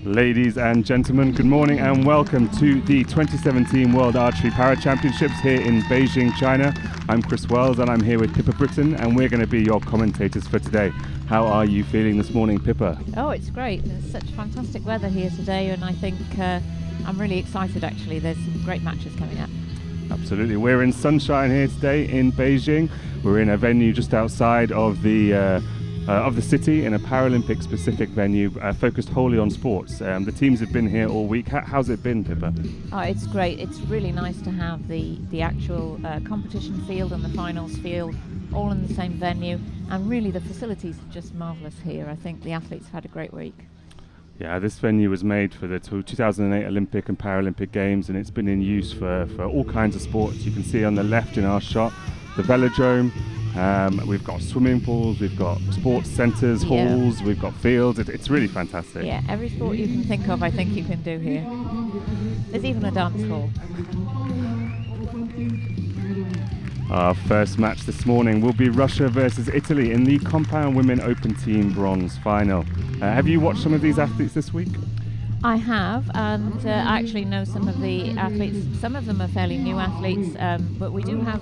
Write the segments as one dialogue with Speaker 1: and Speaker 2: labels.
Speaker 1: Ladies and gentlemen, good morning and welcome to the 2017 World Archery Para Championships here in Beijing, China. I'm Chris Wells and I'm here with Pippa Britton and we're going to be your commentators for today. How are you feeling this morning, Pippa?
Speaker 2: Oh, it's great. There's such fantastic weather here today and I think I'm really excited actually. There's some great matches coming up.
Speaker 1: Absolutely. We're in sunshine here today in Beijing. We're in a venue just outside of the city in a Paralympic specific venue focused wholly on sports. The teams have been here all week. How's it been, Pippa?
Speaker 2: Oh, it's great. It's really nice to have the actual competition field and the finals field all in the same venue, and really the facilities are just marvellous here. I think the athletes have had a great week.
Speaker 1: Yeah, this venue was made for the 2008 Olympic and Paralympic Games and it's been in use for all kinds of sports. You can see on the left in our shot the velodrome. We've got swimming pools, we've got sports centres, halls, we've got fields. It's really fantastic.
Speaker 2: Yeah, every sport you can think of, I think you can do here. There's even a dance hall.
Speaker 1: Our first match this morning will be Russia versus Italy in the Compound Women Open Team Bronze Final. Have you watched some of these athletes this week?
Speaker 2: I have, and I actually know some of the athletes. Some of them are fairly new athletes, but we do have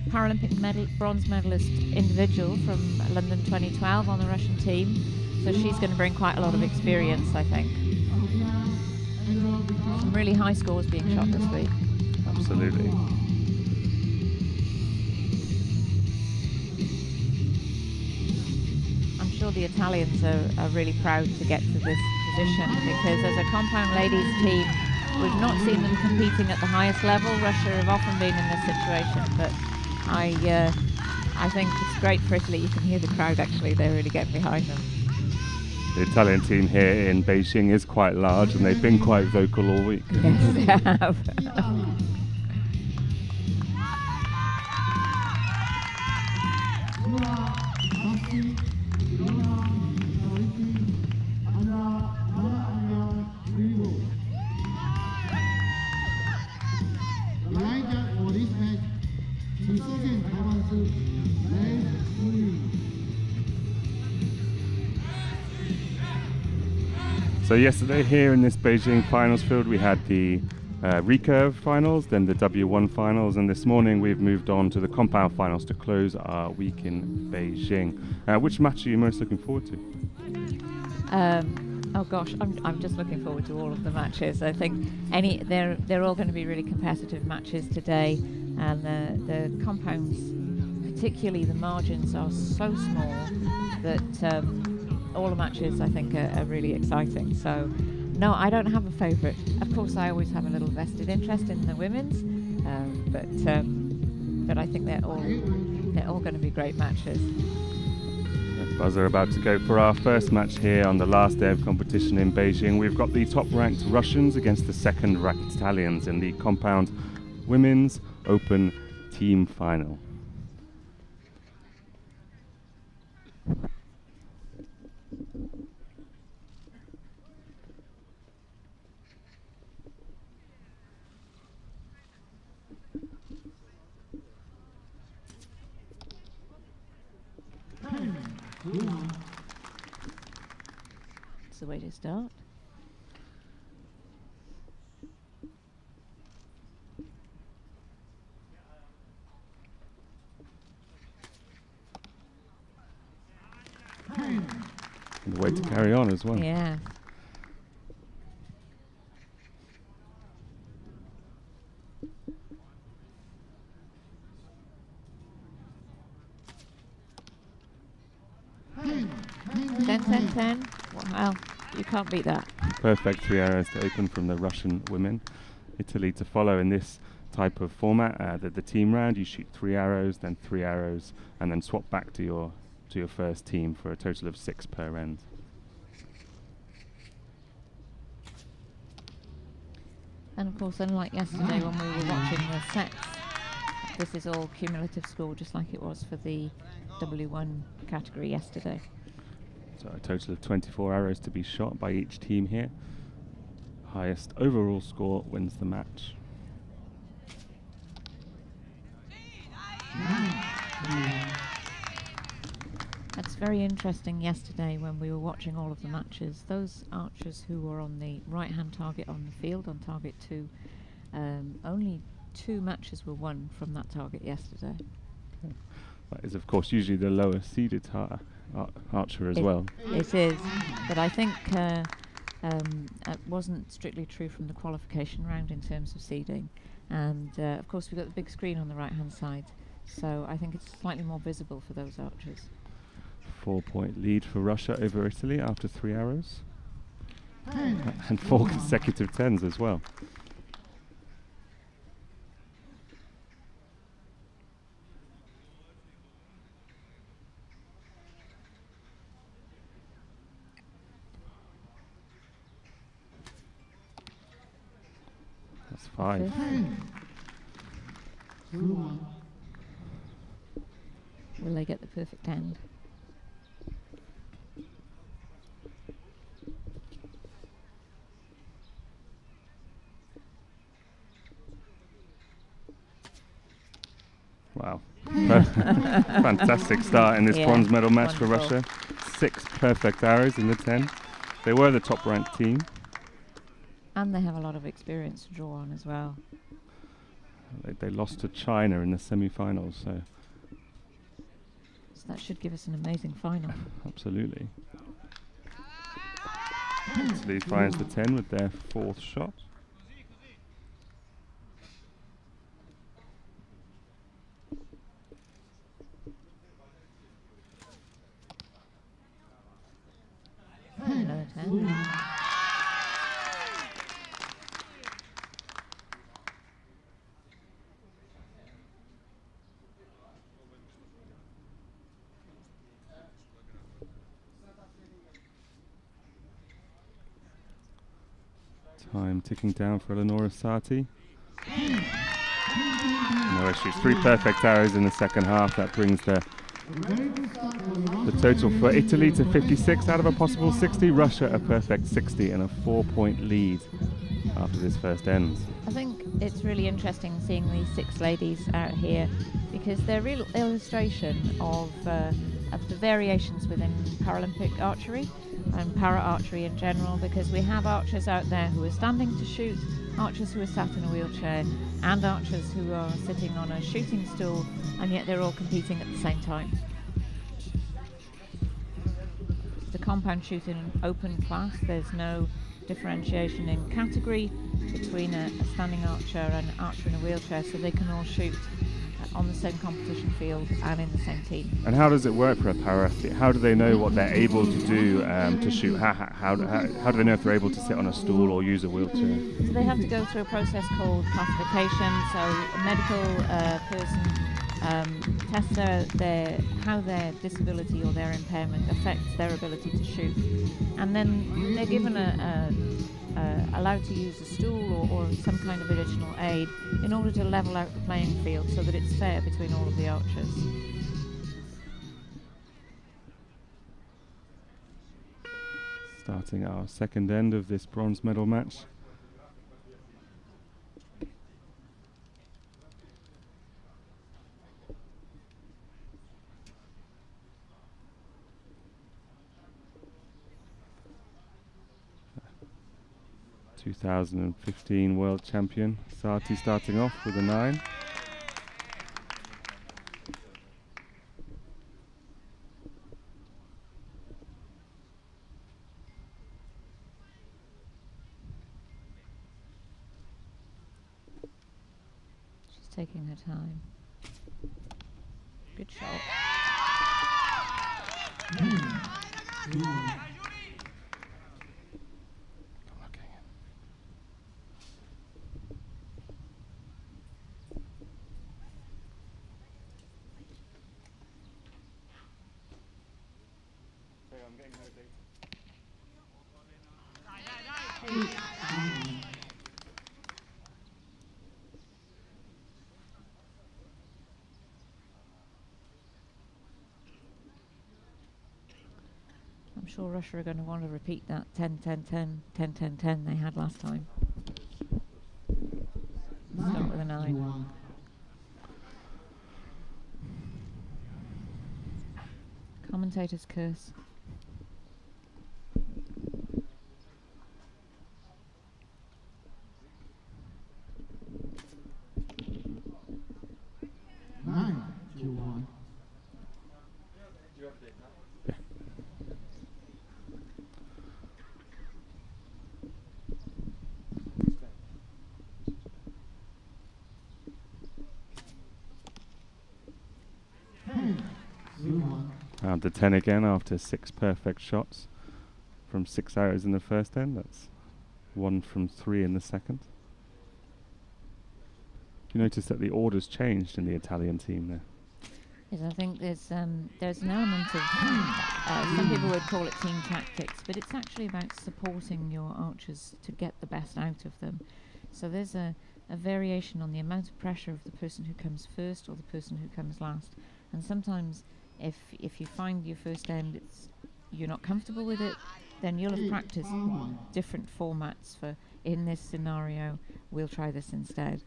Speaker 2: Paralympic bronze medalist individual from London 2012 on the Russian team, so she's going to bring quite a lot of experience, I think. Some really high scores being shot this week.
Speaker 1: Absolutely.
Speaker 2: I'm sure the Italians are really proud to get to this position because as a compound ladies team, we've not seen them competing at the highest level. Russia have often been in this situation, but I think it's great for Italy. You can hear the crowd actually, they're really getting behind them.
Speaker 1: The Italian team here in Beijing is quite large and they've been quite vocal all week.
Speaker 2: Yes, they have.
Speaker 1: So yesterday here in this Beijing finals field we had the recurve finals, then the W1 finals, and this morning we've moved on to the compound finals to close our week in Beijing. Which match are you most looking forward to?
Speaker 2: Oh gosh, I'm just looking forward to all of the matches. I think they're all going to be really competitive matches today, and the compounds, particularly the margins, are so small that all the matches I think are really exciting. So no, I don't have a favourite. Of course I always have a little vested interest in the women's, but I think they're all going to be great matches.
Speaker 1: Buzzer about to go for our first match here on the last day of competition in Beijing. We've got the top ranked Russians against the second ranked Italians in the compound women's open team final.
Speaker 2: That's the way to start.
Speaker 1: And the way to carry on as well.
Speaker 2: Yeah. Ten. Wow, you can't beat that.
Speaker 1: Perfect 3 arrows to open from the Russian women. Italy to follow in this type of format. The team round, you shoot 3 arrows, then 3 arrows, and then swap back to your first team for a total of 6 per end.
Speaker 2: And of course, unlike yesterday when we were watching the sets, this is all cumulative score, just like it was for the W1 category yesterday.
Speaker 1: So a total of 24 arrows to be shot by each team here. Highest overall score wins the match.
Speaker 2: That's very interesting yesterday when we were watching all of the matches. Those archers who were on the right-hand target on the field, on target 2, only 2 matches were won from that target yesterday.
Speaker 1: Okay. That is, of course, usually the lower seeded archer as well.
Speaker 2: It is, but I think it wasn't strictly true from the qualification round in terms of seeding. And of course, we've got the big screen on the right-hand side, so I think it's slightly more visible for those archers.
Speaker 1: 4-point lead for Russia over Italy after 3 arrows. And 4 consecutive 10s as well. That's 5.
Speaker 2: Will they get the perfect end?
Speaker 1: Wow. Fantastic start in this bronze medal match for Russia. 6 perfect arrows in the 10. They were the top ranked team.
Speaker 2: And they have a lot of experience to draw on as well.
Speaker 1: They lost to China in the semi-finals, so
Speaker 2: that should give us an amazing final.
Speaker 1: Absolutely. Italy finds the 10 with their 4th shot.
Speaker 2: Another 10.
Speaker 1: Time ticking down for Eleonora Sati. No issues. 3 perfect arrows in the second half. That brings the total for Italy to 56 out of a possible 60. Russia a perfect 60 and a 4-point lead after this first ends.
Speaker 2: I think it's really interesting seeing these 6 ladies out here because they're real illustration of the variations within Paralympic archery and para archery in general, because we have archers out there who are standing to shoot, archers who are sat in a wheelchair, and archers who are sitting on a shooting stool, and yet they're all competing at the same time. The compound shooting open class, there's no differentiation in category between a standing archer and an archer in a wheelchair, so they can all shoot on the same competition field and in the same team.
Speaker 1: And how does it work for a para athlete? How do they know what they're able to do to shoot? How do they know if they're able to sit on a stool or use a wheelchair?
Speaker 2: So they have to go through a process called classification. So a medical person tests how their disability or their impairment affects their ability to shoot, and then they're given allowed to use a stool or some kind of additional aid in order to level out the playing field so that it's fair between all of the archers.
Speaker 1: Starting our second end of this bronze medal match. (2015) world champion Sati starting off with a 9.
Speaker 2: She's taking her time. Good shot. I'm sure Russia are going to want to repeat that 10-10-10, 10-10-10 they had last time. Start with a 9. Common commentator's curse.
Speaker 1: Down to 10 again after 6 perfect shots from 6 arrows in the first end. That's 1 from 3 in the second. You notice that the orders changed in the Italian team there.
Speaker 2: Yes, I think there's an element of some people would call it team tactics, but it's actually about supporting your archers to get the best out of them. So there's a variation on the amount of pressure of the person who comes first or the person who comes last. And sometimes if you find your first end you're not comfortable with it, then you'll have practiced different formats for, in this scenario, we'll try this instead.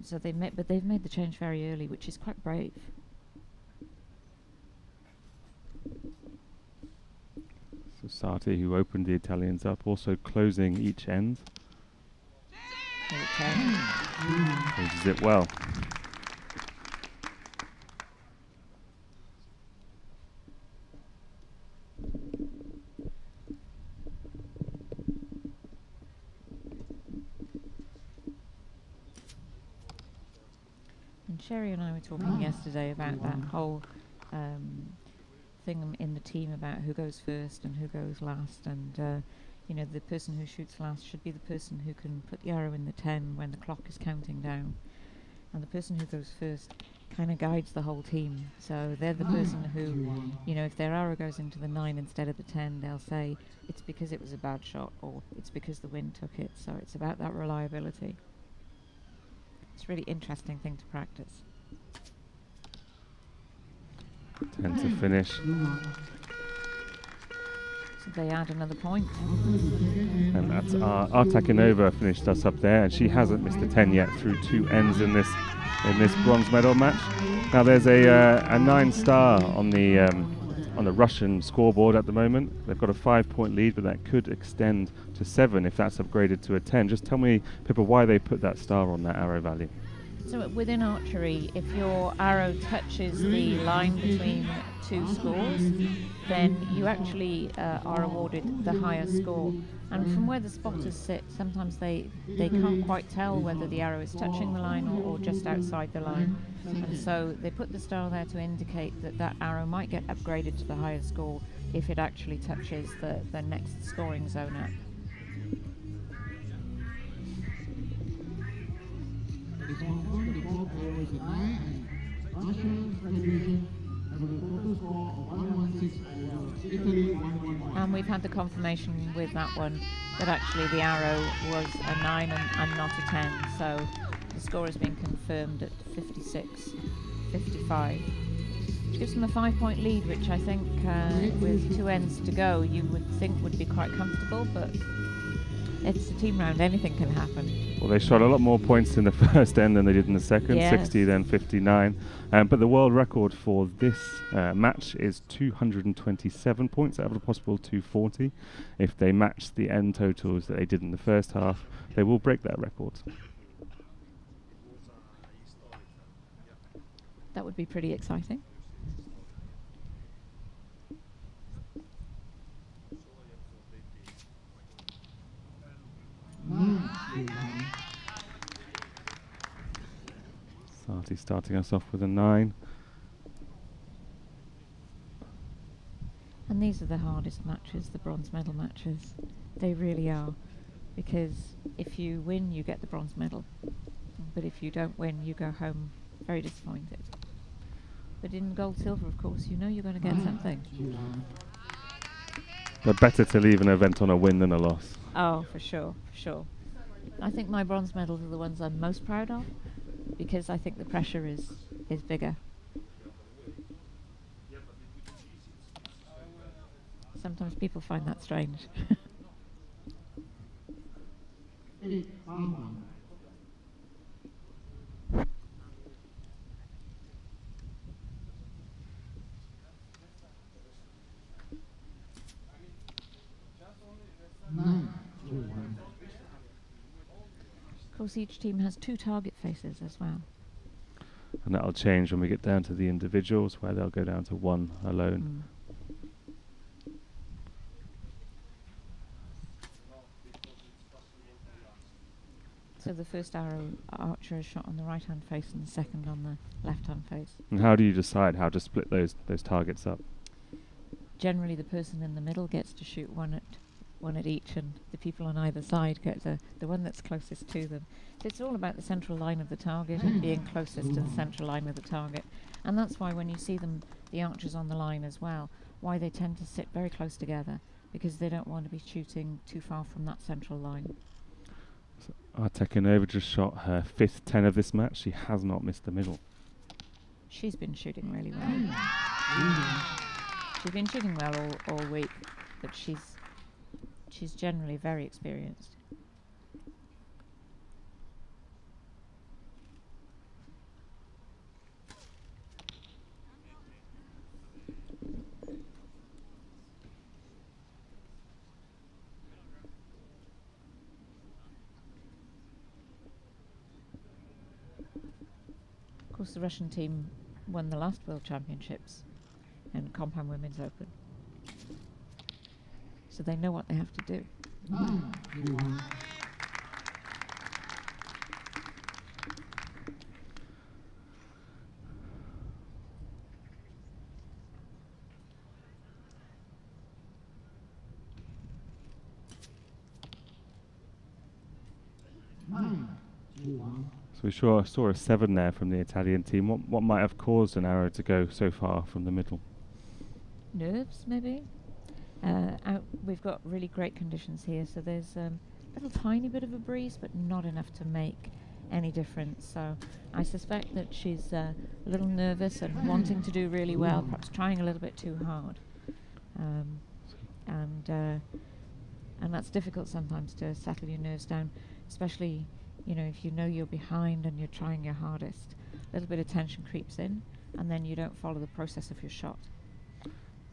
Speaker 2: So they've made the change very early, which is quite brave.
Speaker 1: So Sarti, who opened the Italians up, also closing each end. Closes it well.
Speaker 2: Sherry and I were talking yesterday about that whole thing in the team about who goes first and who goes last, and you know, the person who shoots last should be the person who can put the arrow in the 10 when the clock is counting down, and the person who goes first kind of guides the whole team. So they're the person who, you know, if their arrow goes into the 9 instead of the 10, they'll say it's because it was a bad shot or it's because the wind took it. So it's about that reliability. It's a really interesting thing to practice.
Speaker 1: 10 to finish.
Speaker 2: So they add another point.
Speaker 1: And that's Artakinova finished us up there, and she hasn't missed a 10 yet through 2 ends in this bronze medal match. Now there's a 9-star on the Russian scoreboard at the moment. They've got a 5-point lead, but that could extend to 7 if that's upgraded to a 10. Just tell me, Pippa, why they put that star on that arrow value.
Speaker 2: So within archery, if your arrow touches the line between 2 scores, then you actually are awarded the higher score. And from where the spotters sit, sometimes they can't quite tell whether the arrow is touching the line or just outside the line. And so they put the star there to indicate that that arrow might get upgraded to the higher score if it actually touches the next scoring zone up. And we've had the confirmation with that one that actually the arrow was a 9 and not a 10, so the score has been confirmed at 56-55, which gives them a 5-point lead, which I think with 2 ends to go you would think would be quite comfortable, but it's a team round, anything can happen.
Speaker 1: Well, they shot a lot more points in the first end than they did in the second,
Speaker 2: yes.
Speaker 1: 60 then 59. But the world record for this match is 227 points out of a possible 240. If they match the end totals that they did in the first half, they will break that record.
Speaker 2: That would be pretty exciting.
Speaker 1: Sarti starting us off with a 9.
Speaker 2: And these are the hardest matches, the bronze medal matches. They really are. Because if you win, you get the bronze medal. But if you don't win, you go home very disappointed. But in gold, silver, of course, you know you're going to get something.
Speaker 1: But better to leave an event on a win than a loss.
Speaker 2: Oh, for sure, for sure. I think my bronze medals are the ones I'm most proud of, because I think the pressure is bigger. Sometimes people find that strange. course, each team has 2 target faces as well.
Speaker 1: And that'll change when we get down to the individuals, where they'll go down to 1 alone.
Speaker 2: So the first arrow archer is shot on the right-hand face and the second on the left-hand face.
Speaker 1: And how do you decide how to split those targets up?
Speaker 2: Generally, the person in the middle gets to shoot one at each, and the people on either side get the one that's closest to them. So it's all about the central line of the target and being closest to the central line of the target. And that's why when you see them, the archers on the line as well, why they tend to sit very close together, because they don't want to be shooting too far from that central line.
Speaker 1: So Artekinova just shot her 5th 10 of this match. She has not missed the middle.
Speaker 2: She's been shooting really well. She's been shooting well all week, but she's generally very experienced. Of course, the Russian team won the last World Championships and Compound Women's Open, so they know what they have to do.
Speaker 1: So we saw a 7 there from the Italian team. What might have caused an arrow to go so far from the middle?
Speaker 2: Nerves, maybe. We've got really great conditions here, so there's a little tiny bit of a breeze, but not enough to make any difference. So I suspect that she's a little nervous and wanting to do really well, perhaps trying a little bit too hard. And that's difficult sometimes, to settle your nerves down, especially, you know, if you know you're behind and you're trying your hardest. A little bit of tension creeps in, and then you don't follow the process of your shot.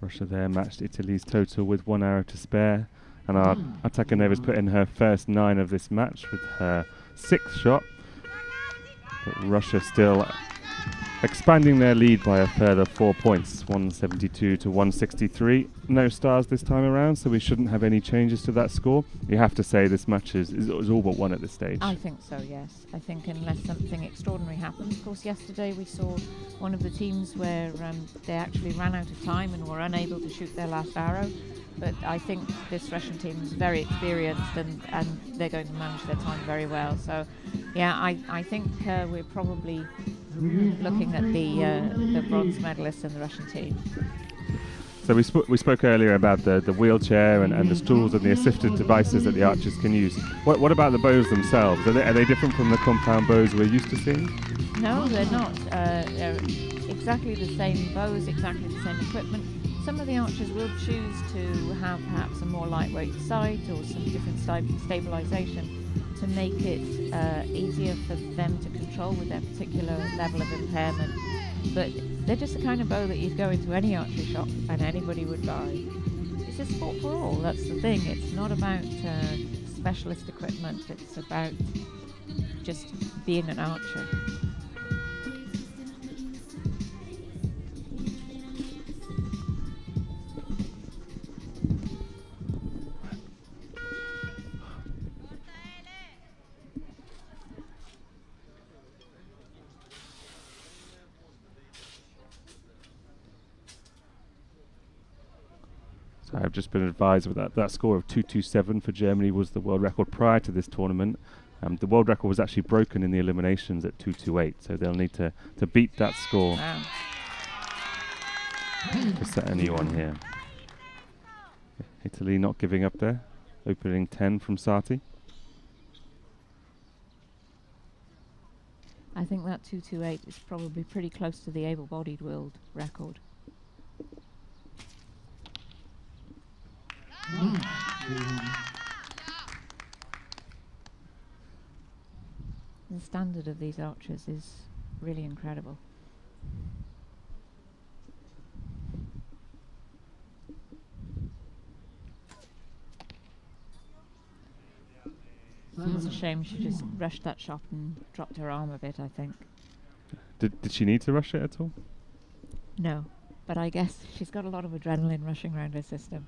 Speaker 1: Russia there matched Italy's total with 1 arrow to spare, and Artekinova's put in her first 9 of this match with her 6th shot. But Russia still expanding their lead by a further 4 points, 172 to 163. No stars this time around, so we shouldn't have any changes to that score. You have to say this match is all but won at this stage.
Speaker 2: I think so, yes. I think unless something extraordinary happens. Of course, yesterday we saw one of the teams where they actually ran out of time and were unable to shoot their last arrow. But I think this Russian team is very experienced, and they're going to manage their time very well. So, yeah, I think we're probably looking at the bronze medalists in the Russian team.
Speaker 1: So we spoke earlier about the wheelchair and the stools and the assistive devices that the archers can use. What about the bows themselves? Are they different from the compound bows we're used to seeing?
Speaker 2: No, they're not. They're exactly the same bows, exactly the same equipment. Some of the archers will choose to have perhaps a more lightweight sight or some different stabilization to make it easier for them to control with their particular level of impairment. But they're just the kind of bow that you'd go into any archery shop and anybody would buy. It's a sport for all, that's the thing. It's not about specialist equipment, it's about just being an archer.
Speaker 1: So I've just been advised with that score of 227 for Germany was the world record prior to this tournament. The world record was actually broken in the eliminations at 228, so they'll need to beat that score to set a new one here. Italy not giving up there, opening 10 from Sati.
Speaker 2: I think that 228 is probably pretty close to the able-bodied world record. The standard of these archers is really incredible. It's a shame she just rushed that shot and dropped her arm a bit, I think.
Speaker 1: Did she need to rush it at all?
Speaker 2: No, but I guess she's got a lot of adrenaline rushing around her system.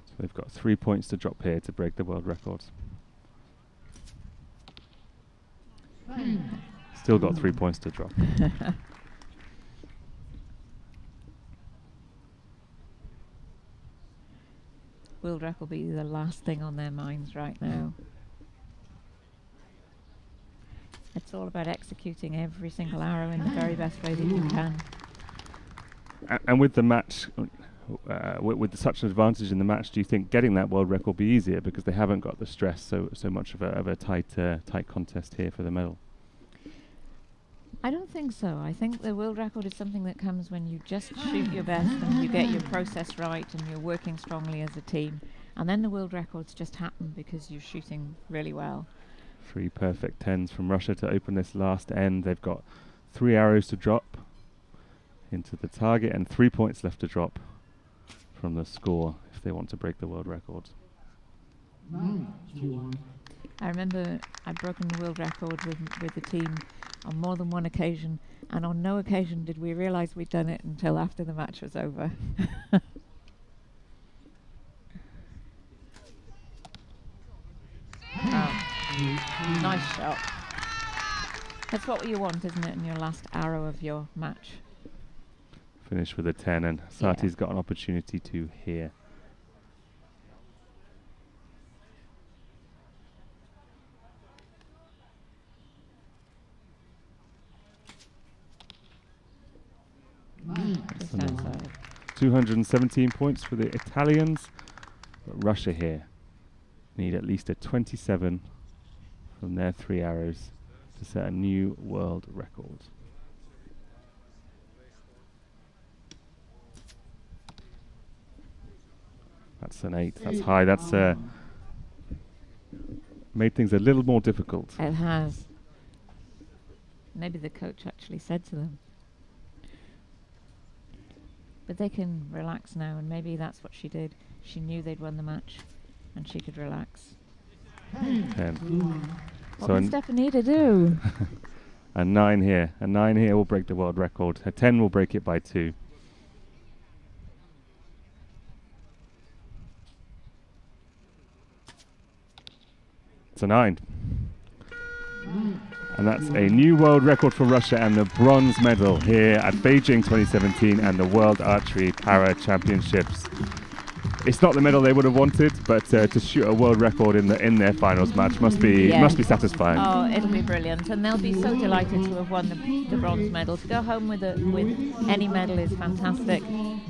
Speaker 1: So they've got 3 points to drop here to break the world record. Still got 3 points to drop.
Speaker 2: World record will be the last thing on their minds right now. It's all about executing every single arrow in the very best way that you can.
Speaker 1: And with the match, with such an advantage in the match, do you think getting that world record will be easier because they haven't got the stress so much of a tight contest here for the medal?
Speaker 2: I don't think so. I think the world record is something that comes when you just shoot your best and you get your process right and you're working strongly as a team. And then the world records just happen because you're shooting really well.
Speaker 1: 3 perfect 10s from Russia to open this last end. They've got 3 arrows to drop into the target and 3 points left to drop from the score if they want to break the world record.
Speaker 2: I remember I'd broken the world record with the team on more than one occasion, and on no occasion did we realise we'd done it until after the match was over. Nice shot. That's what you want, isn't it, in your last arrow of your match?
Speaker 1: Finish with a 10, and Sati's got an opportunity to here.
Speaker 2: Just outside.
Speaker 1: 217 points for the Italians, but Russia here need at least a 27 from their 3 arrows to set a new world record. That's an 8. That's high. That's made things a little more difficult.
Speaker 2: It has. Maybe the coach actually said to them. But they can relax now, and maybe that's what she did. She knew they'd won the match, and she could relax.
Speaker 1: 10.
Speaker 2: What can Stefanida do?
Speaker 1: A 9 here. A 9 here will break the world record. A 10 will break it by 2. It's a 9. And that's a new world record for Russia and the bronze medal here at Beijing 2017 and the World Archery Para Championships. It's not the medal they would have wanted, but to shoot a world record in their finals match must be satisfying.
Speaker 2: Oh, it'll be brilliant, and they'll be so delighted to have won the bronze medal. To go home with any medal is fantastic.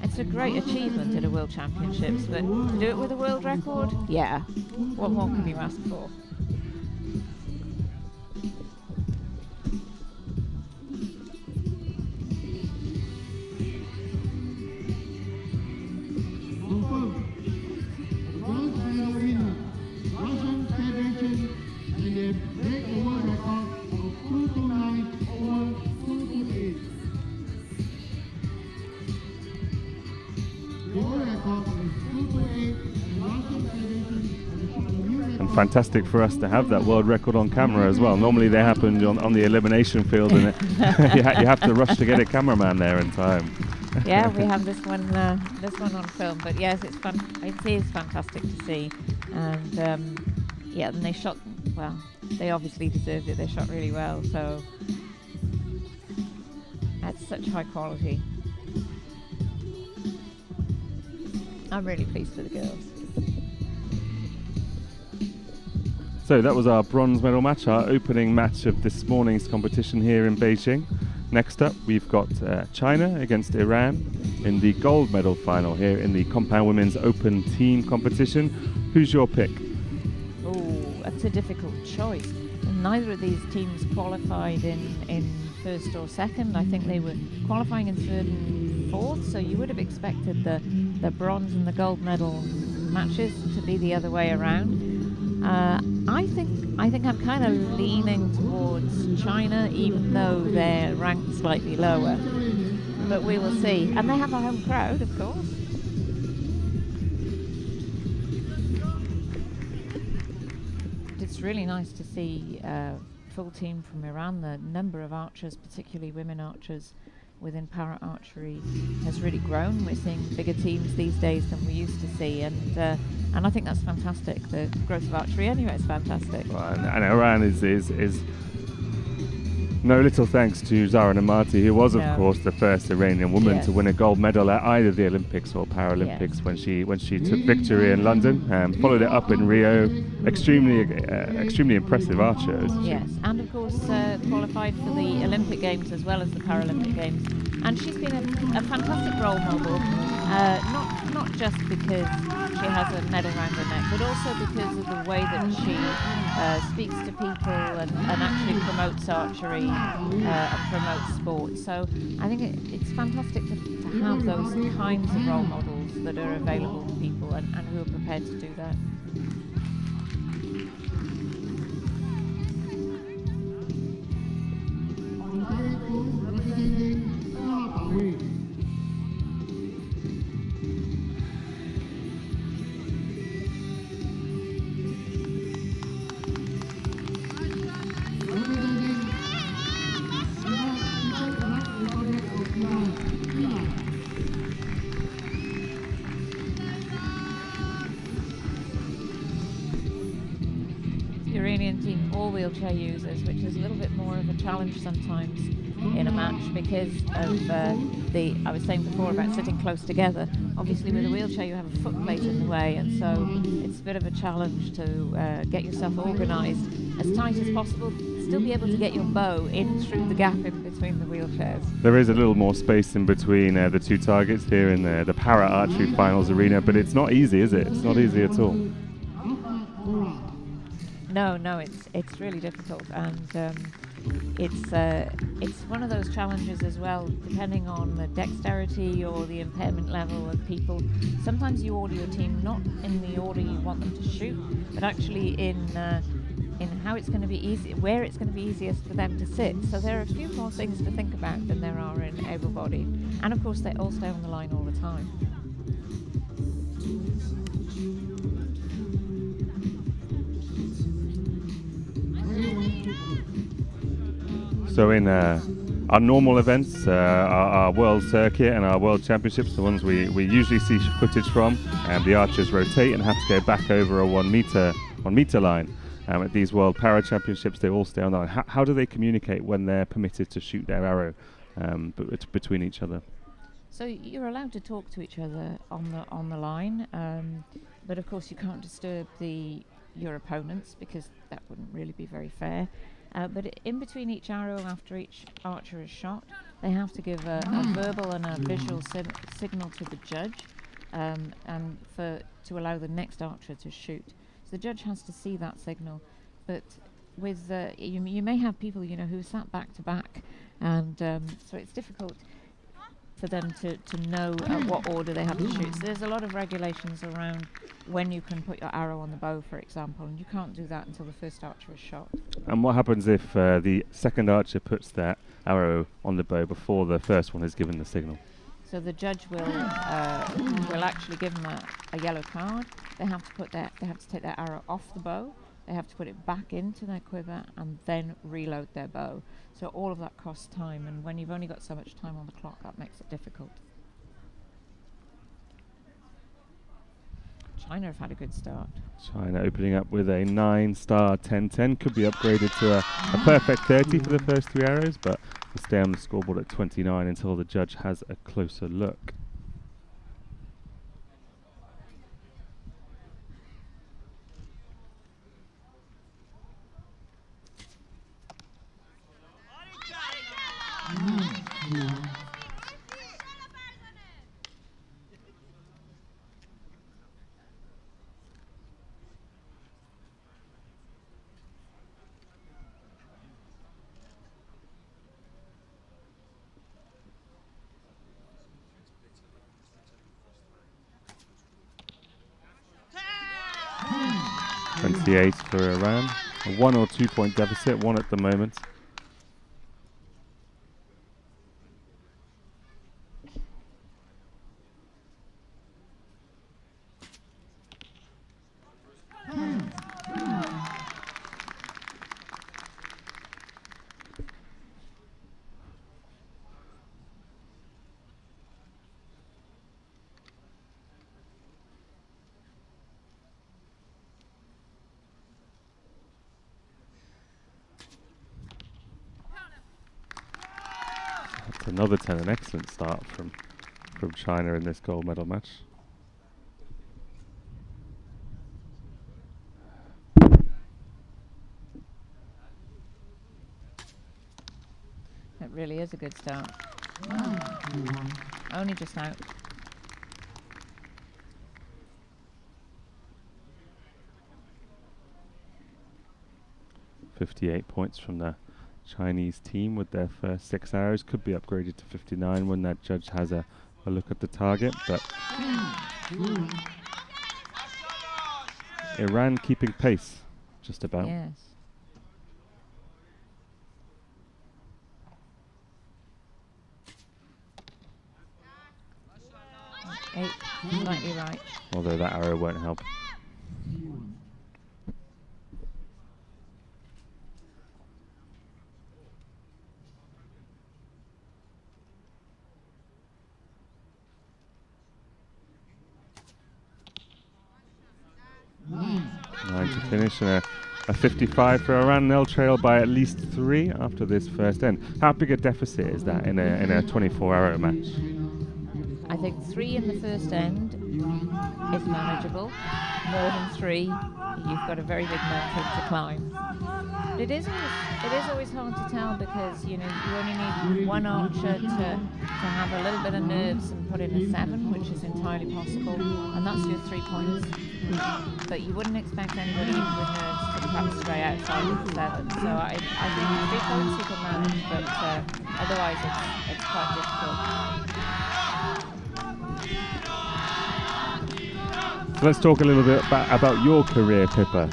Speaker 2: It's a great achievement at a World Championships, but to do it with a world record, yeah, what more can you ask for?
Speaker 1: Fantastic for us to have that world record on camera as well. Normally they happen on the elimination field, and you have to rush to get a cameraman there in time.
Speaker 2: Yeah, we have this one on film, but yes, it's fun. It is fantastic to see, and yeah, and they shot well. They obviously deserved it. They shot really well, so that's such high quality. I'm really pleased for the girls.
Speaker 1: So that was our bronze medal match, our opening match of this morning's competition here in Beijing. Next up, we've got China against Iran in the gold medal final here in the Compound Women's Open Team competition. Who's your pick?
Speaker 2: Oh, that's a difficult choice. And neither of these teams qualified in first or second. I think they were qualifying in third and fourth, so you would have expected the bronze and the gold medal matches to be the other way around. I think I'm kind of leaning towards China, even though they're ranked slightly lower. But we will see. And they have a home crowd, of course. really nice to see full team from Iran. The number of archers, particularly women archers, within para archery has really grown. We're seeing bigger teams these days than we used to see, and I think that's fantastic. The growth of archery anyway is fantastic.
Speaker 1: Well, and Iran is no little thanks to Zahra Namati, who was, of course, the first Iranian woman to win a gold medal at either the Olympics or Paralympics when she took victory in London. Followed it up in Rio. Extremely impressive archer.
Speaker 2: Yes, and of course qualified for the Olympic Games as well as the Paralympic Games. And she's been a fantastic role model, not just because she has a medal around her neck, but also because of the way that she speaks to people and actually promotes archery and promotes sport. So I think it's fantastic to have those kinds of role models that are available to people and who are prepared to do that. Iranian team all wheelchair users, which is a little bit more of a challenge sometimes in a match because of I was saying before about sitting close together. Obviously with a wheelchair you have a foot plate in the way, and so it's a bit of a challenge to get yourself organised as tight as possible, still be able to get your bow in through the gap in between the wheelchairs. There
Speaker 1: is a little more space in between the two targets here in the para archery finals arena, but it's not easy, is it? It's not easy at all.
Speaker 2: No, it's really difficult, and it's one of those challenges as well, depending on the dexterity or the impairment level of people. Sometimes you order your team not in the order you want them to shoot, but actually in how it's going to be easy, where it's going to be easiest for them to sit. So there are a few more things to think about than there are in able-bodied, and of course they all stay on the line all the time.
Speaker 1: So in our normal events, our World Circuit and our World Championships, the ones we usually see footage from, the archers rotate and have to go back over a 1 meter line. At these World Para Championships, they all stay on the line. How do they communicate when they're permitted to shoot their arrow between each other?
Speaker 2: So you're allowed to talk to each other on the line, but of course you can't disturb your opponents because that wouldn't really be very fair. But in between each arrow, after each archer is shot, they have to give a verbal and a visual signal to the judge, and to allow the next archer to shoot. So the judge has to see that signal. But with you may have people who sat back to back, and so it's difficult for them to know what order they have to shoot. So there's a lot of regulations around when you can put your arrow on the bow, for example, and you can't do that until the first archer is shot.
Speaker 1: And what happens if the second archer puts their arrow on the bow before the first one is given the signal?
Speaker 2: So the judge will actually give them a yellow card. They have to take their arrow off the bow. They have to put it back into their quiver and then reload their bow. So all of that costs time, and when you've only got so much time on the clock, that makes it difficult. China have had a good start.
Speaker 1: China opening up with a 9-star 10-10. Could be upgraded to a perfect 30 for the first 3 arrows, but will stay on the scoreboard at 29 until the judge has a closer look. .28 for Iran. A 1 or 2 point deficit, 1 at the moment. another 10, an excellent start from China in this gold medal match.
Speaker 2: It really is a good start. Only just out.
Speaker 1: .58 points from the Chinese team with their first 6 arrows. Could be upgraded to 59 when that judge has a look at the target, but Iran keeping pace, just about.
Speaker 2: Yes. Eight, slightly right.
Speaker 1: Although that arrow won't help. Nine to finish and a 55 for Iran. They'll trail by at least 3 after this first end. How big a deficit is that in a 24 arrow match?
Speaker 2: I think 3 in the first end is manageable. More than 3, you've got a very big mountain to climb. But it is always hard to tell because you only need one archer to have a little bit of nerves and put in a 7, which is entirely possible, and that's your 3 points. But you wouldn't expect anybody even with nerves to perhaps stray outside of the 7. So I think 3 points you can manage, but otherwise it's quite difficult.
Speaker 1: So let's talk a little bit about your career, Pippa.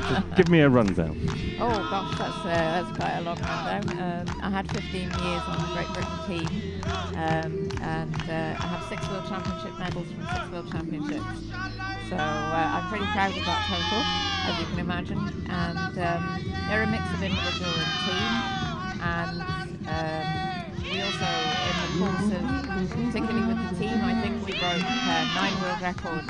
Speaker 1: Just give me a rundown.
Speaker 2: Oh gosh, that's quite a long rundown. I had 15 years on the Great Britain team, and I have 6 World Championship medals from 6 World Championships. So I'm pretty proud of that total, as you can imagine. And they're a mix of individual and team, and we also, in the course of, particularly with the team, I think we broke 9 world records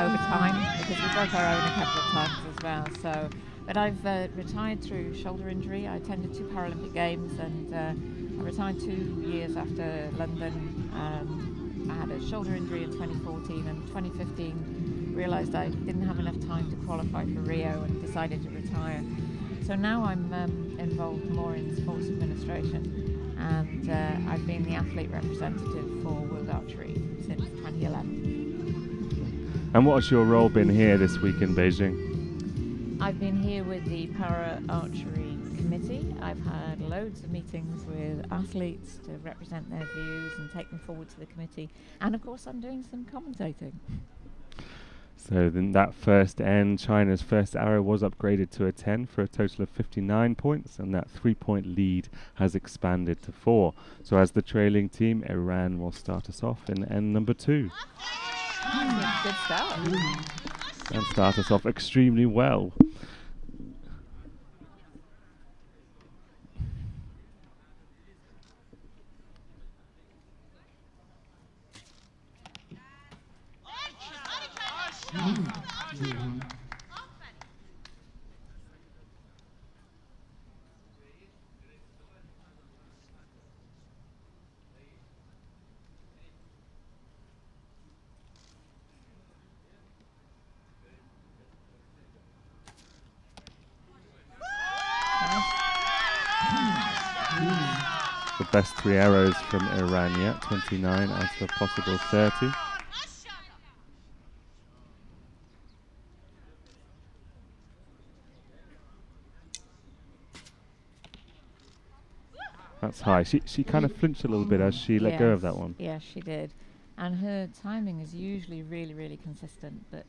Speaker 2: over time, because we broke our own a couple of times as well. So, but I've retired through shoulder injury. I attended 2 Paralympic Games, and I retired 2 years after London. I had a shoulder injury in 2014, and 2015 realised I didn't have enough time to qualify for Rio and decided to retire. So now I'm involved more in sports administration. And I've been the athlete representative for World Archery since 2011.
Speaker 1: And what's your role been here this week in Beijing?
Speaker 2: I've been here with the Para Archery Committee. I've had loads of meetings with athletes to represent their views and take them forward to the committee. And of course I'm doing some commentating.
Speaker 1: So then that first end, China's first arrow was upgraded to a 10 for a total of 59 points, and that 3-point lead has expanded to 4. So as the trailing team, Iran will start us off in end number 2.
Speaker 2: Good start.
Speaker 1: And start us off extremely well. The best 3 arrows from Iran yet, 29 out of a possible 30. That's high. She kind of flinched a little bit as she let go of that one.
Speaker 2: Yes, she did. And her timing is usually really, really consistent. But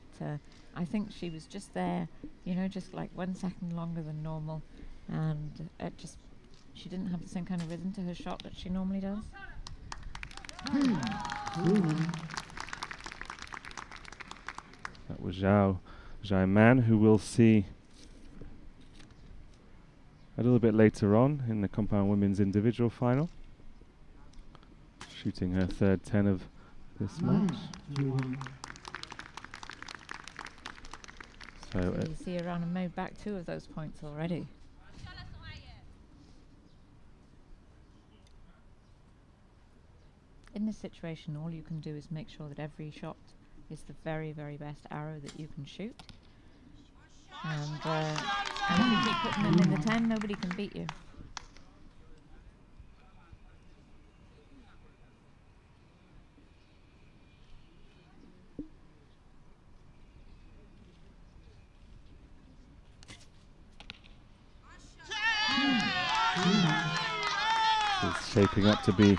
Speaker 2: I think she was just there, just like 1 second longer than normal. And she didn't have the same kind of rhythm to her shot that she normally does.
Speaker 1: That was Zhao Man, who we'll see a little bit later on in the compound women's individual final, shooting her 3rd 10 of this match. So
Speaker 2: you see Iran have made back 2 of those points already. in this situation, all you can do is make sure that every shot is the very, very best arrow that you can shoot. And if you keep putting them in the 10, nobody can beat you.
Speaker 1: It's shaping up to be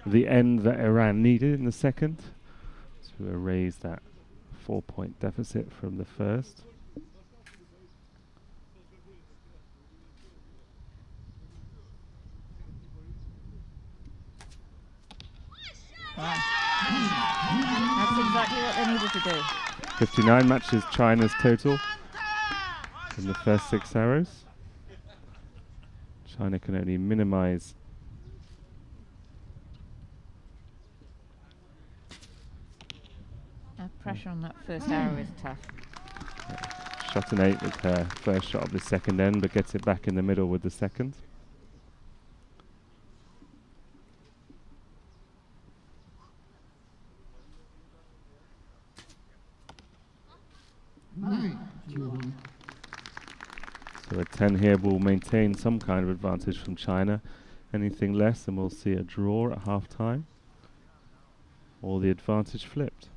Speaker 1: the end that Iran needed in the second to erase that 4-point deficit from the first.
Speaker 2: Wow. That's exactly what they needed to do.
Speaker 1: 59 matches China's total in the first 6 arrows. China can only minimize
Speaker 2: pressure on that first arrow is tough.
Speaker 1: Shot an 8 with her first shot of the second end, but gets it back in the middle with the second. So a 10 here will maintain some kind of advantage from China. Anything less and we'll see a draw at half time, or the advantage flipped.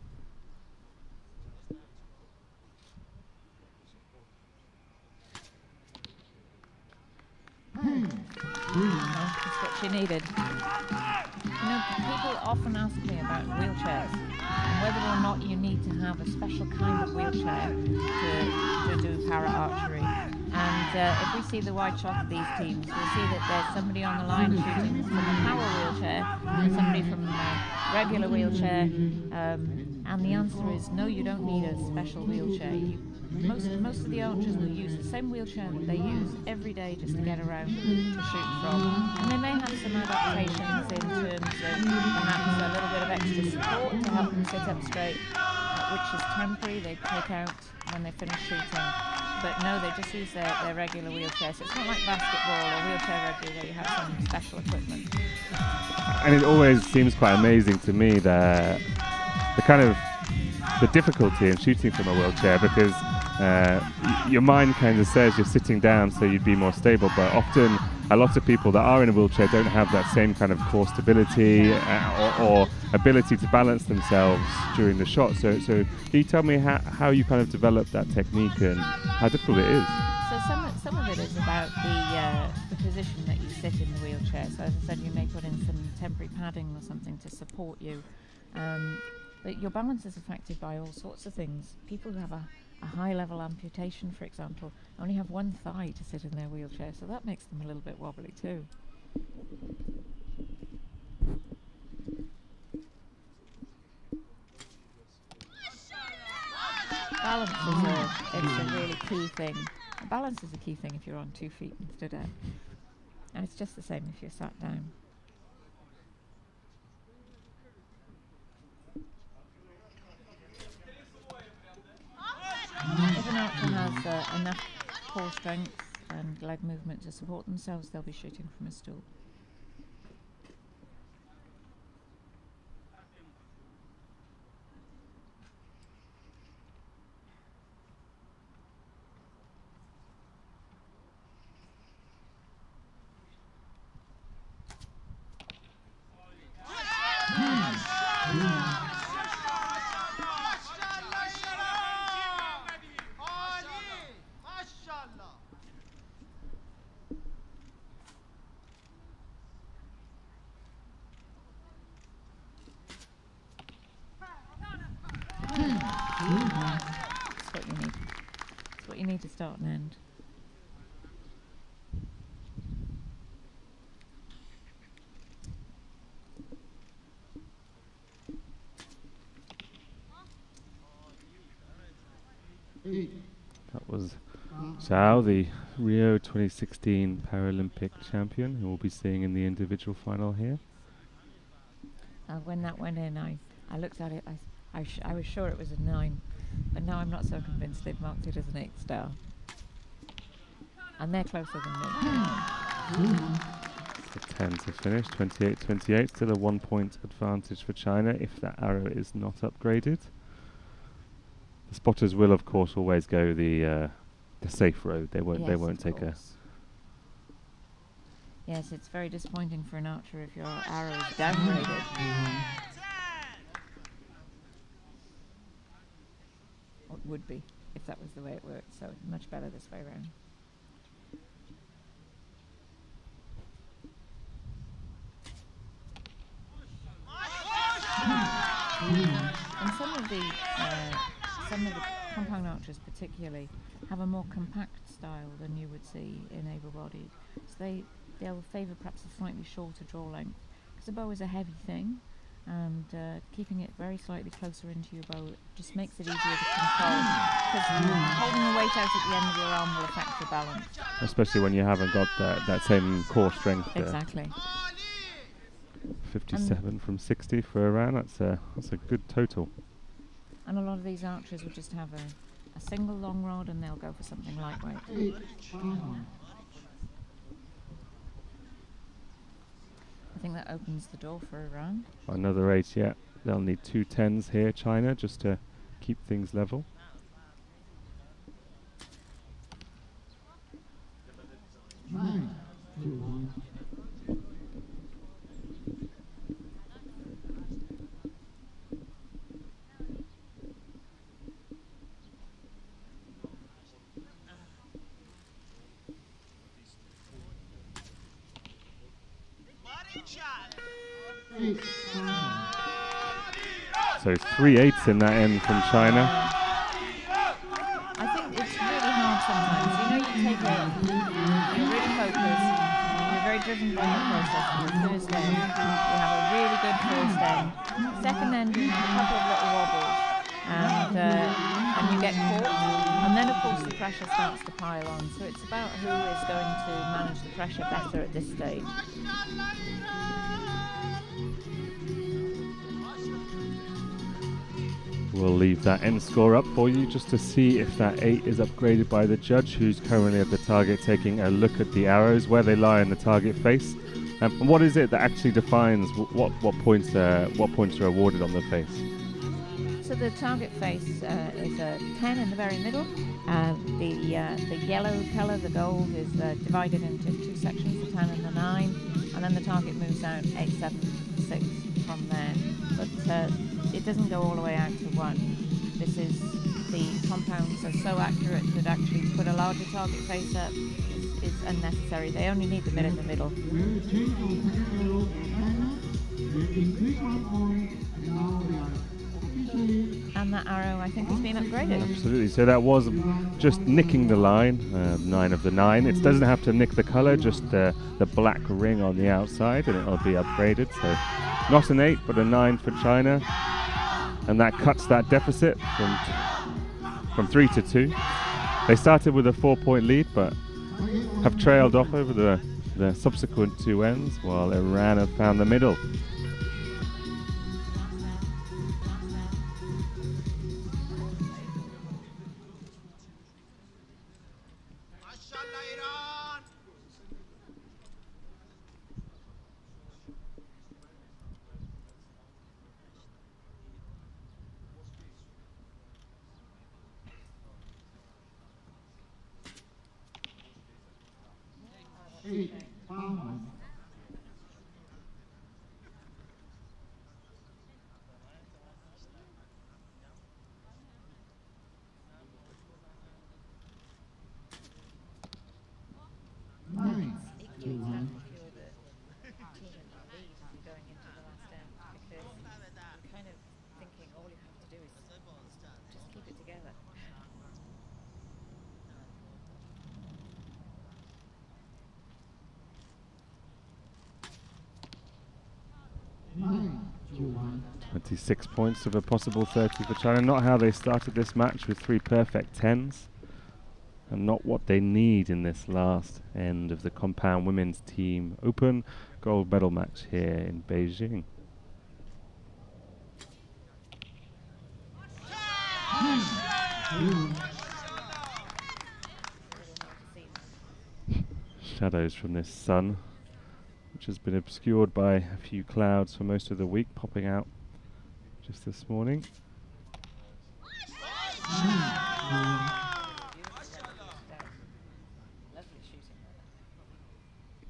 Speaker 2: That's what she needed. You know, people often ask me about wheelchairs and whether or not you need to have a special kind of wheelchair to do para archery. And if we see the wide shot of these teams, we'll see that there's somebody on the line shooting from a power wheelchair and somebody from a regular wheelchair. And the answer is no, you don't need a special wheelchair. Most of the archers will use the same wheelchair that they use every day just to get around to shoot from. And they may have some adaptations in terms of perhaps a little bit of extra support to help them sit up straight, which is temporary, they take out when they finish shooting. But no, they just use their regular wheelchair. So it's not like basketball or wheelchair rugby where you have some special equipment.
Speaker 1: And it always seems quite amazing to me that the difficulty in shooting from a wheelchair, because your mind kind of says you're sitting down so you'd be more stable, but often a lot of people that are in a wheelchair don't have that same kind of core stability or ability to balance themselves during the shot. So can you tell me how you kind of developed that technique and how difficult it is?
Speaker 2: So some of it is about the position that you sit in the wheelchair. So as I said, you may put in some temporary padding or something to support you. But your balance is affected by all sorts of things. People who have a high-level amputation, for example, only have one thigh to sit in their wheelchair, so that makes them a little bit wobbly too. Balance is a really key thing. Balance is a key thing if you're on 2 feet and stood up. And it's just the same if you're sat down. If an archer has enough core strength and leg movement to support themselves, they'll be shooting from a stool. That's what you need. That's what you need to start and end.
Speaker 1: That was Zhao, the Rio 2016 Paralympic champion, who we'll be seeing in the individual final here.
Speaker 2: When that went in, I looked at it, I was sure it was a 9, but now I'm not so convinced they've marked it as an 8 star. And they're closer than me.
Speaker 1: for 10 to finish, 28-28, still a 1-point advantage for China if that arrow is not upgraded. The spotters will, of course, always go the safe road. They won't.
Speaker 2: Yes,
Speaker 1: they won't take a.
Speaker 2: Yes, it's very disappointing for an archer if your arrow is downgraded. Or it would be if that was the way it worked. So much better this way around. And some of the compound archers particularly have a more compact style than you would see in able-bodied. So they'll favour perhaps a slightly shorter draw length, because a bow is a heavy thing, and keeping it very slightly closer into your bow just makes it easier to control, because holding the weight out at the end of your arm will affect your balance.
Speaker 1: Especially when you haven't got that same core strength.
Speaker 2: Exactly.
Speaker 1: 57 from 60 for Iran. That's a good total.
Speaker 2: And a lot of these archers will just have a single long rod, and they'll go for something lightweight. I think that opens the door for Iran.
Speaker 1: Another 8, yeah. They'll need 2 10s here, China, just to keep things level. So 3 8s in that end from China.
Speaker 2: I think it's really hard sometimes. You know, you're really focused, you're very driven by your process. The first end, you have a really good first end. Second end, you have a couple of little wobbles, and you get caught. And then, of course, the pressure starts to pile on. So it's about who is going to manage the pressure better at this stage.
Speaker 1: We'll leave that end score up for you just to see if that 8 is upgraded by the judge, who's currently at the target taking a look at the arrows, where they lie in the target face. And what is it that actually defines what points are awarded on the face?
Speaker 2: So the target face is a 10 in the very middle. The yellow colour, the gold, is divided into 2 sections, the 10 and the 9, and then the target moves out 8, 7, 6 from there. But it doesn't go all the way out to 1. This is, the compounds are so accurate that actually to put a larger target face up is unnecessary. They only need the bit in the middle. And that arrow, I think, has been upgraded.
Speaker 1: Absolutely. So that was just nicking the line, 9 of the 9. It doesn't have to nick the colour, just the black ring on the outside, and it'll be upgraded. So not an 8, but a 9 for China. And that cuts that deficit from 3 to 2. They started with a 4-point lead, but have trailed off over the subsequent 2 ends, while Iran have found the middle. Six points of a possible 30 for China. Not how they started this match with 3 perfect 10s, and not what they need in this last end of the compound women's team open gold medal match here in Beijing. Shadows from this sun which has been obscured by a few clouds for most of the week, popping out just this morning.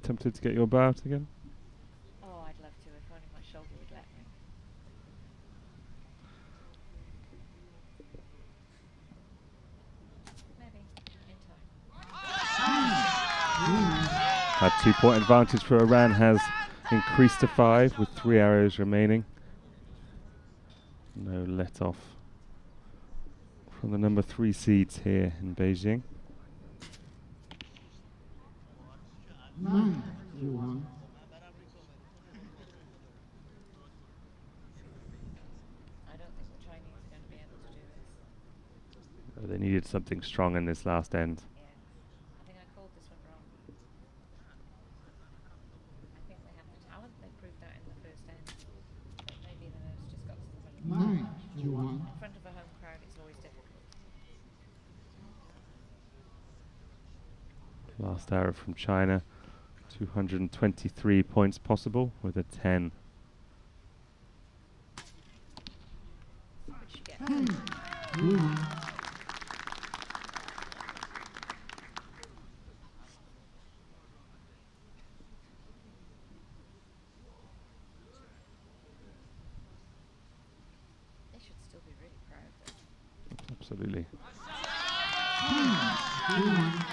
Speaker 1: Tempted to get your bow out again?
Speaker 2: Oh, I'd love to, if only my shoulder would let me. Maybe, in time.
Speaker 1: That 2-point advantage for Iran has increased to 5 with 3 arrows remaining. No let off from the number 3 seeds here in Beijing.
Speaker 3: 9-1.
Speaker 2: I don't think the Chinese are going to be able to do this.
Speaker 1: They needed something strong in this last end.
Speaker 2: Yeah. I think I called this one wrong. I think they have the talent. They proved that in the first end. But maybe the nurse just got somebody.
Speaker 3: 9-1.
Speaker 2: In front of a home crowd, it's always difficult.
Speaker 1: Last arrow from China. 223 points possible with a 10.
Speaker 2: What'd she get?
Speaker 3: 10-1.
Speaker 2: They should still be really proud.
Speaker 1: Absolutely.
Speaker 3: 10-1.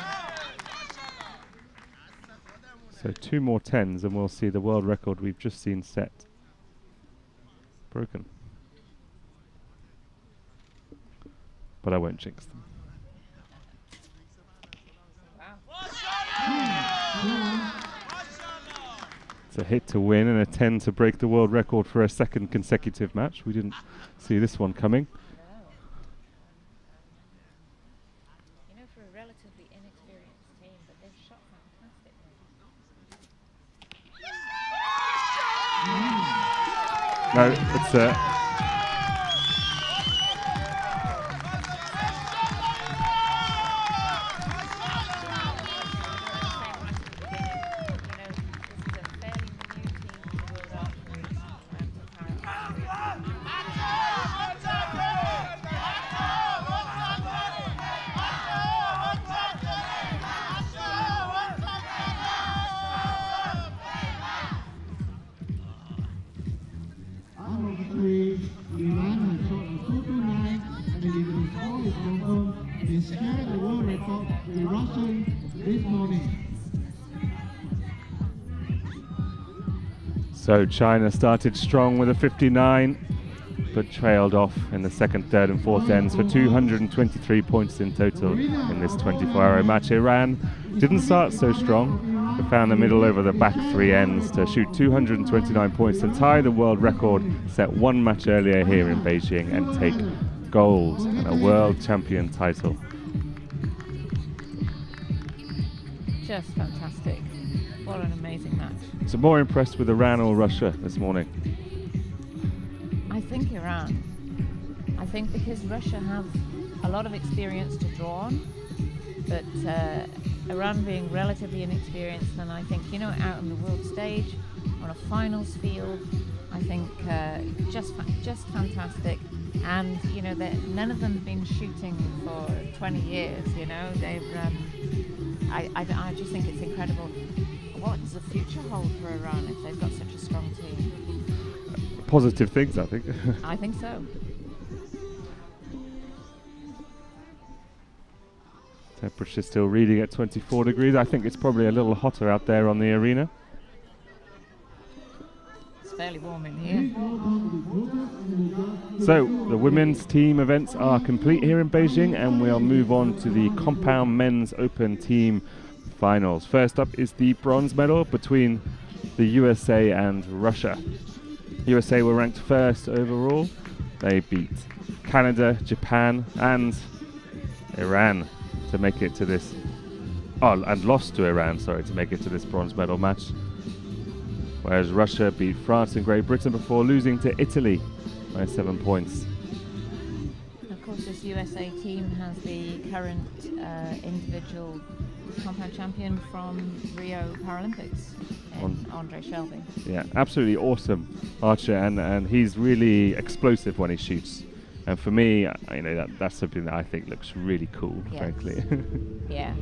Speaker 1: So 2 more 10s and we'll see the world record we've just seen set broken. But I won't jinx them.
Speaker 2: Wow.
Speaker 1: It's a hit to win and a 10 to break the world record for a second consecutive match. We didn't see this one coming.
Speaker 2: You know, for a relatively inexperienced team, but they've shot fantastically.
Speaker 1: No, it's
Speaker 3: Iran has shot a 229, and the score is confirmed. They shared the world record with Russian this morning.
Speaker 1: So China started strong with a 59, but trailed off in the second, third and fourth ends for 223 points in total in this 24-hour match. Iran didn't start so strong, but found the middle over the back 3 ends to shoot 229 points to tie the world record set 1 match earlier here in Beijing and take gold and a world champion title.
Speaker 2: Just fantastic. What an amazing match.
Speaker 1: So more impressed with Iran or Russia this morning?
Speaker 2: I think Iran. I think because Russia have a lot of experience to draw on, but Iran being relatively inexperienced, and I think, you know, out on the world stage, on a finals field, I think just fantastic. And, you know, none of them have been shooting for 20 years, you know. They've, I just think it's incredible. What does the future hold for Iran if they've got such a strong team?
Speaker 1: Positive things, I think.
Speaker 2: I think so.
Speaker 1: Temperature still reading at 24 degrees. I think it's probably a little hotter out there on the arena.
Speaker 2: It's fairly warm in here.
Speaker 1: So the women's team events are complete here in Beijing, and we'll move on to the compound men's open team finals. First up is the bronze medal between the USA and Russia. USA were ranked first overall. They beat Canada, Japan and Iran to make it to this, and lost to Iran, sorry, to make it to this bronze medal match. Whereas Russia beat France and Great Britain before losing to Italy by 7 points.
Speaker 2: Of course, this USA team has the current individual compound champion from Rio Paralympics in Andre Shelby.
Speaker 1: Yeah, absolutely awesome archer, and he's really explosive when he shoots. And for me, you know, that's something that I think looks really cool,
Speaker 2: Yes.
Speaker 1: frankly.
Speaker 2: Yeah.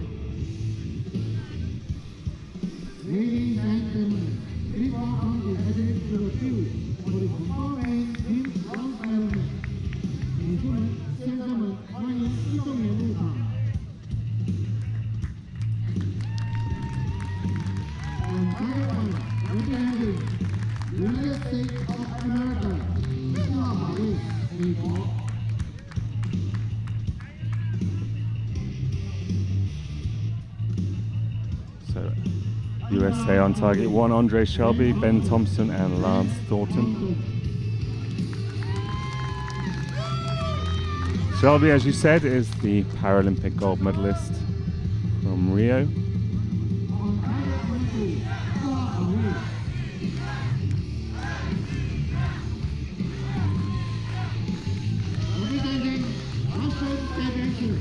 Speaker 3: Ladies and gentlemen, please welcome the heading to the field for the performance team bronze medalist. 女士们、先生们，欢迎运动员入场。Untitled Chapter, representing United States of America, 4号马位，美国。
Speaker 1: So, USA on target 1, Andre Shelby, Ben Thompson and Lance Thornton. Shelby, as you said, is the Paralympic gold medalist from Rio.
Speaker 3: Representing Russian Federation,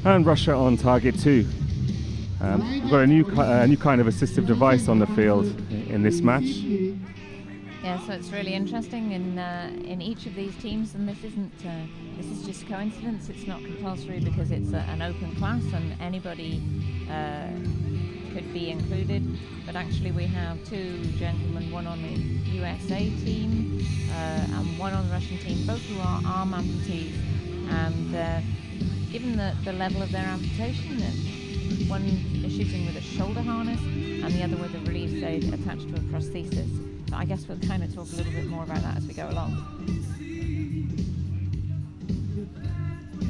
Speaker 1: And Russia on target 2. We've got a new kind of assistive device on the field in this match.
Speaker 2: Yeah, so it's really interesting in each of these teams, and this is just coincidence. It's not compulsory because it's an open class and anybody could be included. But actually, we have 2 gentlemen, one on the USA team and one on the Russian team, both who are arm amputees. And given the level of their amputation, one is shooting with a shoulder harness and the other with a release aid attached to a prosthesis. So I guess we'll kind of talk a little bit more about that as we go along.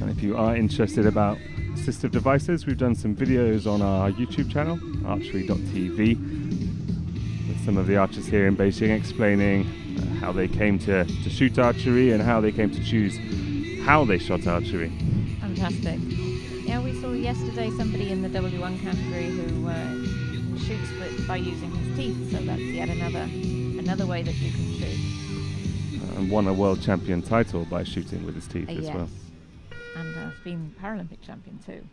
Speaker 1: And if you are interested about assistive devices, we've done some videos on our YouTube channel, archery.tv, with some of the archers here in Beijing explaining how they came to shoot archery and how they came to choose how they shot archery.
Speaker 2: Fantastic. Yeah, we saw yesterday somebody in the W1 category who shoots by using his teeth, so that's yet another way that you can shoot.
Speaker 1: And won a world champion title by shooting with his teeth as
Speaker 2: yes.
Speaker 1: well.
Speaker 2: And has been Paralympic champion too.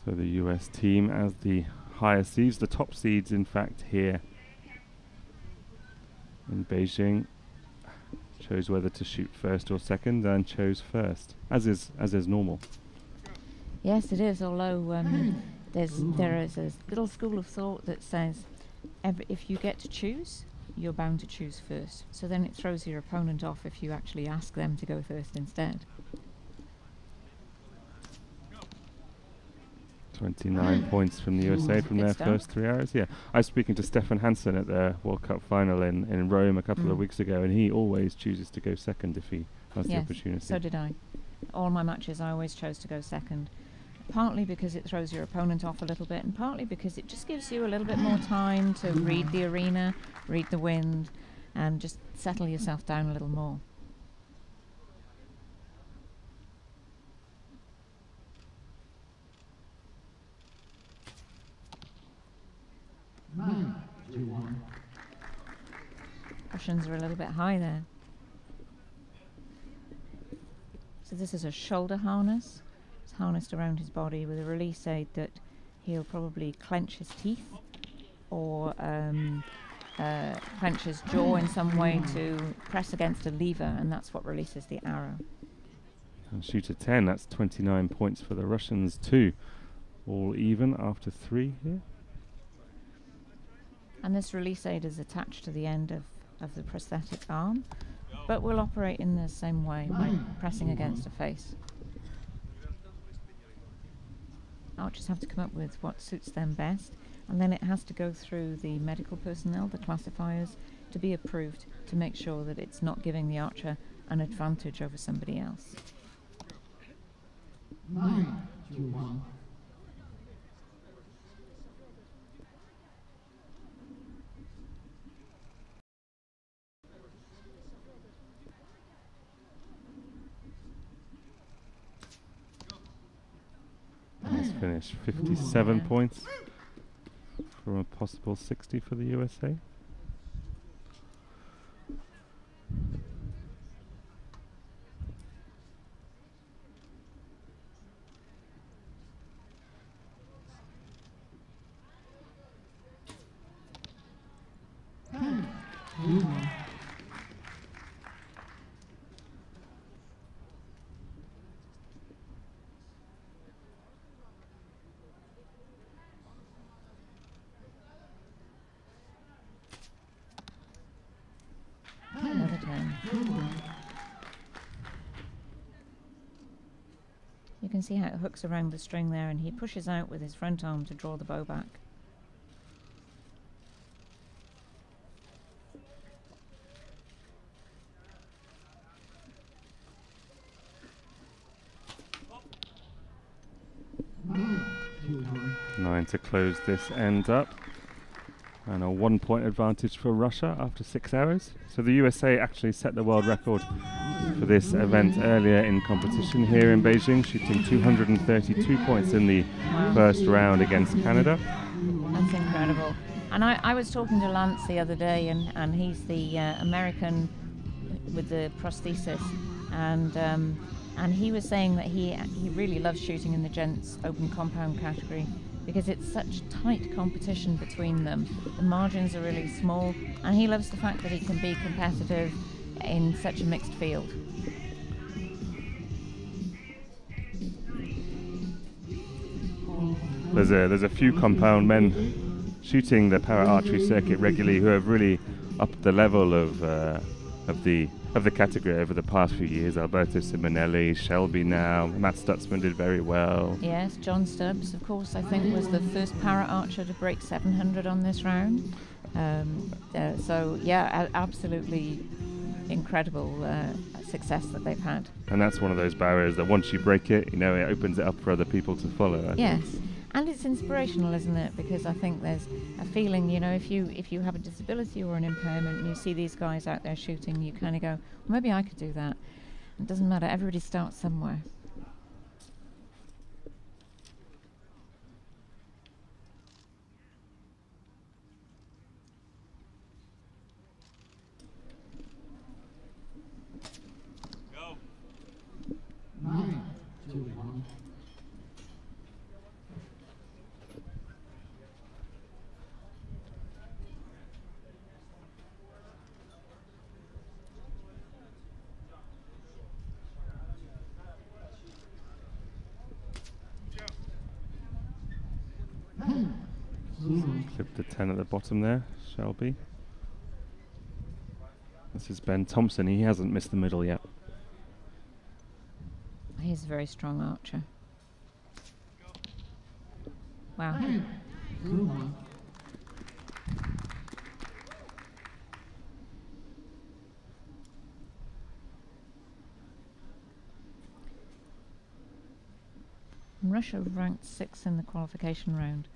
Speaker 1: So the US team as the higher seeds, the top seeds in fact here in Beijing, chose whether to shoot first or second and chose first, as is normal.
Speaker 2: Yes, it is, although there is a little school of thought that says if you get to choose, you're bound to choose first. So then it throws your opponent off if you actually ask them to go first instead.
Speaker 1: 29 points from the USA from their first 3 arrows. Yeah, I was speaking to Stefan Hansen at the World Cup final in Rome a couple of weeks ago, and he always chooses to go second if he has the opportunity.
Speaker 2: So did I. All my matches I always chose to go second, partly because it throws your opponent off a little bit, and partly because it just gives you a little bit more time to read the arena, read the wind, and just settle yourself down a little more. Russians are a little bit high there. So this is a shoulder harness. It's harnessed around his body with a release aid that he'll probably clench his teeth or clench his jaw in some way to press against a lever, and that's what releases the arrow.
Speaker 1: And shoot a 10, that's 29 points for the Russians too. All even after 3 here.
Speaker 2: And this release aid is attached to the end of the prosthetic arm, but will operate in the same way by pressing against a face. Archers have to come up with what suits them best, and then it has to go through the medical personnel, the classifiers, to be approved to make sure that it's not giving the archer an advantage over somebody else.
Speaker 3: 9-1.
Speaker 1: finish. 57 points from a possible 60 for the USA.
Speaker 2: Another 10. You can see how it hooks around the string there, and he pushes out with his front arm to draw the bow back.
Speaker 1: Nine to close this end up. And a 1 point advantage for Russia after 6 hours. So the USA actually set the world record for this event earlier in competition here in Beijing, shooting 232 points in the first round against Canada.
Speaker 2: That's incredible. And I was talking to Lance the other day, and he's the American with the prosthesis, and he was saying that he really loves shooting in the gents open compound category because it's such tight competition between them. The margins are really small, and he loves the fact that he can be competitive in such a mixed field.
Speaker 1: There's a few compound men shooting the para archery circuit regularly who have really upped the level of the category over the past few years. Alberto Simonelli, Shelby now, Matt Stutzman did very well.
Speaker 2: Yes, John Stubbs, of course, I think was the first para archer to break 700 on this round. So yeah, absolutely incredible success that they've had.
Speaker 1: And that's one of those barriers that once you break it, it opens it up for other people to follow.
Speaker 2: Yes. And it's inspirational, isn't it? Because I think there's a feeling, if you have a disability or an impairment and you see these guys out there shooting, you kind of go, well, maybe I could do that. It doesn't matter. Everybody starts somewhere.
Speaker 3: Go. 9, 2, 1.
Speaker 1: Clip the 10 at the bottom there, Shelby. This is Ben Thompson. He hasn't missed the middle yet.
Speaker 2: He's a very strong archer. Wow. Russia ranked 6th in the qualification round,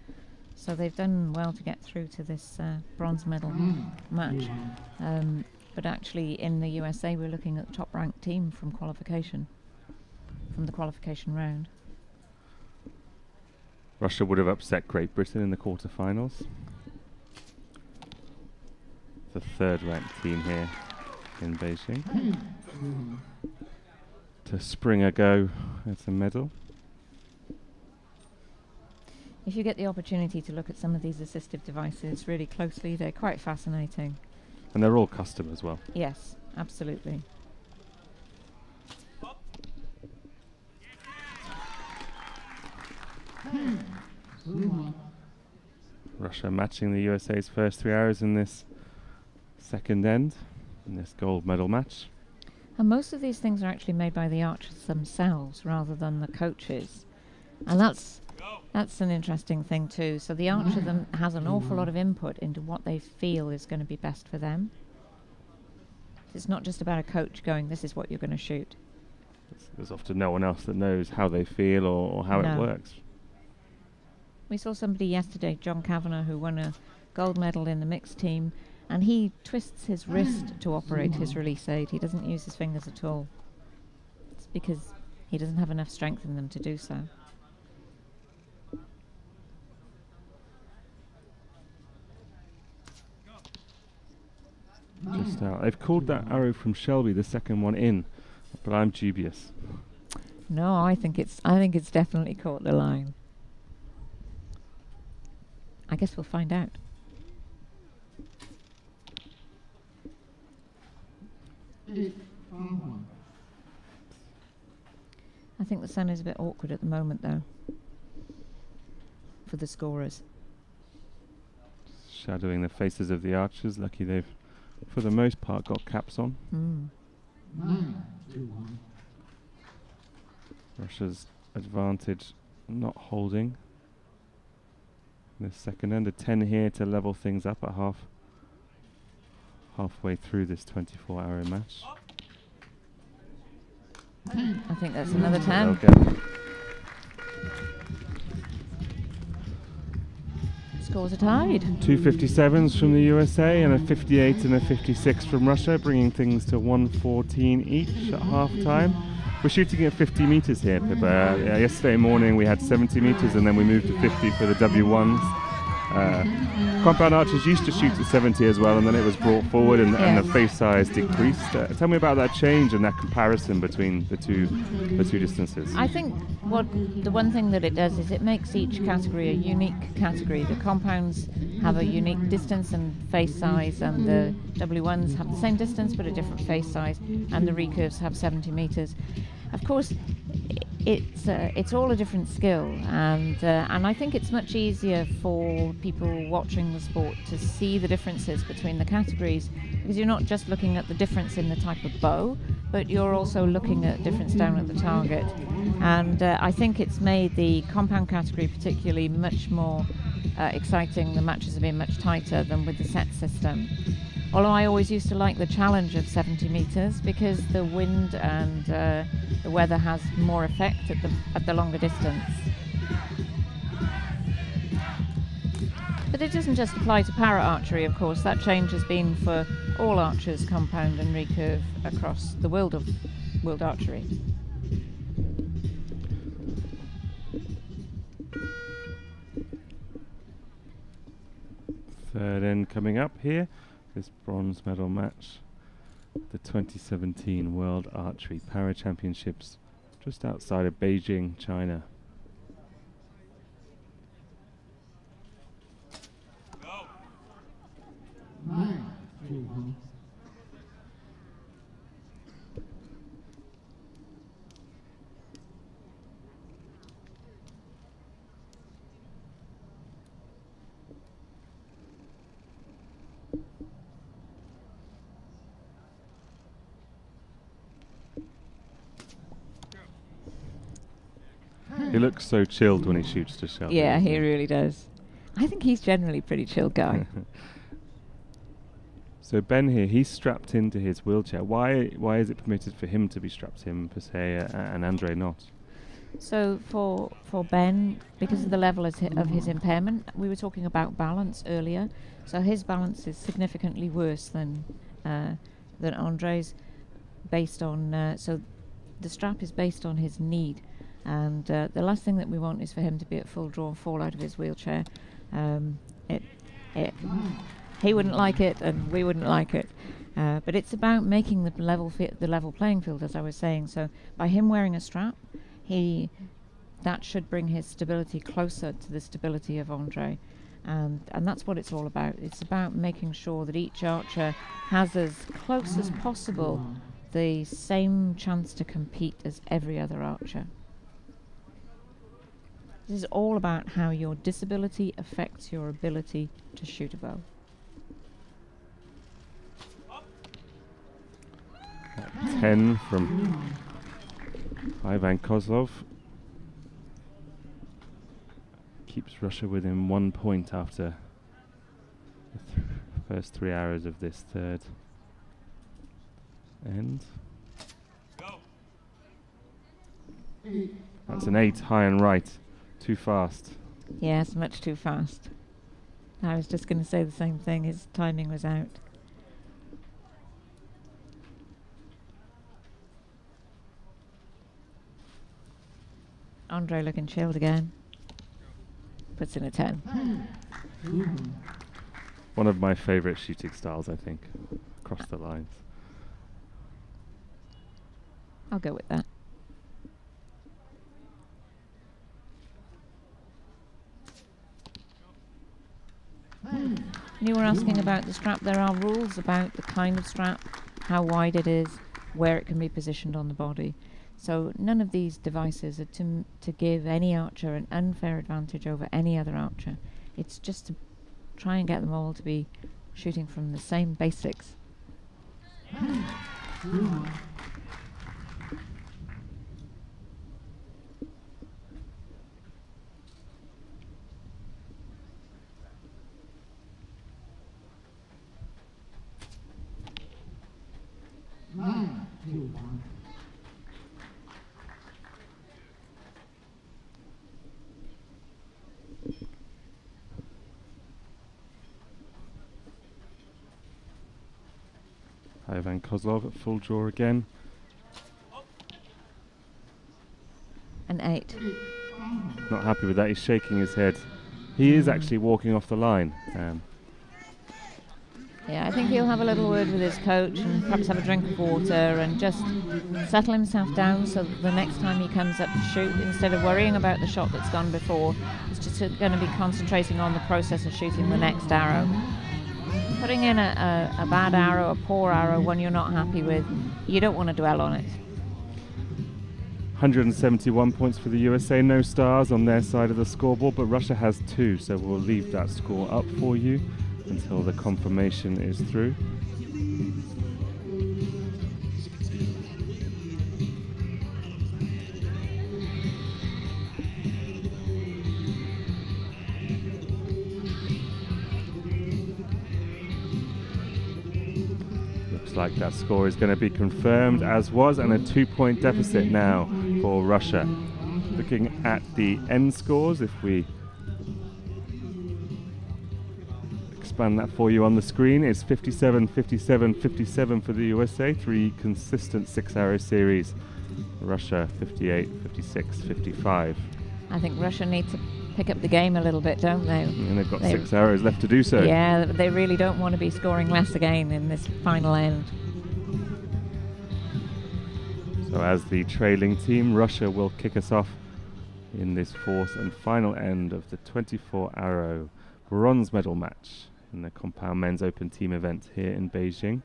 Speaker 2: so they've done well to get through to this bronze medal match. But actually in the USA we're looking at the top ranked team from the qualification round.
Speaker 1: Russia would have upset Great Britain in the quarterfinals. The third ranked team here in Beijing. To spring a go at a medal.
Speaker 2: If you get the opportunity to look at some of these assistive devices really closely, they're quite fascinating.
Speaker 1: And they're all custom as well.
Speaker 2: Yes, absolutely.
Speaker 1: Russia matching the USA's first 3 hours in this second end, in this gold medal match.
Speaker 2: And most of these things are actually made by the archers themselves rather than the coaches. And that's an interesting thing too. So the archer has an awful lot of input into what they feel is going to be best for them. It's not just about a coach going, this is what you're going to shoot.
Speaker 1: There's often no one else that knows how they feel or how it works.
Speaker 2: We saw somebody yesterday, John Kavanagh, who won a gold medal in the mixed team, and he twists his wrist to operate his release aid. He doesn't use his fingers at all. It's because he doesn't have enough strength in them to do so.
Speaker 1: Just out. They've called that arrow from Shelby, the second one in, but I'm dubious.
Speaker 2: No, I think it's definitely caught the line. I guess we'll find out. I think the sun is a bit awkward at the moment, though, for the scorers.
Speaker 1: Shadowing the faces of the archers. Lucky they've, for the most part, got caps on. Russia's advantage not holding. The second end, a 10 here to level things up at halfway through this 24-hour match.
Speaker 2: I think that's another 10.
Speaker 1: Okay.
Speaker 2: Scores are tied.
Speaker 1: 257s from the USA and a 58 and a 56 from Russia, bringing things to 114 each at half-time. We're shooting at 50 meters here, Pippa. Yesterday morning we had 70 meters and then we moved to 50 for the W1s. Compound archers used to shoot at 70 as well, and then it was brought forward and the face size decreased. Tell me about that change and that comparison between the two distances.
Speaker 2: I think the one thing that it does is it makes each category a unique category. The compounds have a unique distance and face size, and the W1s have the same distance but a different face size, and the recurves have 70 meters. Of course, it's all a different skill, and I think it's much easier for people watching the sport to see the differences between the categories, because you're not just looking at the difference in the type of bow, but you're also looking at difference down at the target. And I think it's made the compound category particularly much more exciting. The matches have been much tighter than with the set system. Although I always used to like the challenge of 70 meters because the wind and the weather has more effect at the longer distance. But it doesn't just apply to para archery, of course. That change has been for all archers, compound and recurve, across the world of world archery.
Speaker 1: Third end coming up here. This bronze medal match, the 2017 World Archery Para Championships, just outside of Beijing, China. He looks so chilled when he shoots to Shelby.
Speaker 2: Yeah, he really does. I think he's generally a pretty chill guy.
Speaker 1: So Ben here, he's strapped into his wheelchair. Why is it permitted for him to be strapped in per se, and Andre not?
Speaker 2: So for Ben, because of the level of his impairment, we were talking about balance earlier. So his balance is significantly worse than Andre's, based on so the strap is based on his need. And the last thing that we want is for him to be at full draw and fall out of his wheelchair. He wouldn't like it, and we wouldn't like it. But it's about making the level playing field, as I was saying. So by him wearing a strap, that should bring his stability closer to the stability of Andre. And that's what it's all about. It's about making sure that each archer has as close as possible the same chance to compete as every other archer. This is all about how your disability affects your ability to shoot a bow.
Speaker 1: 10 from Ivan Koslov. Keeps Russia within 1 point after the first 3 hours of this third end. That's an 8 high and right. Too fast.
Speaker 2: Yes, much too fast. I was just going to say the same thing. His timing was out. Andre looking chilled again. Puts in a 10.
Speaker 1: One of my favourite shooting styles, I think. across the lines.
Speaker 2: I'll go with that. You were asking about the strap. There are rules about the kind of strap, how wide it is, where it can be positioned on the body. So none of these devices are to give any archer an unfair advantage over any other archer. It's just to try and get them all to be shooting from the same basics.
Speaker 1: Ivan Koslov at full draw again.
Speaker 2: An 8.
Speaker 1: Not happy with that, he's shaking his head. He is actually walking off the line.
Speaker 2: Yeah, I think he'll have a little word with his coach and perhaps have a drink of water and just settle himself down so that the next time he comes up to shoot, instead of worrying about the shot that's gone before, he's just going to be concentrating on the process of shooting the next arrow. Putting in a bad arrow, a poor arrow, one you're not happy with, you don't want to dwell on it.
Speaker 1: 171 points for the USA, no stars on their side of the scoreboard, but Russia has 2, so we'll leave that score up for you until the confirmation is through. Looks like that score is going to be confirmed, as was, and a 2-point deficit now for Russia. Looking at the end scores, if we expand that for you on the screen, it's 57, 57, 57 for the USA, 3 consistent 6-arrow series. Russia 58, 56, 55.
Speaker 2: I think Russia need to pick up the game a little bit, don't they?
Speaker 1: And they've got 6 arrows left to do so.
Speaker 2: Yeah, they really don't want to be scoring less again in this final end.
Speaker 1: So as the trailing team, Russia will kick us off in this 4th and final end of the 24-arrow bronze medal match in the compound men's open team event here in Beijing.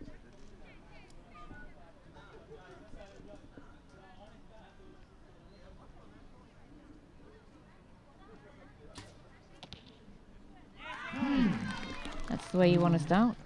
Speaker 2: That's the way you want to start.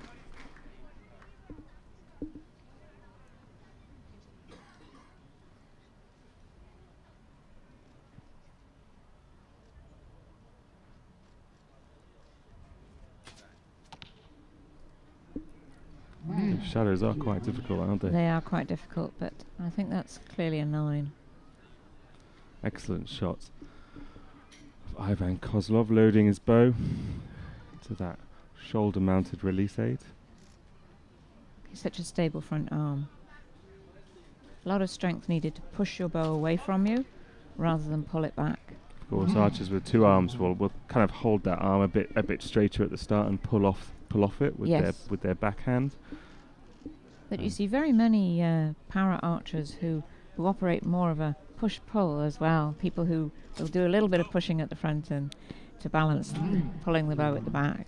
Speaker 1: The shadows are quite difficult, aren't they?
Speaker 2: They are quite difficult, but I think that's clearly a 9.
Speaker 1: Excellent shot of Ivan Koslov loading his bow to that shoulder-mounted release aid.
Speaker 2: He's such a stable front arm. A lot of strength needed to push your bow away from you rather than pull it back.
Speaker 1: Of course, archers with 2 arms will kind of hold that arm a bit straighter at the start and pull off it with their backhand.
Speaker 2: But you see very many para archers who operate more of a push-pull as well. People who will do a little bit of pushing at the front and to balance pulling the bow at the back.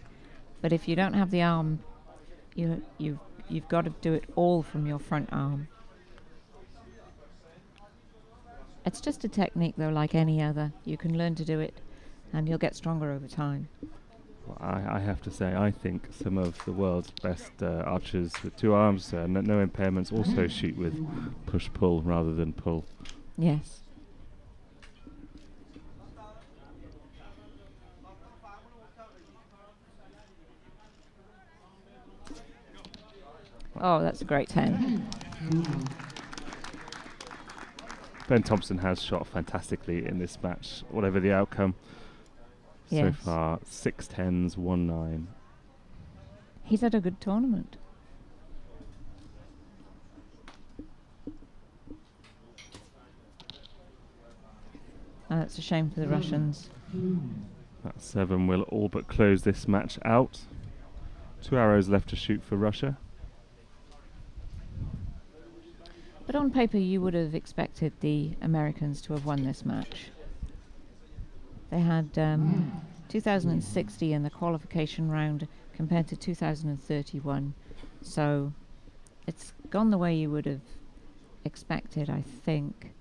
Speaker 2: But if you don't have the arm, you've got to do it all from your front arm. It's just a technique, though, like any other. You can learn to do it, and you'll get stronger over time.
Speaker 1: Well, I have to say, I think some of the world's best archers with 2 arms, no impairments, also shoot with push-pull rather than pull.
Speaker 2: Yes. Oh, that's a great 10.
Speaker 1: Ben Thompson has shot fantastically in this match, whatever the outcome.
Speaker 2: Yes.
Speaker 1: So far, 6 10s, 1 9.
Speaker 2: He's had a good tournament. Oh, that's a shame for the Russians.
Speaker 1: That 7 will all but close this match out. 2 arrows left to shoot for Russia.
Speaker 2: on paper you would have expected the Americans to have won this match. They had 2060 in the qualification round compared to 2031, so it's gone the way you would have expected, I think.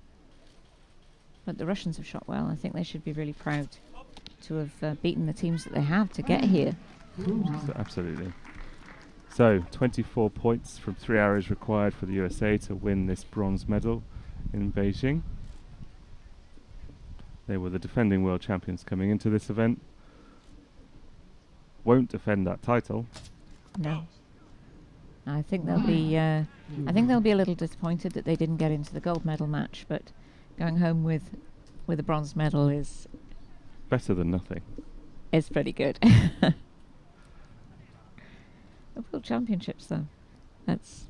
Speaker 2: But the Russians have shot well. I think they should be really proud to have beaten the teams that they have to get here.
Speaker 1: Absolutely. So 24 points from 3 arrows required for the USA to win this bronze medal in Beijing. They were the defending world champions coming into this event. Won't defend that title.
Speaker 2: No. I think they'll be a little disappointed that they didn't get into the gold medal match, but going home with a bronze medal is
Speaker 1: better than nothing.
Speaker 2: It's pretty good. The World Championships, though, that's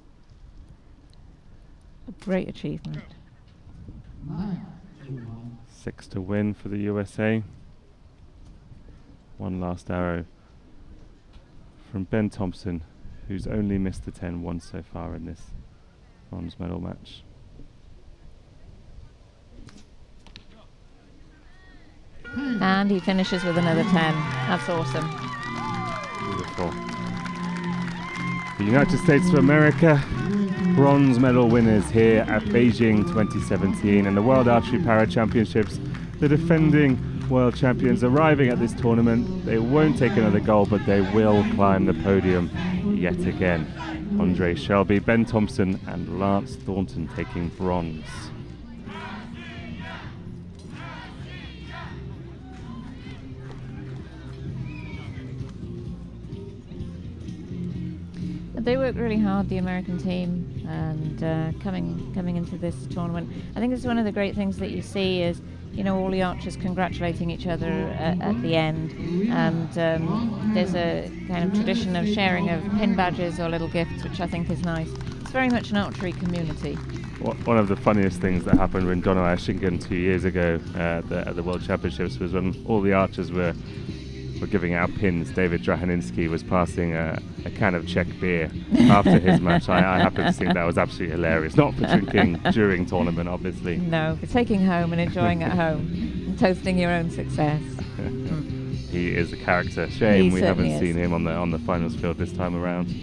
Speaker 2: a great achievement.
Speaker 1: 6 to win for the USA. One last arrow from Ben Thompson, who's only missed the 10 once so far in this bronze medal match.
Speaker 2: And he finishes with another 10. That's awesome.
Speaker 1: Beautiful. The United States of America, bronze medal winners here at Beijing 2017 and the World Archery Para Championships. The defending world champions arriving at this tournament. They won't take another gold, but they will climb the podium yet again. Andre Shelby, Ben Thompson and Lance Thornton taking bronze.
Speaker 2: They worked really hard, the American team, and coming into this tournament. I think it's one of the great things that you see is, you know, all the archers congratulating each other at the end, and there's a kind of tradition of sharing of pin badges or little gifts, which I think is nice. It's very much an archery community.
Speaker 1: One of the funniest things that happened in Donaueschingen 2 years ago at the World Championships was when all the archers were giving out pins. David Drahaninski was passing a can of Czech beer after his match. I happen to think that was absolutely hilarious. Not for drinking during tournament, obviously.
Speaker 2: No, for taking home and enjoying at home and toasting your own success.
Speaker 1: He is a character. Shame we haven't seen him on the finals field this time around.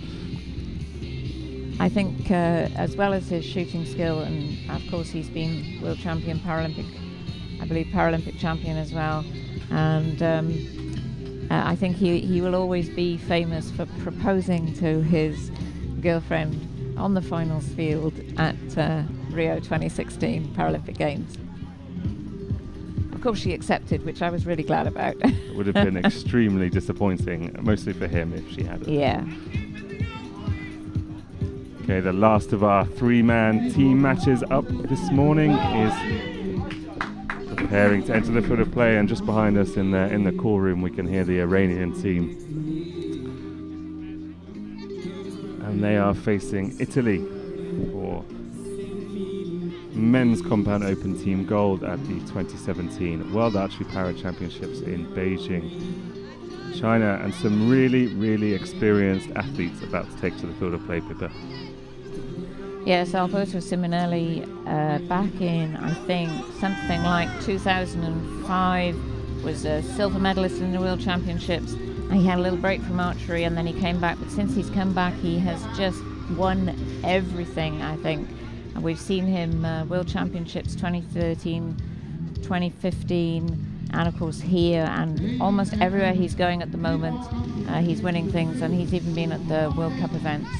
Speaker 2: I think as well as his shooting skill, and of course he's been world champion, Paralympic champion as well, and I think he will always be famous for proposing to his girlfriend on the finals field at Rio 2016 Paralympic Games. Of course she accepted, which I was really glad about.
Speaker 1: It would have been extremely disappointing, mostly for him, if she hadn't.
Speaker 2: Yeah.
Speaker 1: Okay, the last of our 3-man team matches up this morning is preparing to enter the field of play, and just behind us in the call room we can hear the Iranian team, and they are facing Italy for men's compound open team gold at the 2017 World Archery Para Championships in Beijing. China and some really experienced athletes about to take to the field of play, Pippa.
Speaker 2: Yes, Alberto Simonelli back in, I think, something like 2005, was a silver medalist in the World Championships. And he had a little break from archery and then he came back, but since he's come back he has just won everything, I think. And we've seen him World Championships 2013, 2015, and of course here, and almost everywhere he's going at the moment, he's winning things, and he's even been at the World Cup events.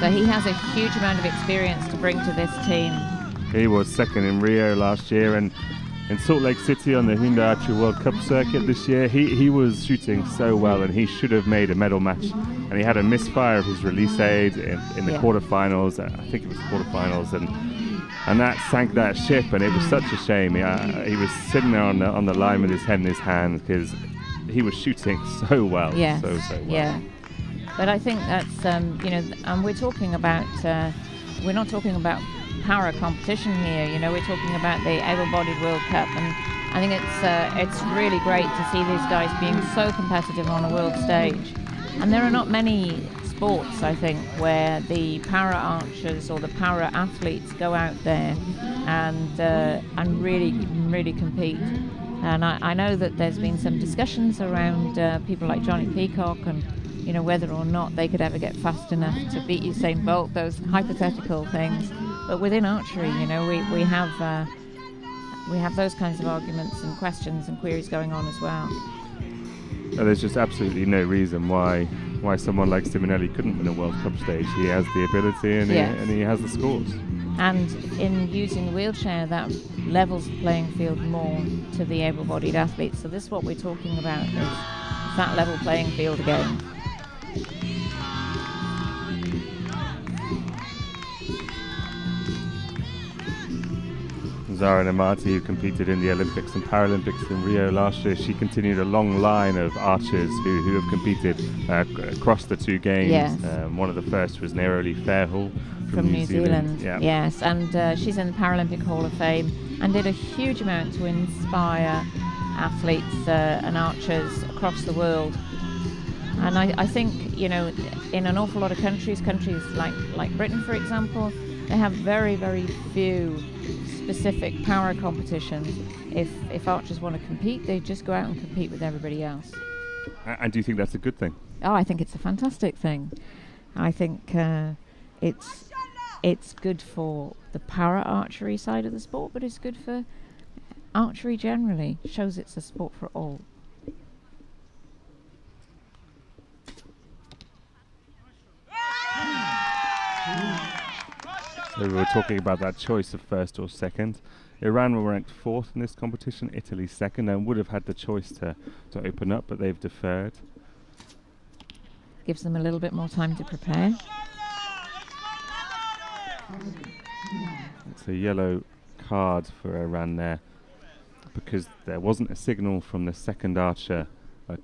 Speaker 2: So he has a huge amount of experience to bring to this team.
Speaker 1: He was second in Rio last year, and in Salt Lake City on the Hyundai Archery World Cup circuit this year, he was shooting so well, and he should have made a medal match. And he had a misfire of his release aid in the quarterfinals. I think it was the quarterfinals, and that sank that ship, and it was such a shame. He was sitting there on the line with his head in his hands because he was shooting so well, so well.
Speaker 2: Yeah. But I think that's, you know, and we're talking about, we're not talking about para competition here, you know, we're talking about the able-bodied World Cup, and I think it's really great to see these guys being so competitive on a world stage. And there are not many sports, I think, where the para archers or the para athletes go out there and really compete. And I know that there's been some discussions around people like Johnny Peacock and, you know, whether or not they could ever get fast enough to beat Usain Bolt, those hypothetical things. But within archery, you know, we have those kinds of arguments and questions and queries going on as well.
Speaker 1: There's just absolutely no reason why someone like Simonelli couldn't win a World Cup stage. He has the ability and,
Speaker 2: Yes.
Speaker 1: he has the scores. And
Speaker 2: in using the wheelchair, that levels the playing field more to the able-bodied athletes. So this is what we're talking about, is that level playing field again.
Speaker 1: Zara Nemati, who competed in the Olympics and Paralympics in Rio last year, she continued a long line of archers who have competed across the two games.
Speaker 2: Yes.
Speaker 1: One of the first was Neroli Fairhall
Speaker 2: from New Zealand.
Speaker 1: Yeah.
Speaker 2: Yes, and she's in the Paralympic Hall of Fame and did a huge amount to inspire athletes and archers across the world. And I think, you know, in an awful lot of countries like Britain, for example, they have very, very few specific para competitions. If archers want to compete, they just go out and compete with everybody else.
Speaker 1: And do you think that's a good thing?
Speaker 2: Oh, I think it's a fantastic thing. I think it's good for the para archery side of the sport, but it's good for archery generally. It shows it's a sport for all.
Speaker 1: So we were talking about that choice of first or second. Iran were ranked 4th in this competition, Italy 2nd, and would have had the choice to open up, but they've deferred.
Speaker 2: Gives them a little bit more time to prepare.
Speaker 1: It's a yellow card for Iran there, because there wasn't a signal from the second archer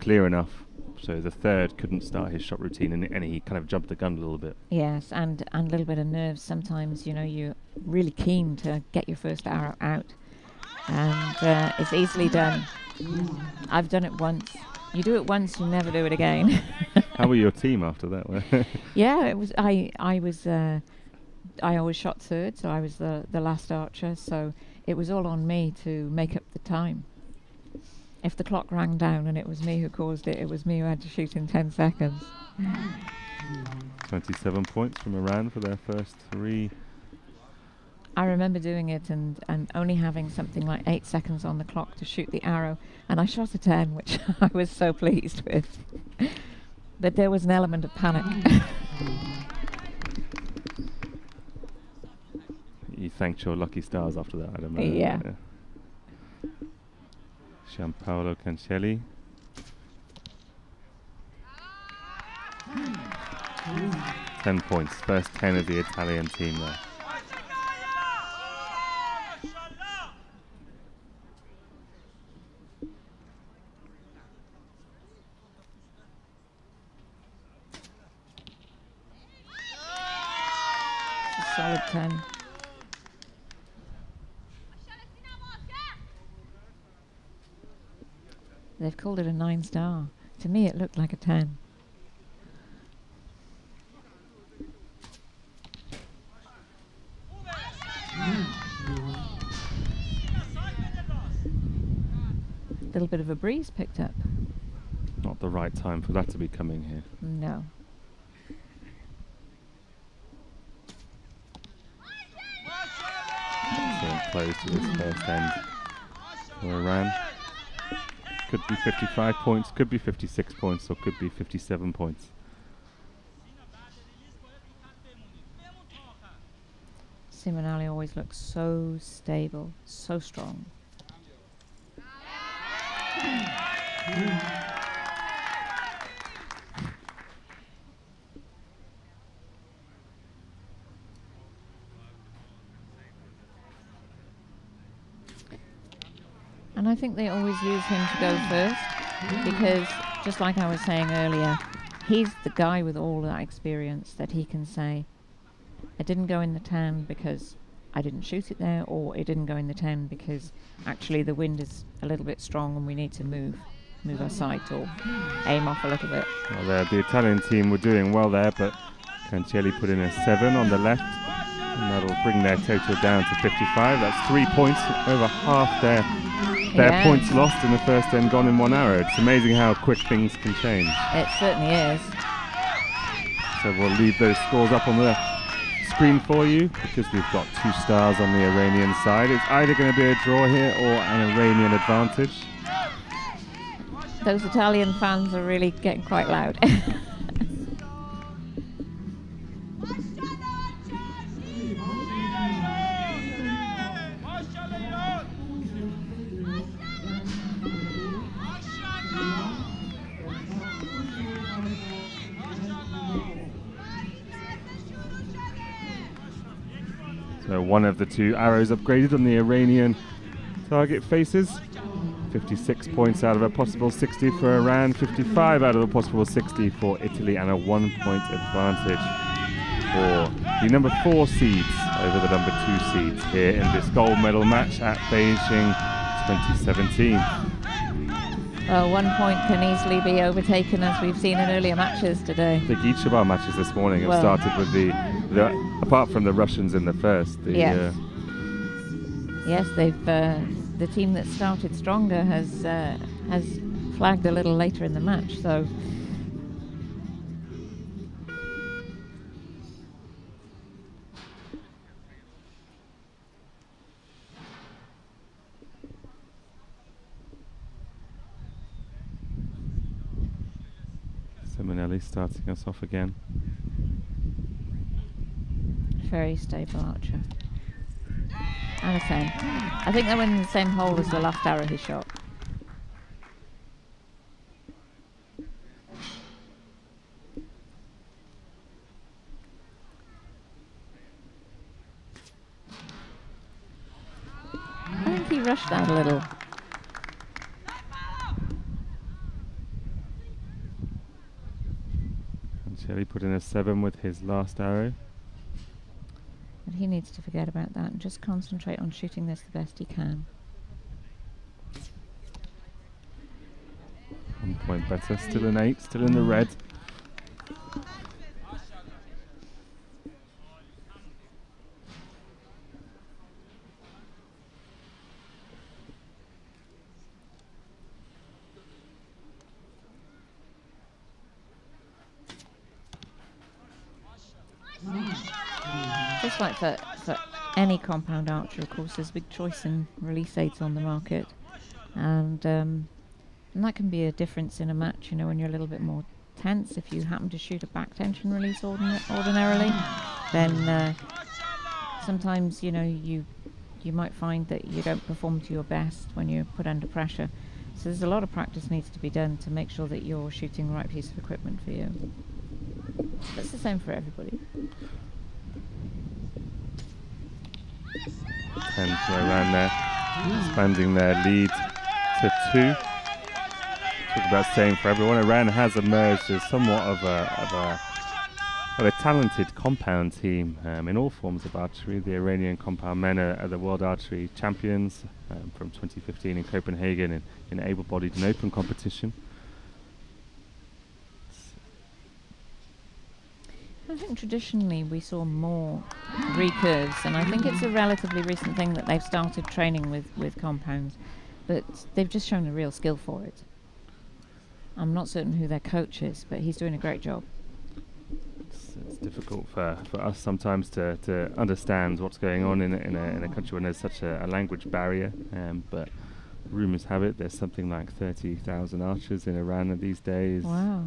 Speaker 1: clear enough, so the third couldn't start his shot routine, and he kind of jumped the gun a little bit.
Speaker 2: Yes, and a little bit of nerves. Sometimes, you know, you're really keen to get your first arrow out, and it's easily done. I've done it once. You do it once, you never do it again.
Speaker 1: How were your team after that?
Speaker 2: Yeah, it was. I always shot third, so I was the last archer. So it was all on me to make up the time. If the clock rang down and it was me who caused it, it was me who had to shoot in 10 seconds.
Speaker 1: 27 points from Iran for their first 3.
Speaker 2: I remember doing it and only having something like 8 seconds on the clock to shoot the arrow, and I shot a 10, which I was so pleased with. But there was an element of panic.
Speaker 1: You thanked your lucky stars after that, I don't know.
Speaker 2: Yeah.
Speaker 1: Gianpaolo Cancelli. Ten points, first 10 of the Italian team there.
Speaker 2: It's a solid 10. They've called it a 9-star. To me, it looked like a 10. A little bit of a breeze picked up.
Speaker 1: Not the right time for that to be coming here.
Speaker 2: No.
Speaker 1: So close to this first end for Iran. Could be 55 points, could be 56 points, or could be 57 points.
Speaker 2: Simonelli always looks so stable, so strong. And I think they always use him to go first because, just like I was saying earlier, he's the guy with all that experience that he can say, I didn't go in the 10 because I didn't shoot it there, or it didn't go in the 10 because actually the wind is a little bit strong and we need to move. move our sight or aim off a little bit.
Speaker 1: Well, the Italian team were doing well there, but Cancelli put in a 7 on the left, and that'll bring their total down to 55. That's 3 points, over half their points lost in the first end, gone in 1 arrow. It's amazing how quick things can change.
Speaker 2: It certainly is.
Speaker 1: So we'll leave those scores up on the screen for you, because we've got 2 stars on the Iranian side. It's either going to be a draw here or an Iranian advantage.
Speaker 2: Those Italian fans are really getting quite loud.
Speaker 1: So one of the 2 arrows upgraded on the Iranian target faces. 56 points out of a possible 60 for Iran, 55 out of a possible 60 for Italy, and a 1-point advantage for the number 4 seeds over the number 2 seeds here in this gold medal match at Beijing 2017.
Speaker 2: Well, 1 point can easily be overtaken, as we've seen in earlier matches today.
Speaker 1: I think each of our matches this morning have started with the apart from the Russians in the first.
Speaker 2: Yes, they've. The team that started stronger has flagged a little later in the match, so
Speaker 1: Simonelli starting us off again.
Speaker 2: Very stable archer. And a 10. I think they went in the same hole as the last arrow he shot. I think he rushed that a little.
Speaker 1: Cancelli put in a 7 with his last arrow.
Speaker 2: But he needs to forget about that and just concentrate on shooting this the best he can.
Speaker 1: 1 point better, still an 8, still in the red.
Speaker 2: Just like for any compound archer, of course, there's a big choice in release aids on the market, and that can be a difference in a match. You know, when you're a little bit more tense, if you happen to shoot a back tension release ordinarily, then sometimes you might find that you don't perform to your best when you're put under pressure. So there's a lot of practice needs to be done to make sure that you're shooting the right piece of equipment for you. That's the same for everybody.
Speaker 1: 10 for Iran there, expanding their lead to 2. Talk about same for everyone. Iran has emerged as somewhat of a talented compound team in all forms of archery. The Iranian compound men are the World Archery Champions from 2015 in Copenhagen in able-bodied and open competition.
Speaker 2: I think traditionally we saw more recurves, and I think it's a relatively recent thing that they've started training with compounds, but they've just shown a real skill for it. I'm not certain who their coach is, but he's doing a great job.
Speaker 1: It's difficult for us sometimes to understand what's going on in a country when there's such a language barrier, but rumours have it there's something like 30,000 archers in Iran these days.
Speaker 2: Wow.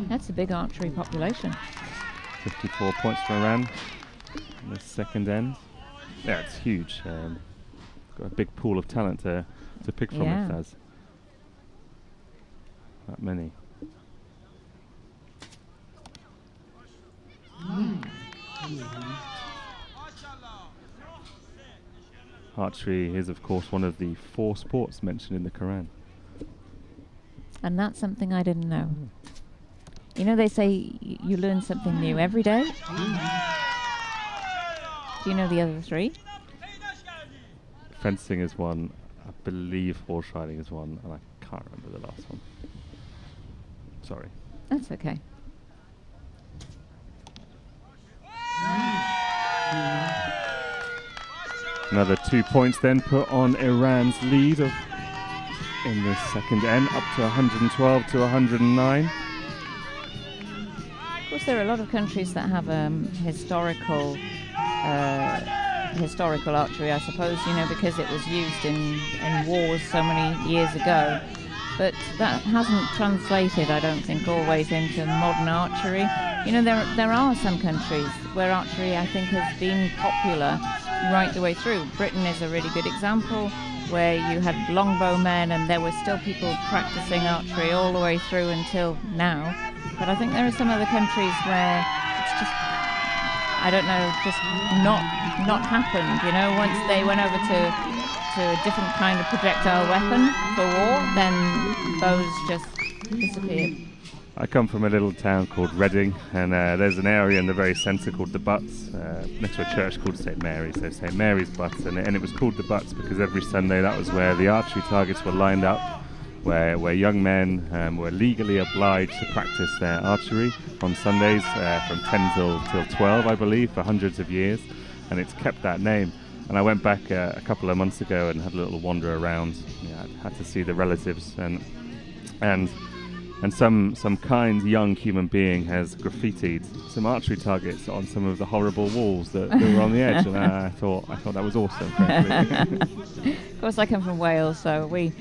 Speaker 2: That's a big archery population.
Speaker 1: 54 points for Iran in the second end. Yeah, it's huge. Got a big pool of talent to pick from if there's that many. Archery is, of course, one of the 4 sports mentioned in the Quran.
Speaker 2: And that's something I didn't know. You know, they say you learn something new every day. Do Do you know the other three?
Speaker 1: Fencing is one, I believe horse riding is one, and I can't remember the last one. Sorry.
Speaker 2: That's okay.
Speaker 1: Another 2 points then put on Iran's lead in the second end, up to 112 to 109.
Speaker 2: Of course, there are a lot of countries that have historical archery, I suppose, you know, because it was used in wars so many years ago. But that hasn't translated, I don't think, always into modern archery. You know, there are some countries where archery, I think, has been popular right the way through. Britain is a really good example, where you had longbowmen and there were still people practicing archery all the way through until now. But I think there are some other countries where it's just, I don't know, just not happened. You know, once they went over to a different kind of projectile weapon for war, then those just disappeared.
Speaker 1: I come from a little town called Reading, and there's an area in the very centre called the Butts, next to a church called St Mary's, so St Mary's Butts, and it was called the Butts because every Sunday that was where the archery targets were lined up, where young men were legally obliged to practice their archery on Sundays from 10 till 12, I believe, for hundreds of years, and it's kept that name. And I went back a couple of months ago and had a little wander around. Yeah, I had to see the relatives, and some kind young human being has graffitied some archery targets on some of the horrible walls that were on the edge, and I thought that was awesome.
Speaker 2: Of course, I come from Wales, so we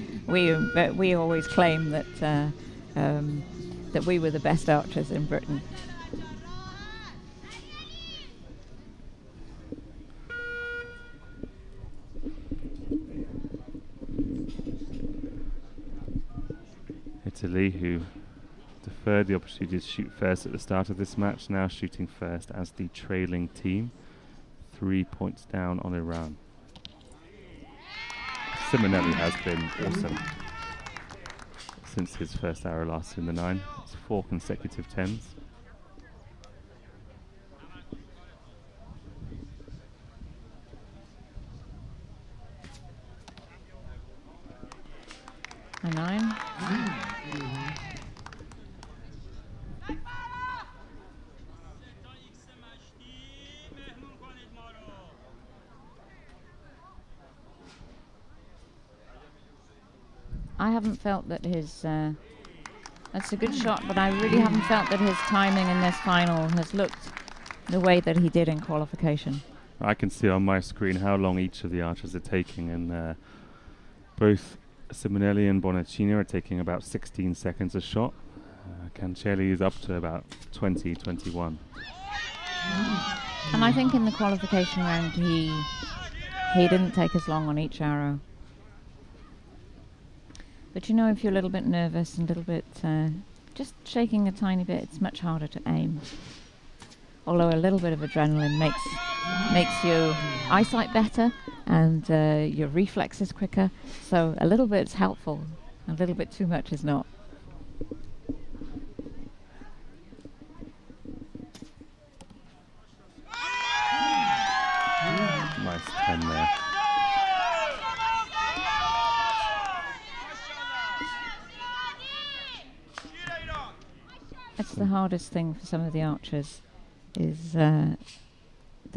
Speaker 2: always claim that that we were the best archers in Britain.
Speaker 1: Italy, who deferred the opportunity to shoot first at the start of this match, now shooting first as the trailing team, 3 points down on Iran. Simonelli has been awesome since his first arrow lasted in the 9. It's 4 consecutive 10s.
Speaker 2: A 9. I haven't felt that his that's a good shot, but I really haven't felt that his timing in this final has looked the way that he did in qualification.
Speaker 1: I can see on my screen how long each of the archers are taking, and both Simonelli and Bonaccini are taking about 16 seconds a shot. Cancelli is up to about 20, 21.
Speaker 2: And I think in the qualification round he didn't take as long on each arrow. But you know, if you're a little bit nervous and a little bit just shaking a tiny bit, it's much harder to aim. Although a little bit of adrenaline makes your eyesight better and your reflexes quicker. So a little bit's helpful, a little bit too much is not.
Speaker 1: Nice 10 there.
Speaker 2: That's the hardest thing for some of the archers, is the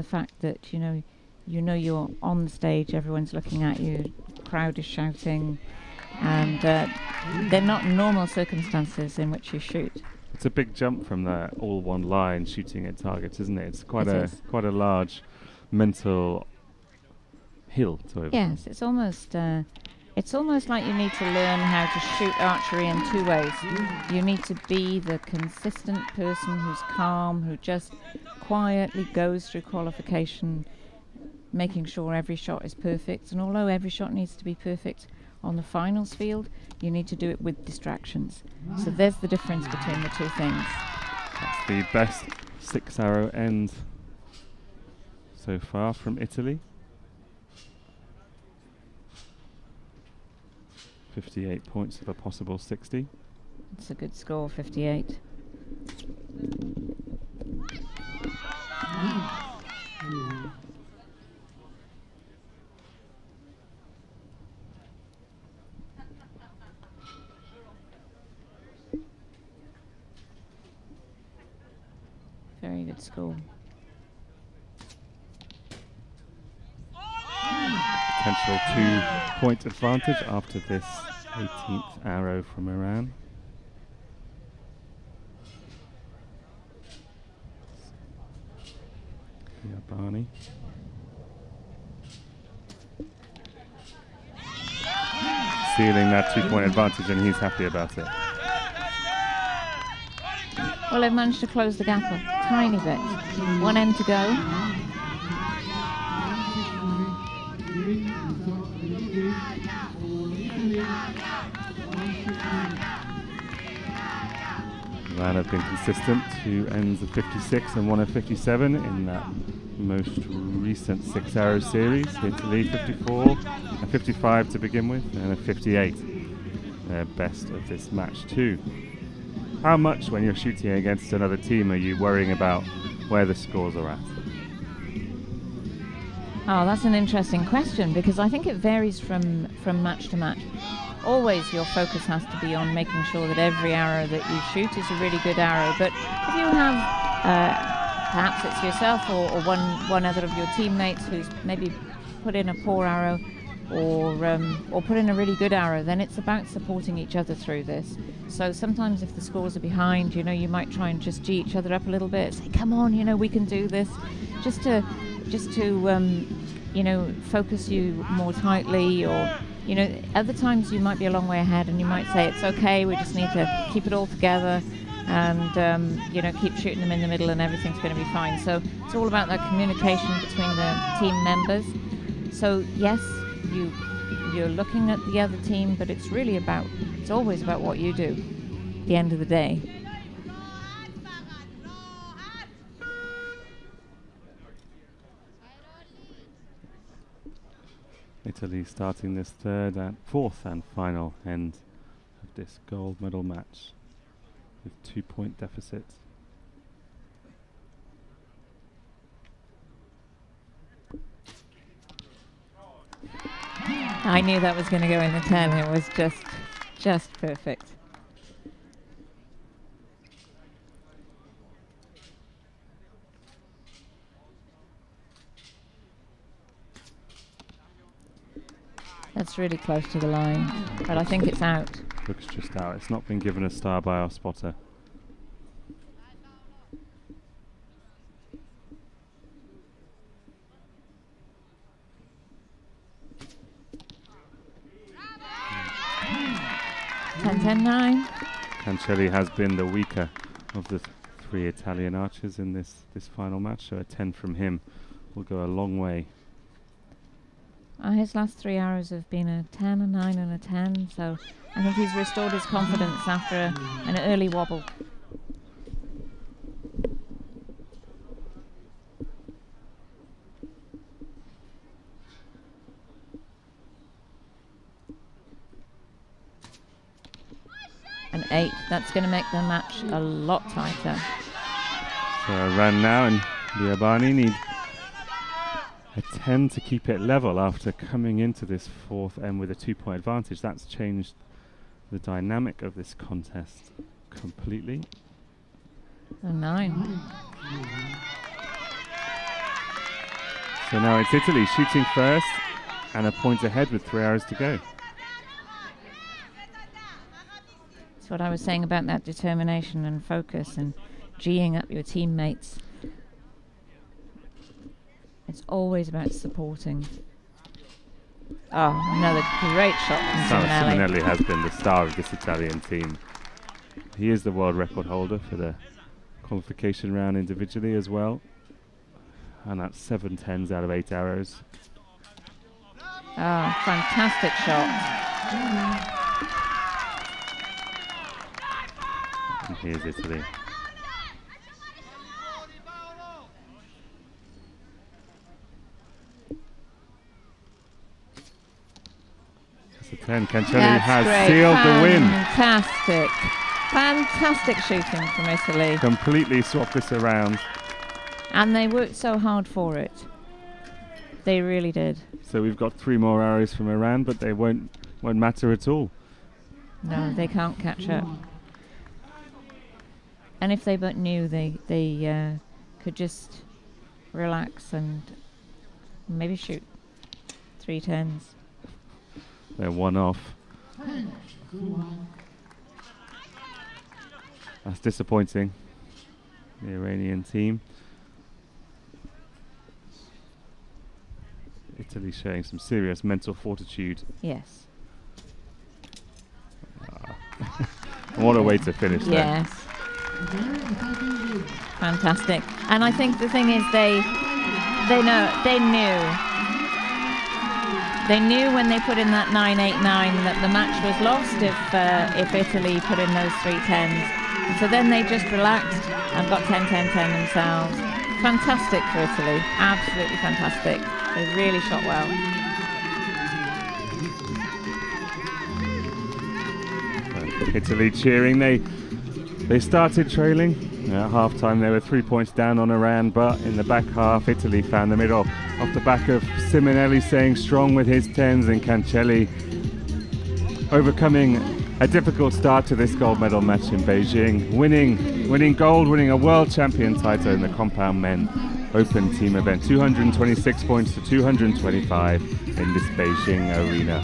Speaker 2: fact that you know you're on the stage, everyone's looking at you, the crowd is shouting, and they're not normal circumstances in which you shoot.
Speaker 1: It's a big jump from the all one line shooting at targets, isn't it? It's quite a large mental hill to overcome.
Speaker 2: Yes, it's almost like you need to learn how to shoot archery in 2 ways. You need to be the consistent person who's calm, who just quietly goes through qualification, making sure every shot is perfect. And although every shot needs to be perfect on the finals field, you need to do it with distractions. So there's the difference between the 2 things.
Speaker 1: That's the best 6-arrow end so far from Italy. 58 points of a possible 60.
Speaker 2: It's a good score, 58. Very good score.
Speaker 1: Potential 2-point advantage after this 18th arrow from Iran. Barney. Sealing that 2-point advantage, and he's happy about it.
Speaker 2: Well, they've managed to close the gap a tiny bit. One end to go. Iran have been consistent, 2 ends of 56 and 1 of 57 in that most recent 6-arrow series. Italy 54, a 55 to begin with, and a 58. Their best of this match too. How much, when you're shooting against another team, are you worrying about where the scores are at? Oh, that's an interesting question, because I think it varies from match to match. Always your focus has to be on making sure that every arrow that you shoot is a really good arrow. But if you have, perhaps it's yourself or one other of your teammates who's maybe put in a poor arrow or put in a really good arrow, then it's about supporting each other through this. So sometimes if the scores are behind, you know, you might try and just G each other up a little bit, say, come on, you know, we can do this, just to you know, focus you more tightly. Or, you know, other times you might be a long way ahead and you might say, it's okay, we just need to keep it all together and you know, keep shooting them in the middle and everything's going to be fine. So it's all about that communication between the team members. So yes, you're looking at the other team, but it's always about what you do at the end of the day.
Speaker 1: Italy starting this fourth and final end of this gold medal match with 2-point deficit.
Speaker 2: I knew that was going to go in the 10. It was just perfect. That's really close to the line, but I think it's out.
Speaker 1: Looks just out. It's not been given a star by our spotter.
Speaker 2: (10-10-9).
Speaker 1: Cancelli has been the weaker of the three Italian archers in this final match, so a 10 from him will go a long way.
Speaker 2: His last 3 arrows have been a 10, a 9 and a 10, so I think he's restored his confidence after an early wobble. An 8, that's going to make the match a lot tighter.
Speaker 1: So Iran now and Liabani need a 10 to keep it level after coming into this fourth end with a 2-point advantage. That's changed the dynamic of this contest completely.
Speaker 2: A 9.
Speaker 1: So now it's Italy shooting first and a point ahead with 3 arrows to go.
Speaker 2: That's what I was saying about that determination and focus and G'ing up your teammates. It's always about supporting. Oh, another great shot from Simonelli.
Speaker 1: Simonelli has been the star of this Italian team. He is the world record holder for the qualification round individually as well. And that's 7 10s out of 8 arrows.
Speaker 2: Oh, fantastic shot.
Speaker 1: And here's Italy. That's a 10. Cancelli has sealed the win.
Speaker 2: Fantastic. Fantastic shooting from Italy.
Speaker 1: Completely swapped this around.
Speaker 2: And they worked so hard for it. They really did.
Speaker 1: So we've got 3 more arrows from Iran, but they won't matter at all.
Speaker 2: No, they can't catch up. And if they but knew, they could just relax and maybe shoot 3 10s.
Speaker 1: They're 1 off. That's disappointing. The Iranian team. Italy showing some serious mental fortitude.
Speaker 2: Yes.
Speaker 1: What a way to finish that.
Speaker 2: Yes. Fantastic. And I think the thing is they knew when they put in that 9-8-9 that the match was lost if Italy put in those 3 10s. So then they just relaxed and got 10-10-10 themselves. Fantastic for Italy. Absolutely fantastic. They really shot well.
Speaker 1: Italy cheering. They started trailing. At half-time they were 3 points down on Iran, but in the back half Italy found the middle off the back of Simonelli staying strong with his 10s and Cancelli overcoming a difficult start to this gold medal match in Beijing, winning gold, winning a world champion title in the compound men open team event, 226 points to 225 in this Beijing arena.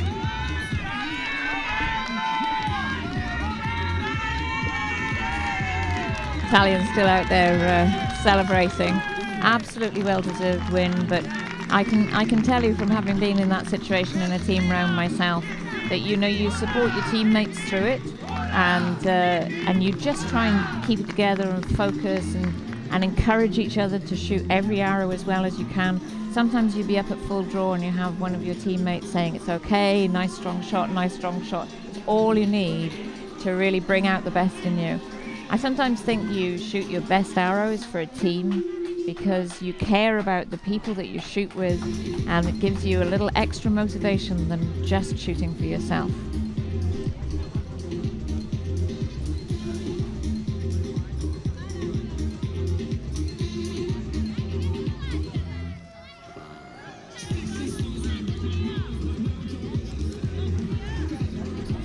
Speaker 2: Italians still out there celebrating. Absolutely well-deserved win, but I can tell you from having been in that situation in a team round myself that you support your teammates through it, and you just try and keep it together and focus and encourage each other to shoot every arrow as well as you can. Sometimes you'd be up at full draw and you have one of your teammates saying it's okay, nice strong shot, nice strong shot. It's all you need to really bring out the best in you. I sometimes think you shoot your best arrows for a team because you care about the people that you shoot with, and it gives you a little extra motivation than just shooting for yourself.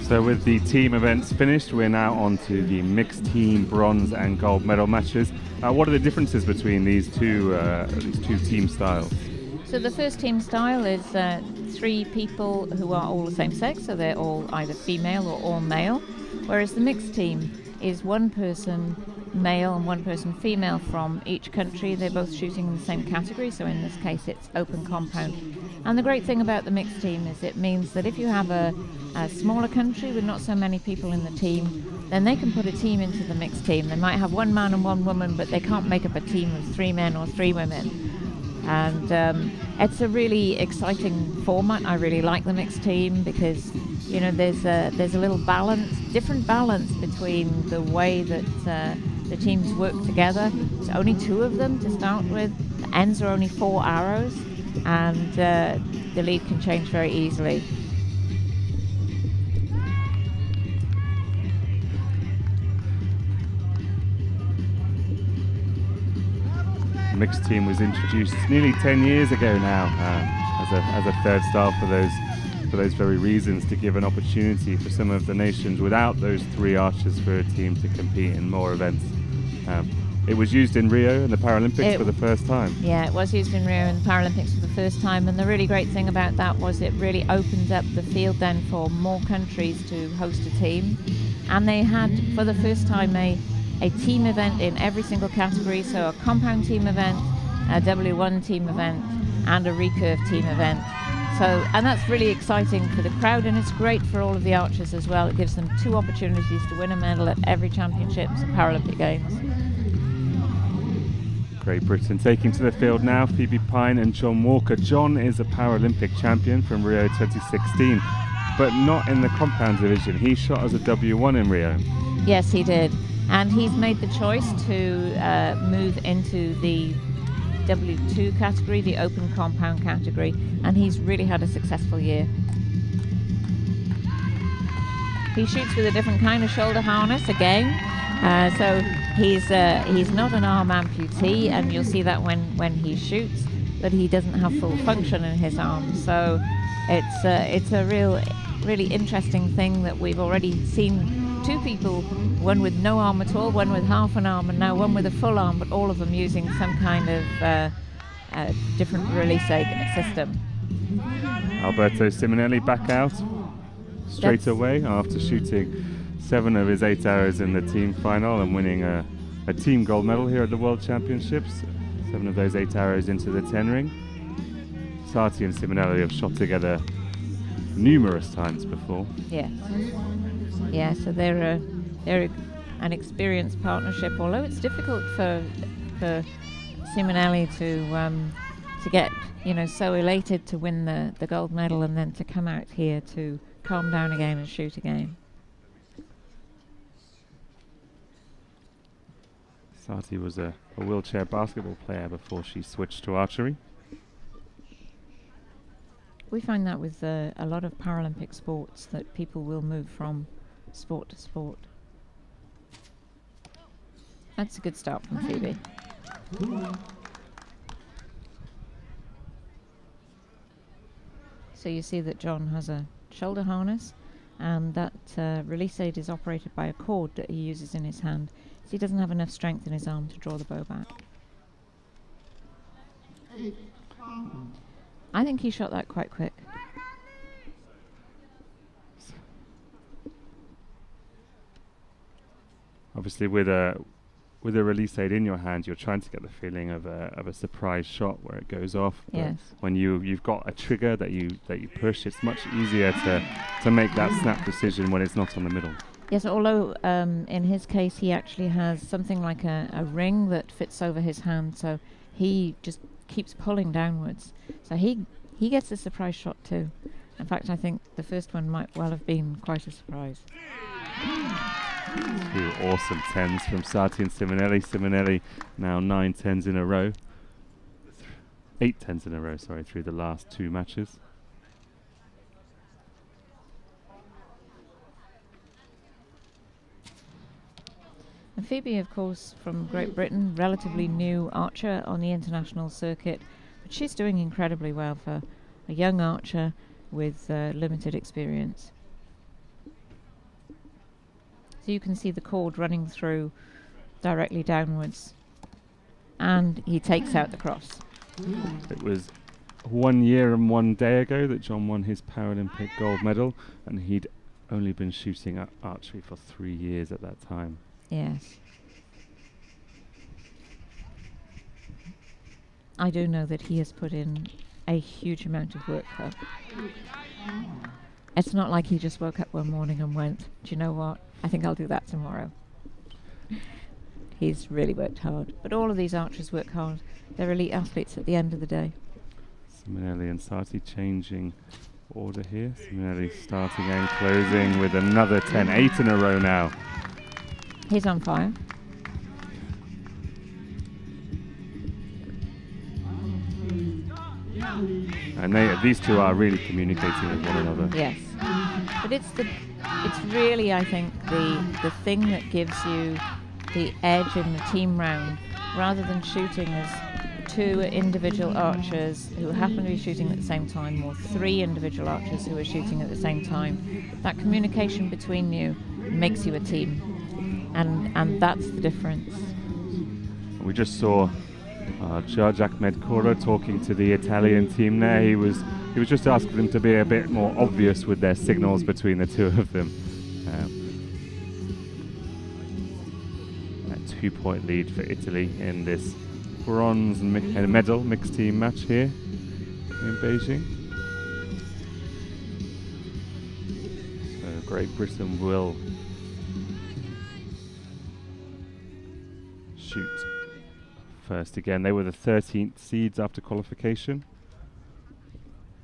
Speaker 1: So with the team events finished, we're now on to the mixed team bronze and gold medal matches. What are the differences between these two team styles?
Speaker 2: So the first team style is 3 people who are all the same sex, so they're all either female or all male, whereas the mixed team is 1 person male and 1 person female from each country. They're both shooting in the same category, so in this case it's open compound. And the great thing about the mixed team is it means that if you have a smaller country with not so many people in the team, then they can put a team into the mixed team. They might have 1 man and 1 woman, but they can't make up a team of 3 men or 3 women. And it's a really exciting format. I really like the mixed team because there's a little different balance between the way that the teams work together. There's only 2 of them to start with. The ends are only 4 arrows, and the lead can change very easily.
Speaker 1: Mixed team was introduced nearly 10 years ago now as a third style for those very reasons, to give an opportunity for some of the nations without those 3 archers for a team to compete in more events. It was used in Rio in the Paralympics for the first time.
Speaker 2: Yeah, it was used in Rio in the Paralympics for the first time, and the really great thing about that was it really opened up the field then for more countries to host a team. And they had, for the first time, a team event in every single category, so a compound team event, a W1 team event, and a recurve team event. So, and that's really exciting for the crowd, and it's great for all of the archers as well. It gives them 2 opportunities to win a medal at every championships and Paralympic Games.
Speaker 1: Great Britain taking to the field now, Phoebe Pine and John Walker. John is a Paralympic champion from Rio 2016, but not in the compound division. He shot as a W1 in Rio.
Speaker 2: Yes, he did. And he's made the choice to move into the W2 category, the open compound category, and he's really had a successful year. He shoots with a different kind of shoulder harness again, so he's not an arm amputee, and you'll see that when he shoots, but he doesn't have full function in his arms. So it's a really interesting thing that we've already seen two people, one with no arm at all, one with half an arm, and now one with a full arm, but all of them using some kind of different release aid system.
Speaker 1: Alberto Simonelli back out straight away after shooting 7 of his 8 arrows in the team final and winning a team gold medal here at the World Championships. 7 of those 8 arrows into the 10 ring. Sati and Simonelli have shot together numerous times before.
Speaker 2: Yes. Yeah, so they're an experienced partnership, although it's difficult for Simonelli to get, you know, so elated to win the gold medal and then to come out here to calm down again and shoot again.
Speaker 1: Sati was a wheelchair basketball player before she switched to archery.
Speaker 2: We find that with a lot of Paralympic sports, that people will move from sport to sport. That's a good start from Phoebe. So you see that John has a shoulder harness, and that release aid is operated by a cord that he uses in his hand. So he doesn't have enough strength in his arm to draw the bow back. I think he shot that quite quick.
Speaker 1: Obviously, with a release aid in your hand, you're trying to get the feeling of a surprise shot where it goes off.
Speaker 2: Yes.
Speaker 1: But when you've got a trigger that you push, it's much easier to make that snap decision when it's not on the middle.
Speaker 2: Yes, although in his case he actually has something like a ring that fits over his hand, so he just keeps pulling downwards. So he gets a surprise shot too. In fact, I think the first one might well have been quite a surprise.
Speaker 1: 2 awesome 10s from Sati and Simonelli. Simonelli now 9 10s in a row. 8 10s in a row, sorry, through the last 2 matches.
Speaker 2: And Phoebe, of course, from Great Britain, relatively new archer on the international circuit, but she's doing incredibly well for a young archer with limited experience. So you can see the cord running through directly downwards, and he takes out the cross.
Speaker 1: It was 1 year and 1 day ago that John won his Paralympic gold medal, and he'd only been shooting at archery for 3 years at that time.
Speaker 2: Yes. I do know that he has put in a huge amount of work, though. It's not like he just woke up one morning and went, do you know what, I think I'll do that tomorrow. He's really worked hard. But all of these archers work hard. They're elite athletes at the end of the day.
Speaker 1: Simonelli and Sati changing order here. Simonelli starting and closing with another 10, 8 in a row now.
Speaker 2: He's on fire.
Speaker 1: And these two are really communicating with one another.
Speaker 2: Yes. But it's really, I think, the thing that gives you the edge in the team round, rather than shooting as 2 individual archers who happen to be shooting at the same time, or 3 individual archers who are shooting at the same time. That communication between you makes you a team. And that's the difference.
Speaker 1: We just saw Judge Ahmed Kora talking to the Italian team there. He was just asking them to be a bit more obvious with their signals between the 2 of them. A 2-point lead for Italy in this bronze medal mixed team match here in Beijing. So Great Britain will shoot first again. They were the 13th seeds after qualification,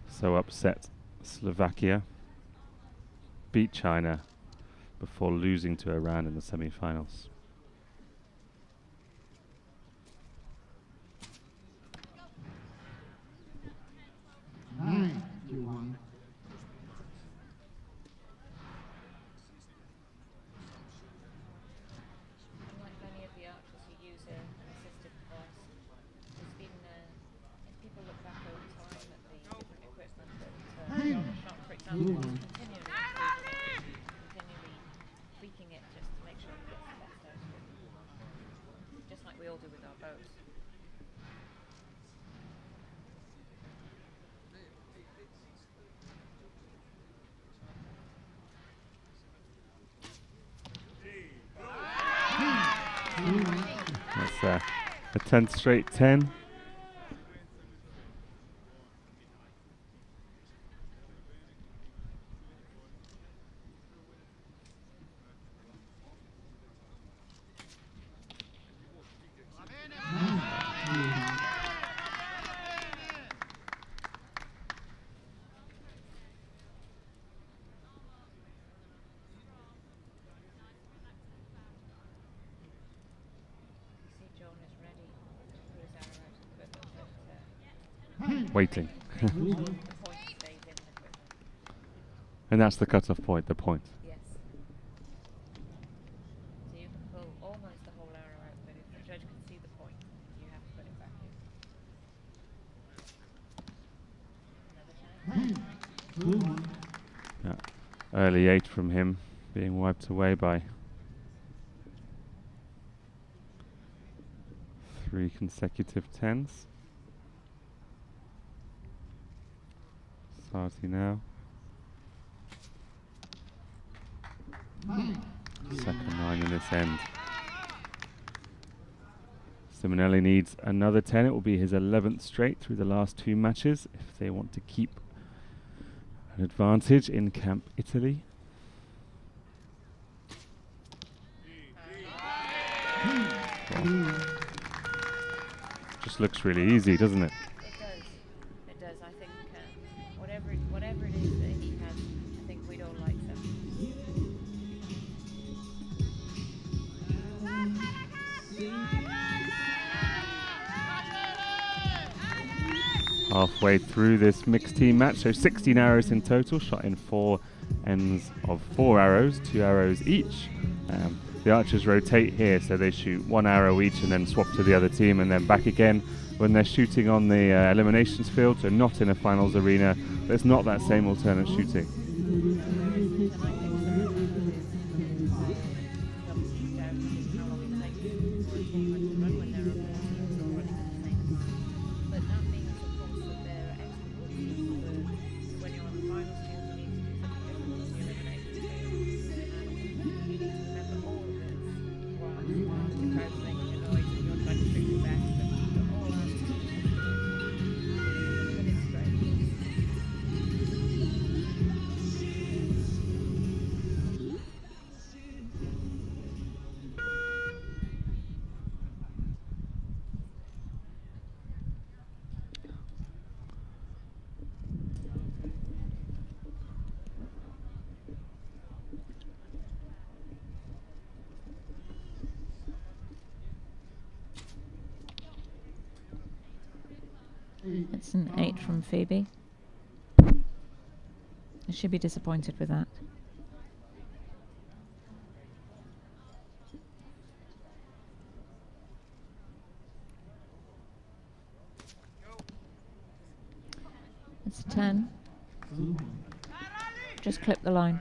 Speaker 1: so upset Slovakia, beat China before losing to Iran in the semi-finals.
Speaker 2: will do with our bows.
Speaker 1: That's a 10th straight 10. Waiting. And that's the cut-off point, the point.
Speaker 2: Yes. So you can pull almost the whole arrow out, but if the judge can see the point, you have to put it back in.
Speaker 1: Yeah. Early 8 from him, being wiped away by 3 consecutive 10s. Sarti now. Second 9 in this end. Simonelli needs another 10. It will be his 11th straight through the last 2 matches if they want to keep an advantage in Camp Italy. Well, just looks really easy, doesn't it?
Speaker 2: It does. I think whatever it is that he has, I think we'd all like them.
Speaker 1: Halfway through this mixed team match, so 16 arrows in total, shot in 4 ends of 4 arrows, 2 arrows each. The archers rotate here, so they shoot 1 arrow each and then swap to the other team and then back again when they're shooting on the eliminations field, so not in a finals arena. There's not that same alternate shooting.
Speaker 2: It's an 8 from Phoebe. I should be disappointed with that. It's a 10. Just clip the line.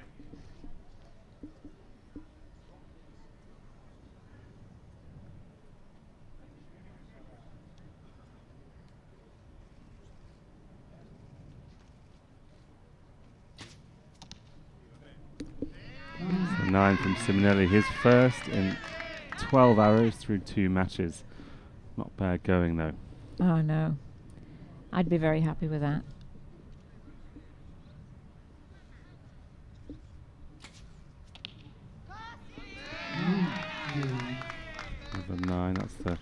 Speaker 1: So 9 from Simonelli, his first in 12 arrows through 2 matches. Not bad going though.
Speaker 2: Oh no. I'd be very happy with that.
Speaker 1: Number 9, that's the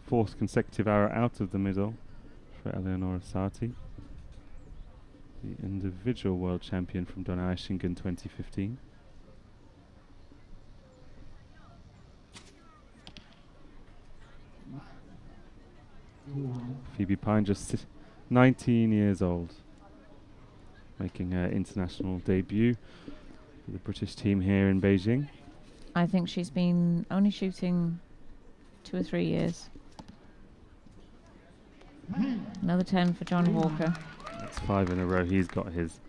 Speaker 1: 4th consecutive arrow out of the middle for Eleonora Sarti, the individual world champion from Donaueschingen 2015. Phoebe Pine, just 19 years old, making her international debut for the British team here in Beijing.
Speaker 2: I think she's been only shooting 2 or 3 years. Another 10 for John Walker.
Speaker 1: That's 5 in a row. He's got his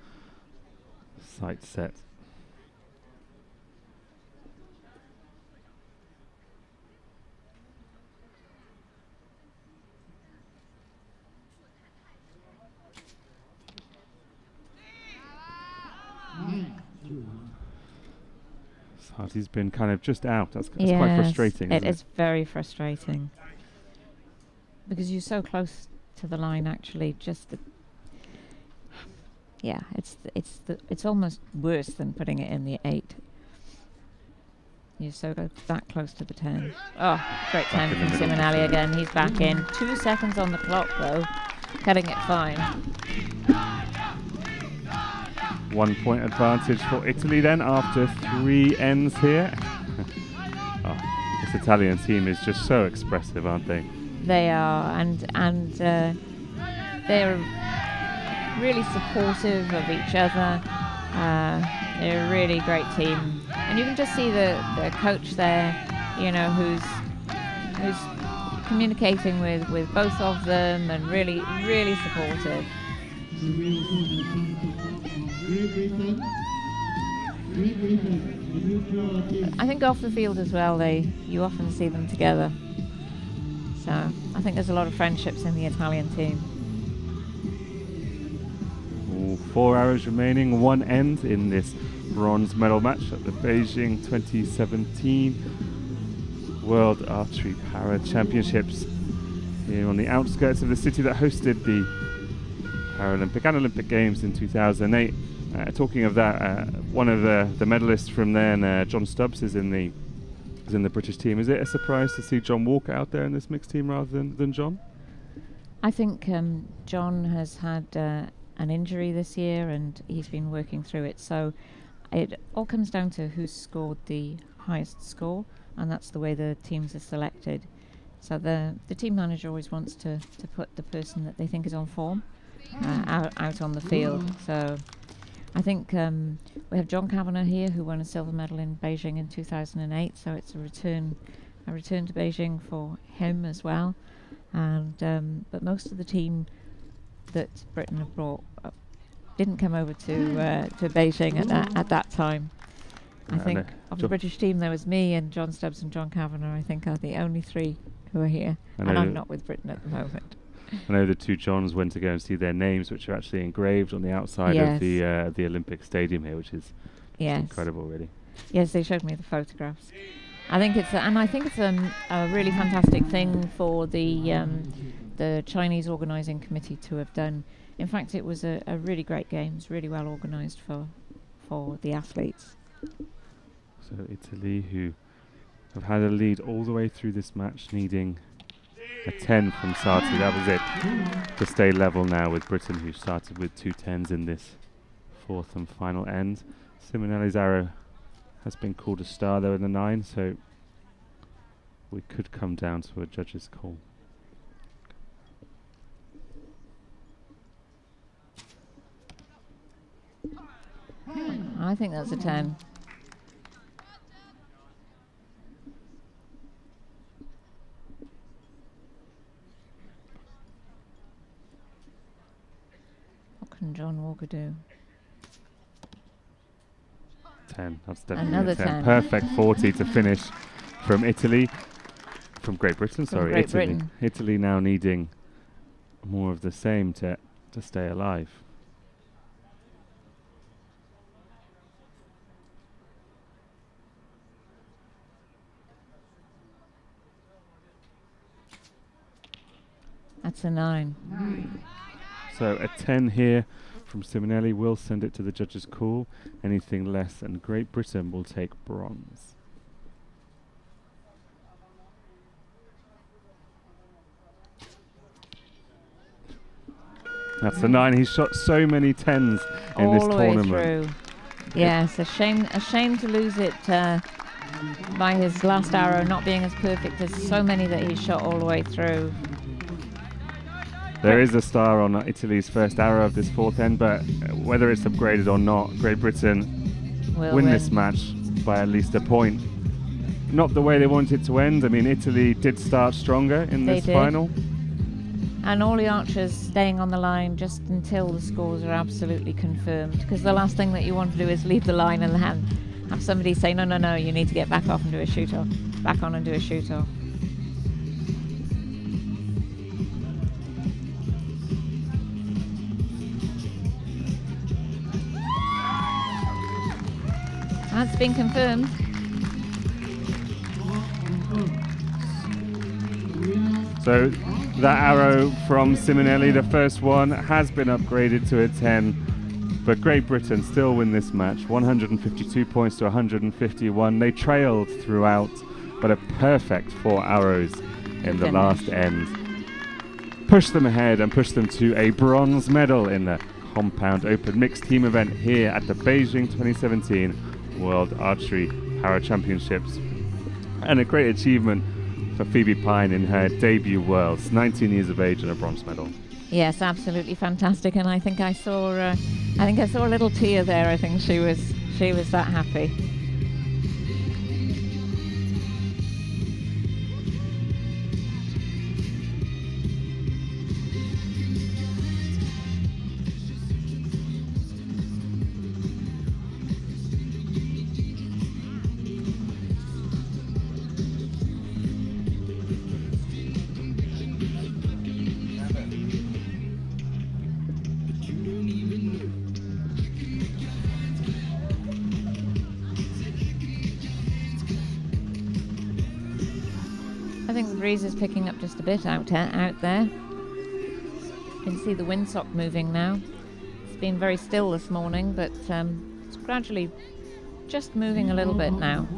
Speaker 1: sights set. Party's been kind of just out. That's quite frustrating.
Speaker 2: It is very frustrating because you're so close to the line. Actually, it's almost worse than putting it in the 8. You're so that close to the 10. Oh, great 10 from Simonelli again. He's back in. 2 seconds on the clock though, cutting it fine.
Speaker 1: 1 point advantage for Italy then after 3 ends here. Oh, this Italian team is just so expressive, aren't they?
Speaker 2: They are, and they're really supportive of each other. They're a really great team, and you can just see the coach there, you know, who's communicating with both of them and really supportive. I think off the field as well, you often see them together. So I think there's a lot of friendships in the Italian team.
Speaker 1: 4 hours remaining, 1 end in this bronze medal match at the Beijing 2017 World Archery Para Championships here on the outskirts of the city that hosted the Paralympic and Olympic Games in 2008. Talking of that, one of the medalists from then, John Stubbs, is in the British team. Is it a surprise to see John Walker out there in this mixed team rather than John?
Speaker 2: I think John has had an injury this year and he's been working through it. So it all comes down to who's scored the highest score, and that's the way the teams are selected. So the team manager always wants to put the person that they think is on form out on the field. So I think we have John Kavanagh here, who won a silver medal in Beijing in 2008. So it's a return to Beijing for him as well. And but most of the team that Britain have brought didn't come over to Beijing at that time. I think of the British team there was me and John Stubbs and John Kavanagh. I think are the only 3 who are here, and I'm not with Britain at the moment.
Speaker 1: I know the 2 Johns went to go and see their names, which are actually engraved on the outside of the Olympic Stadium here, which is incredible, really.
Speaker 2: Yes, they showed me the photographs. I think it's a really fantastic thing for the Chinese organising committee to have done. In fact, it was a really great games, really well organised for the athletes.
Speaker 1: So Italy, who have had a lead all the way through this match, needing a 10 from Sati. That was it to stay level now with Britain, who started with 2 10s in this 4th and final end. Simonelli's arrow has been called a star though in the 9, so we could come down to a judge's call.
Speaker 2: I think that's a 10. What can John Walker do?
Speaker 1: 10. That's definitely
Speaker 2: another
Speaker 1: a 10.
Speaker 2: 10.
Speaker 1: Perfect 40 to finish from Italy. From Great Britain, sorry.
Speaker 2: Great Britain.
Speaker 1: Italy now needing more of the same to stay alive.
Speaker 2: That's a 9.
Speaker 1: So a 10 here from Simonelli will send it to the judges' call. Anything less than Great Britain will take bronze. That's the 9. He's shot so many 10s in
Speaker 2: all
Speaker 1: this
Speaker 2: the
Speaker 1: tournament.
Speaker 2: way through. Yes, a shame to lose it by his last arrow not being as perfect as so many that he shot all the way through.
Speaker 1: There is a star on Italy's first arrow of this 4th end, but whether it's upgraded or not, Great Britain win this match by at least a point. Not the way they wanted it to end. I mean, Italy did start stronger in this final.
Speaker 2: And all the archers staying on the line just until the scores are absolutely confirmed, because the last thing that you want to do is leave the line and have somebody say, no, you need to get back off and do a shoot-off. Back on and do a shoot-off. That's been confirmed.
Speaker 1: So that arrow from Simonelli, the first one, has been upgraded to a 10, but Great Britain still win this match, 152 points to 151. They trailed throughout, but a perfect 4 arrows in the last end pushed them ahead and pushed them to a bronze medal in the Compound Open Mixed Team event here at the Beijing 2017 World Archery Para Championships. And a great achievement for Phoebe Pine in her debut Worlds, 19 years of age and a bronze medal.
Speaker 2: Yes, absolutely fantastic. And I think I saw a little tear there. I think she was that happy. I think the breeze is picking up just a bit out there. You can see the windsock moving now. It's been very still this morning, but it's gradually just moving a little bit now.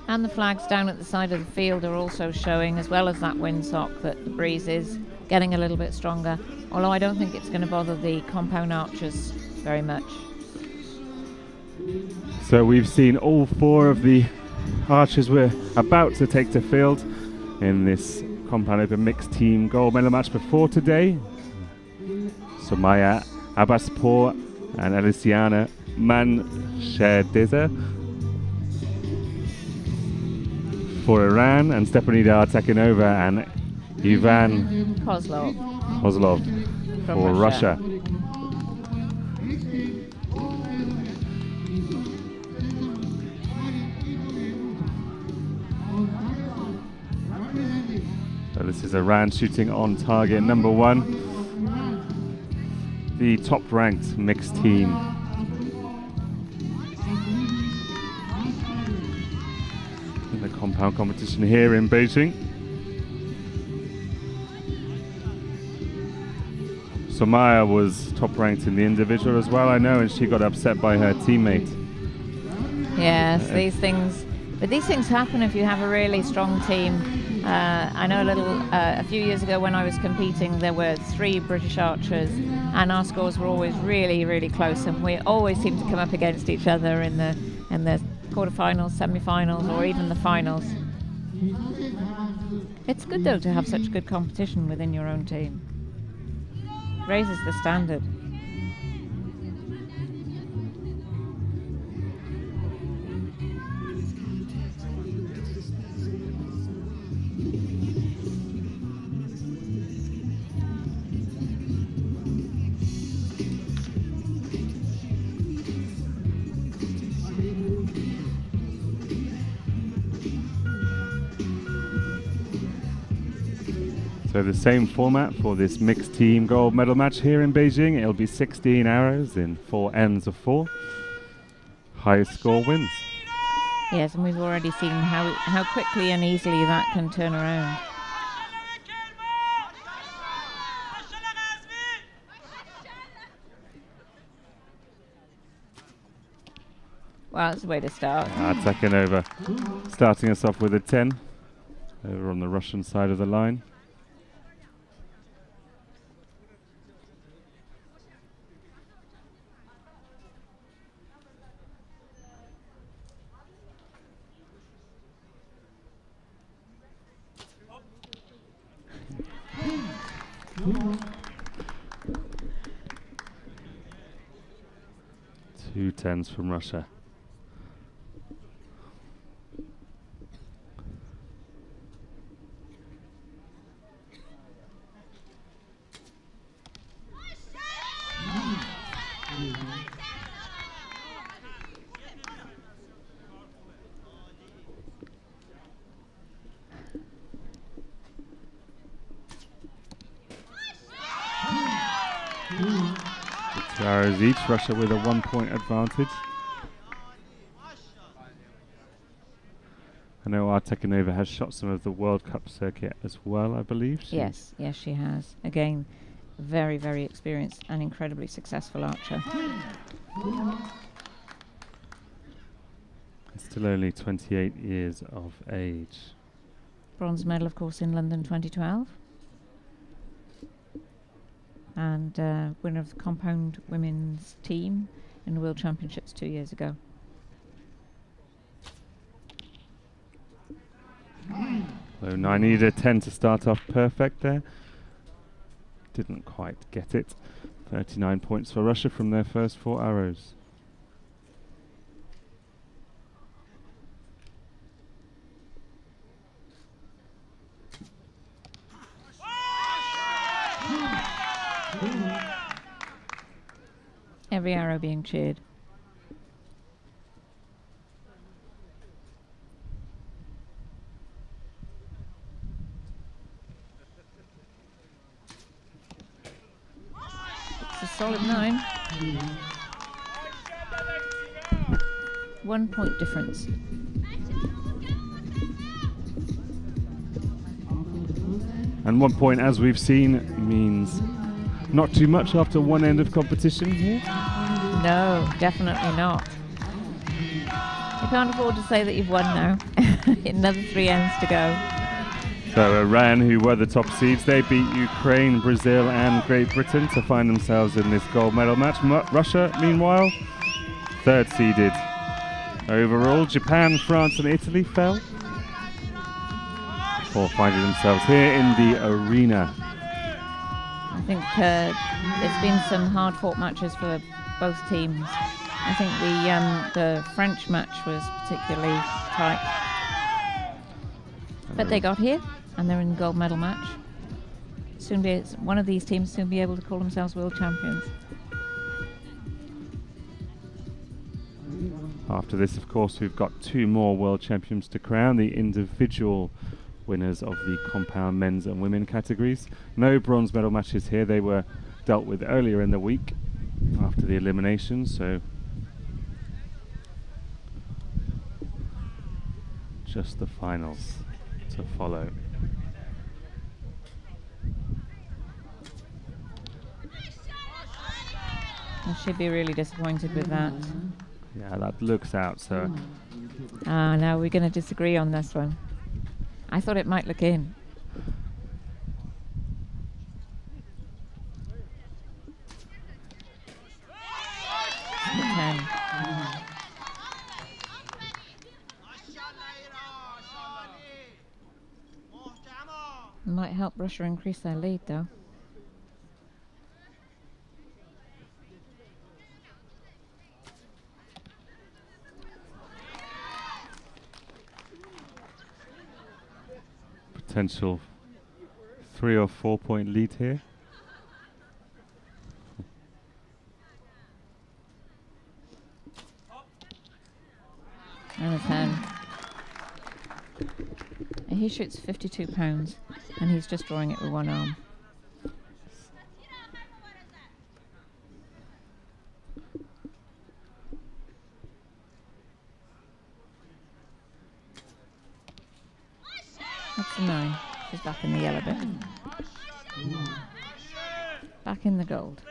Speaker 2: And the flags down at the side of the field are also showing, as well as that windsock, that the breeze is getting a little bit stronger, although I don't think it's going to bother the compound archers very much.
Speaker 1: So we've seen all 4 of the archers we're about to take to field in this Compound Open Mixed Team gold medal match before today. Somaya Abbaspour and Elisiana Mansherdeza for Iran, and Stepanida Artekinova and Ivan Koslov for Russia. So this is Iran shooting on target number 1, the top-ranked mixed team. In the compound competition here in Beijing. Somaya was top-ranked in the individual as well, I know, and she got upset by her teammate.
Speaker 2: Yes, these things happen if you have a really strong team. I know a few years ago when I was competing, there were 3 British archers, and our scores were always really, really close, and we always seemed to come up against each other in the quarterfinals, semi-finals, or even the finals. It's good though to have such good competition within your own team. Raises the standard.
Speaker 1: So the same format for this mixed team gold medal match here in Beijing. It'll be 16 arrows in 4 ends of 4. Highest score wins.
Speaker 2: Yes, and we've already seen how quickly and easily that can turn around. Well, that's the way to start.
Speaker 1: Artekinova starting us off with a 10 over on the Russian side of the line. Two 10s from Russia. Two arrows each, Russia with a 1-point advantage. I know Artekanova has shot some of the World Cup circuit as well, I believe.
Speaker 2: Yes, yes, she has. Again, very, very experienced and incredibly successful archer.
Speaker 1: Still only 28 years of age.
Speaker 2: Bronze medal, of course, in London 2012. And winner of the compound women's team in the World Championships 2 years ago.
Speaker 1: So 9 needed a 10 to start off perfect there. Didn't quite get it. 39 points for Russia from their first 4 arrows.
Speaker 2: Every arrow being cheered. It's a solid 9. 1 point difference.
Speaker 1: And 1 point, as we've seen, means not too much after one end of competition here.
Speaker 2: No, definitely not. You can't afford to say that you've won now. Another 3 ends to go.
Speaker 1: So Iran, who were the top seeds, they beat Ukraine, Brazil and Great Britain to find themselves in this gold medal match. Russia, meanwhile, 3rd seeded. Overall, Japan, France and Italy fell before finding themselves here in the arena.
Speaker 2: I think there's been some hard-fought matches for both teams. I think the French match was particularly tight, but they got here and they're in the gold medal match. Soon be one of these teams soon be able to call themselves world champions.
Speaker 1: After this, of course, we've got 2 more world champions to crown, the individual winners of the compound men's and women categories. No bronze medal matches here. They were dealt with earlier in the week after the elimination, so just the finals to follow.
Speaker 2: I should be really disappointed with that.
Speaker 1: Yeah, that looks out, so
Speaker 2: now we're going to disagree on this one. I thought it might look in. The 10. Might help Russia increase their lead, though.
Speaker 1: Potential 3 or 4 point lead here.
Speaker 2: And a 10. And he shoots 52 pounds, and he's just drawing it with one arm. That's a 9. She's back in the yellow bit. Back in the gold.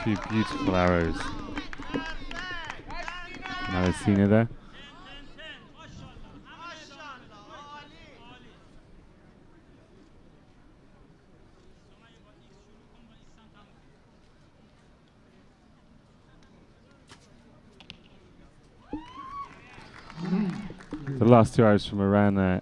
Speaker 1: Two beautiful arrows. Malasina there. The last 2 arrows from Iran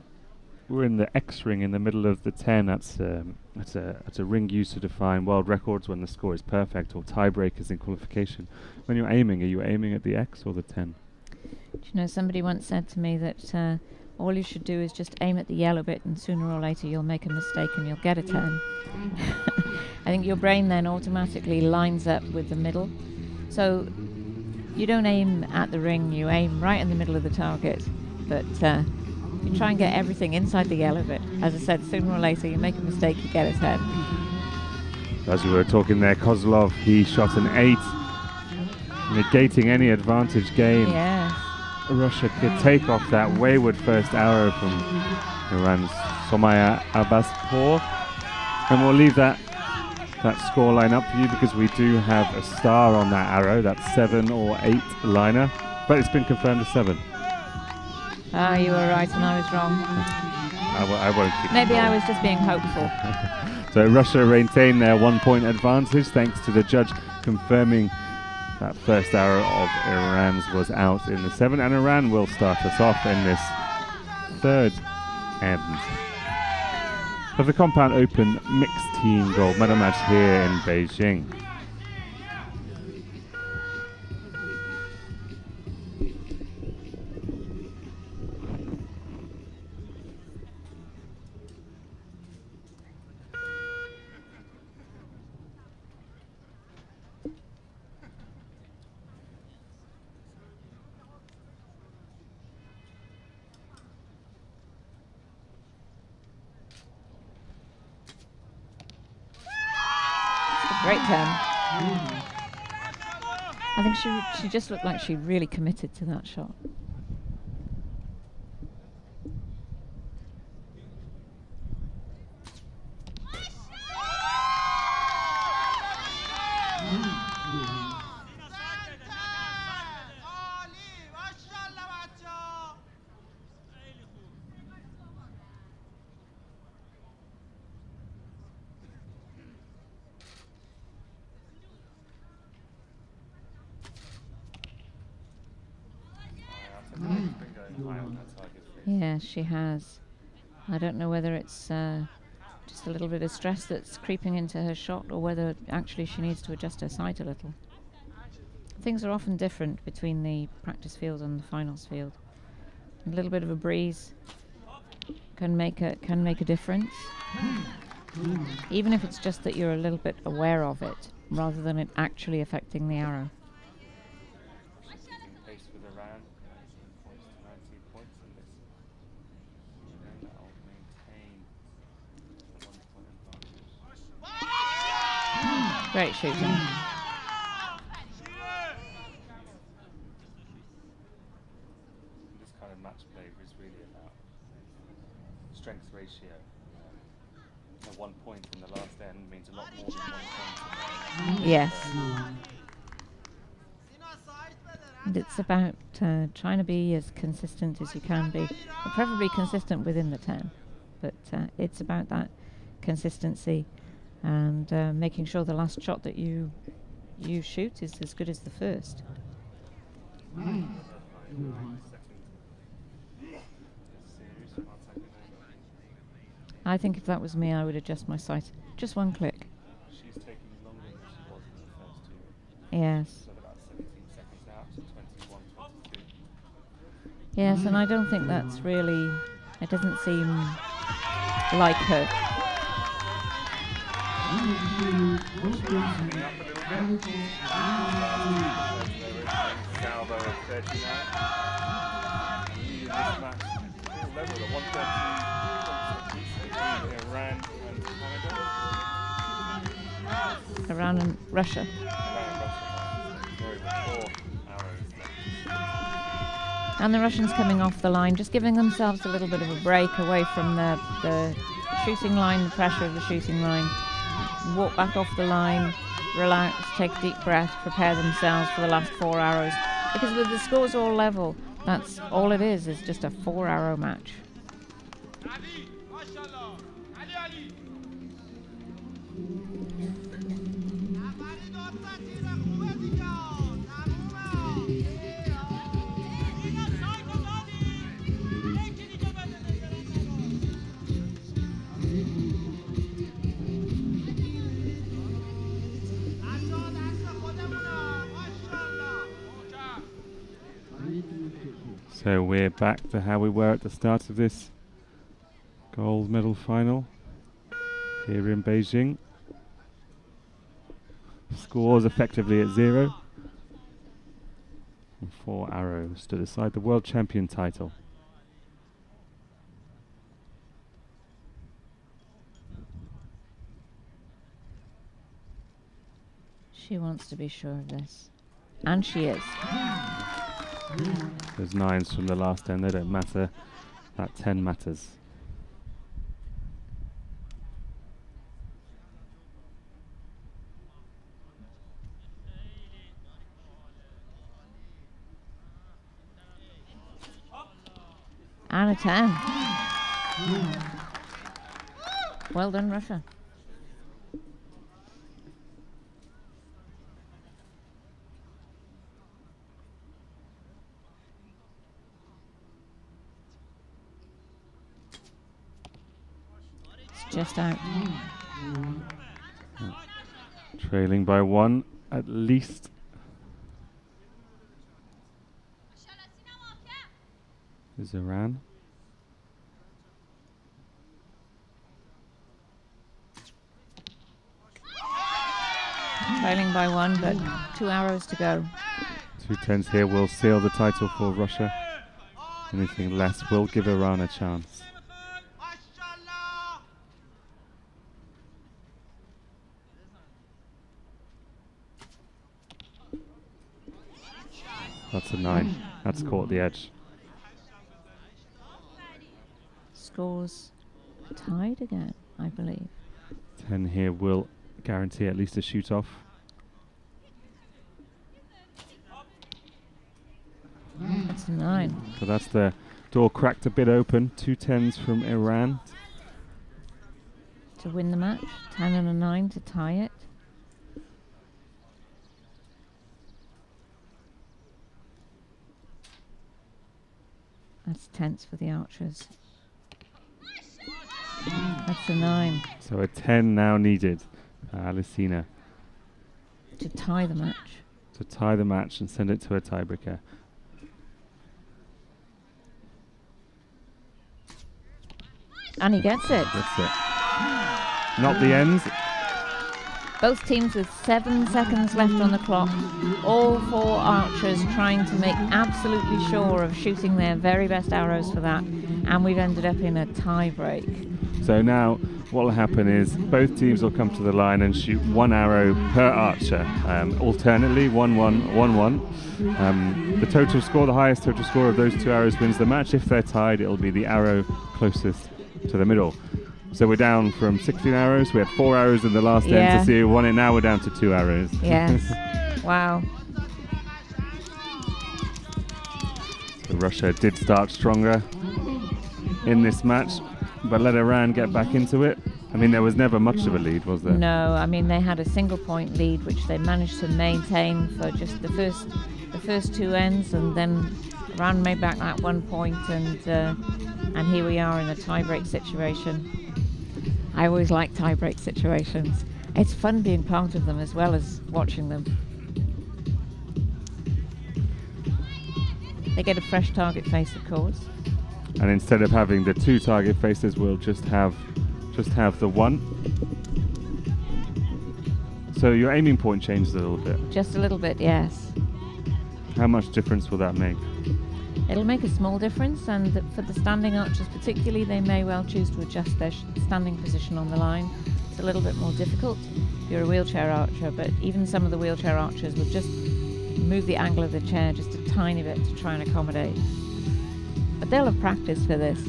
Speaker 1: were in the X ring in the middle of the 10. That's a ring used to define world records when the score is perfect or tiebreakers in qualification. When you're aiming, are you aiming at the X or the 10?
Speaker 2: Do you know, somebody once said to me that all you should do is just aim at the yellow bit, and sooner or later you'll make a mistake and you'll get a 10. I think your brain then automatically lines up with the middle. So you don't aim at the ring, you aim right in the middle of the target. but you try and get everything inside the yellow bit. As I said, sooner or later you make a mistake, you get a 10.
Speaker 1: As we were talking there, Koslov, he shot an 8, negating any advantage game.
Speaker 2: Yes.
Speaker 1: Russia could take off that wayward first arrow from Iran's Somaya Abbaspour. And we'll leave that scoreline up for you, because we do have a star on that arrow, that 7 or 8 liner, but it's been confirmed as 7.
Speaker 2: Ah, you were right and I was wrong.
Speaker 1: I won't keep
Speaker 2: Maybe I was just being hopeful.
Speaker 1: So Russia maintain their 1-point advantage thanks to the judge confirming that first arrow of Iran's was out in the 7, and Iran will start us off in this third end of the Compound Open mixed team gold medal match here in Beijing.
Speaker 2: Great turn. I think she just looked like she really committed to that shot. Yeah, she has. I don't know whether it's just a little bit of stress that's creeping into her shot, or whether actually she needs to adjust her sight a little. Things are often different between the practice field and the finals field. A little bit of a breeze can make a difference, even if it's just that you're a little bit aware of it, rather than it actually affecting the arrow. Great shooting.
Speaker 1: This kind of match play is really about strength ratio. 1 point in the last end means a lot more than 1 point.
Speaker 2: Yes. And it's about trying to be as consistent as you can be, preferably consistent within the 10. But it's about that consistency and making sure the last shot that you shoot is as good as the first. I think if that was me, I would adjust my sight just 1 click.
Speaker 1: She's taking longer than she was in the first 2.
Speaker 2: Yes.
Speaker 1: So about 17 seconds out to 21, 22.
Speaker 2: Yes, and I don't think that's really, it doesn't seem like her.
Speaker 1: Salvo of 39. Level at 130 Iran and Canada.
Speaker 2: Iran and Russia. And the Russians coming off the line, just giving themselves a little bit of a break away from the shooting line, the pressure of the shooting line. Walk back off the line, relax, take a deep breath, prepare themselves for the last 4 arrows. Because with the scores all level, that's all it is just a 4-arrow match.
Speaker 1: So we're back to how we were at the start of this gold medal final here in Beijing. Scores effectively at 0. And 4 arrows to decide the world champion title.
Speaker 2: She wants to be sure of this. And she is.
Speaker 1: Those 9s from the last end, they don't matter. That 10 matters.
Speaker 2: And a 10. Well done, Russia. It's just out.
Speaker 1: Trailing by 1 at least. Is Iran.
Speaker 2: Trailing by 1, but 2 arrows to go.
Speaker 1: 2 10s here will seal the title for Russia. Anything less will give Iran a chance. That's a 9. That's caught the edge.
Speaker 2: Scores tied again, I believe.
Speaker 1: 10 here will guarantee at least a shoot off.
Speaker 2: That's a 9.
Speaker 1: So that's the door cracked a bit open. 2 10s from Iran.
Speaker 2: To win the match. 10 and a 9 to tie it. That's tense for the archers. That's a 9.
Speaker 1: So a 10 now needed. Alicina
Speaker 2: To tie the match.
Speaker 1: to tie the match and send it to a tiebreaker.
Speaker 2: And he gets it.
Speaker 1: That's it. Not the end.
Speaker 2: Both teams with 7 seconds left on the clock. All 4 archers trying to make absolutely sure of shooting their very best arrows for that. And we've ended up in a tie break.
Speaker 1: So now what will happen is both teams will come to the line and shoot 1 arrow per archer. Alternately, 1-1, 1-1. The total score, the highest total score of those 2 arrows wins the match. If they're tied, it'll be the arrow closest to the middle. So we're down from 16 arrows. We had 4 arrows in the last end to see who won it. Now we're down to 2 arrows.
Speaker 2: Yes. Wow.
Speaker 1: So Russia did start stronger in this match, but let Iran get back into it. I mean, there was never much of a lead, was there?
Speaker 2: No, I mean, they had a single point lead, which they managed to maintain for just the first 2 ends, and then Iran made back that 1 point, and here we are in a tie-break situation. I always like tie-break situations. It's fun being part of them as well as watching them. They get a fresh target face, of course.
Speaker 1: And instead of having the 2 target faces, we'll just have the 1. So your aiming point changes a little bit.
Speaker 2: Just a little bit, yes.
Speaker 1: How much difference will that make?
Speaker 2: It'll make a small difference, and for the standing archers particularly, they may well choose to adjust their standing position on the line. It's a little bit more difficult if you're a wheelchair archer, but even some of the wheelchair archers will just move the angle of the chair just a tiny bit to try and accommodate. But they'll have practice for this.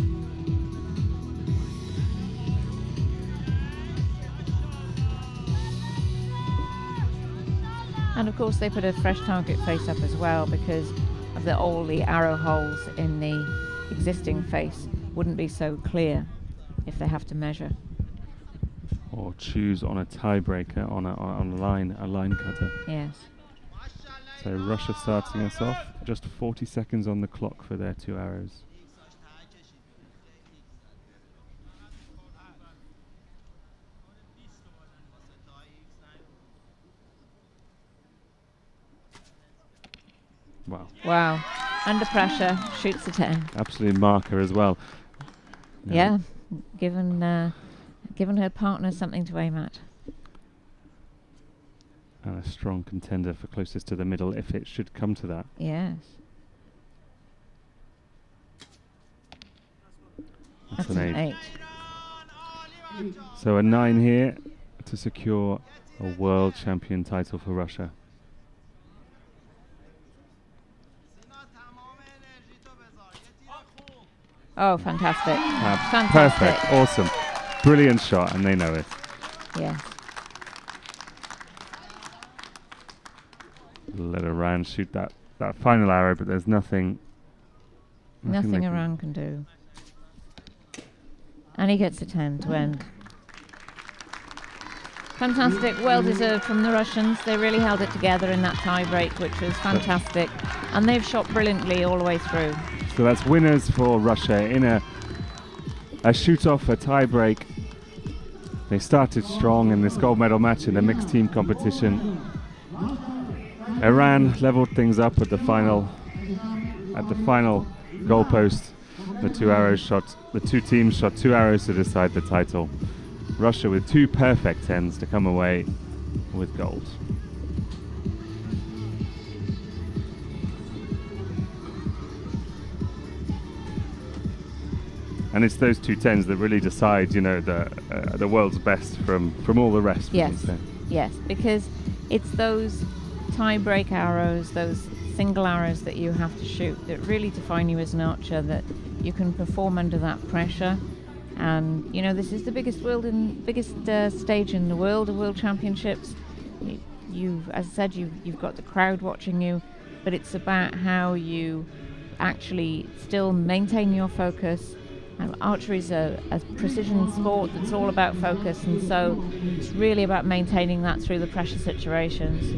Speaker 2: And of course they put a fresh target face up as well, because of all the arrow holes in the existing face wouldn't be so clear if they have to measure.
Speaker 1: Or choose on a tiebreaker on a line cutter.
Speaker 2: Yes.
Speaker 1: So Russia starting us off, just 40 seconds on the clock for their 2 arrows. Wow.
Speaker 2: Wow. Under pressure, shoots a 10.
Speaker 1: Absolute marker as well.
Speaker 2: Yeah. Given her partner something to aim at.
Speaker 1: And a strong contender for closest to the middle if it should come to that.
Speaker 2: Yes.
Speaker 1: That's an 8. So a 9 here to secure a world champion title for Russia.
Speaker 2: Oh, fantastic. Fantastic.
Speaker 1: Perfect. Awesome. Brilliant shot, and they know it.
Speaker 2: Yes.
Speaker 1: Let Iran shoot that final arrow, but there's nothing
Speaker 2: Nothing Iran can do. And he gets a 10 to end. Fantastic. Well deserved from the Russians. They really held it together in that tie break, which was fantastic. And they've shot brilliantly all the way through.
Speaker 1: So that's winners for Russia in a shoot-off, a tie break. They started strong in this gold medal match in the mixed team competition. Iran leveled things up at the final goalpost. The two teams shot 2 arrows to decide the title. Russia with 2 perfect 10s to come away with gold. And it's those 2 10s that really decide, you know, the world's best from all the rest.
Speaker 2: Yes, yes, because it's those tie-break arrows, those single arrows that you have to shoot that really define you as an archer, that you can perform under that pressure. And you know, this is the biggest stage in the world, the World Championships. You've, as I said, you've got the crowd watching you, but it's about how you actually still maintain your focus. And archery is a precision sport that's all about focus, and so it's really about maintaining that through the pressure situations.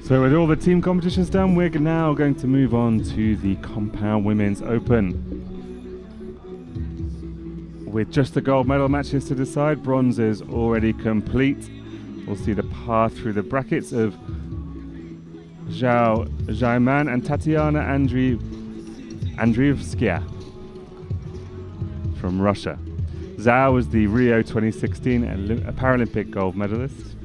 Speaker 1: So with all the team competitions done, we're now going to move on to the Compound Women's Open. With just the gold medal matches to decide, bronze is already complete. We'll see the path through the brackets of Zhao Zhaiman and Tatiana Andreevskaya from Russia. Zhao was the Rio 2016 Paralympic gold medalist.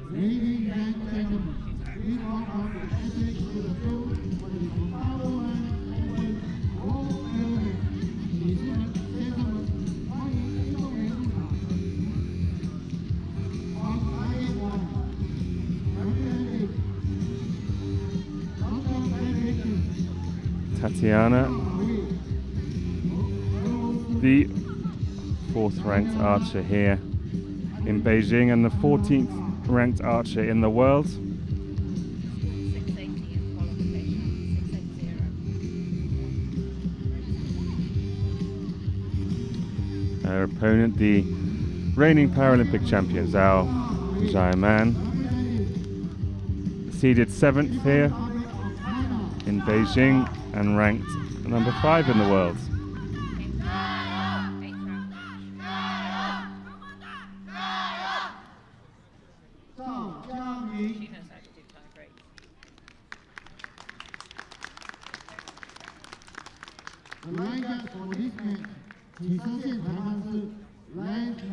Speaker 3: Ladies and gentlemen, please welcome the athletes to the field for the Compound Women's gold medal match. Ladies and gentlemen, 欢迎运动员入场。On line 1,
Speaker 1: Tatiana, the 4th ranked archer here in Beijing and the 14th ranked archer in the world.
Speaker 2: 680 in qualification, 680.
Speaker 1: Her opponent, the reigning Paralympic champion Zhao Zhaiman, seeded 7th here in Beijing and ranked number 5 in the world.
Speaker 3: The line judge for this match, 体测线裁判是来南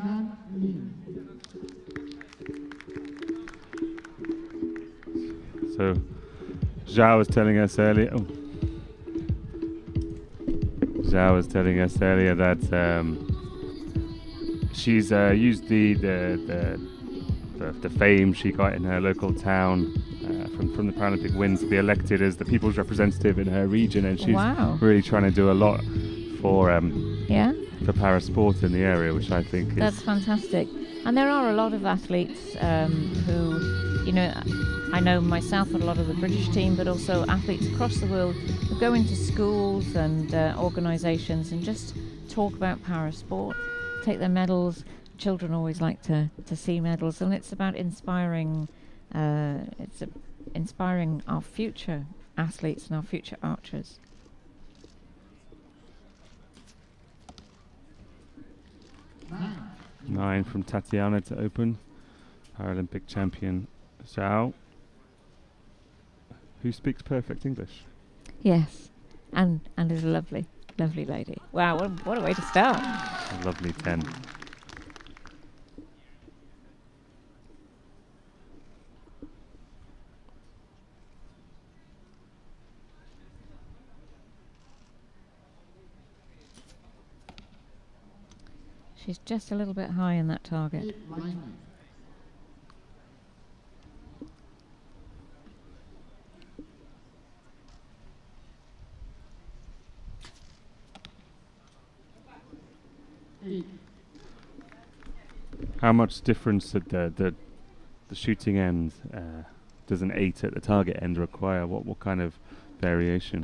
Speaker 3: 宁。
Speaker 1: So Zhao was telling us earlier. Zhao was telling us earlier that she's used the fame she got in her local town from the Paralympic wins to be elected as the people's representative in her region, and she's really trying to do a lot for para sport in the area, which I think
Speaker 2: that's fantastic. And there are a lot of athletes who, you know, I know myself and a lot of the British team, but also athletes across the world who go into schools and organisations and just talk about para sport, take their medals. Children always like to see medals, and it's about inspiring. Inspiring our future athletes and our future archers.
Speaker 1: Nine from Tatiana to open. Paralympic champion Zhao, who speaks perfect English.
Speaker 2: Yes, and is a lovely lady. Wow, what a way to start.
Speaker 1: A lovely 10.
Speaker 2: She's just a little bit high in that target.
Speaker 1: How much difference did the shooting end does an 8 at the target end require? What kind of variation?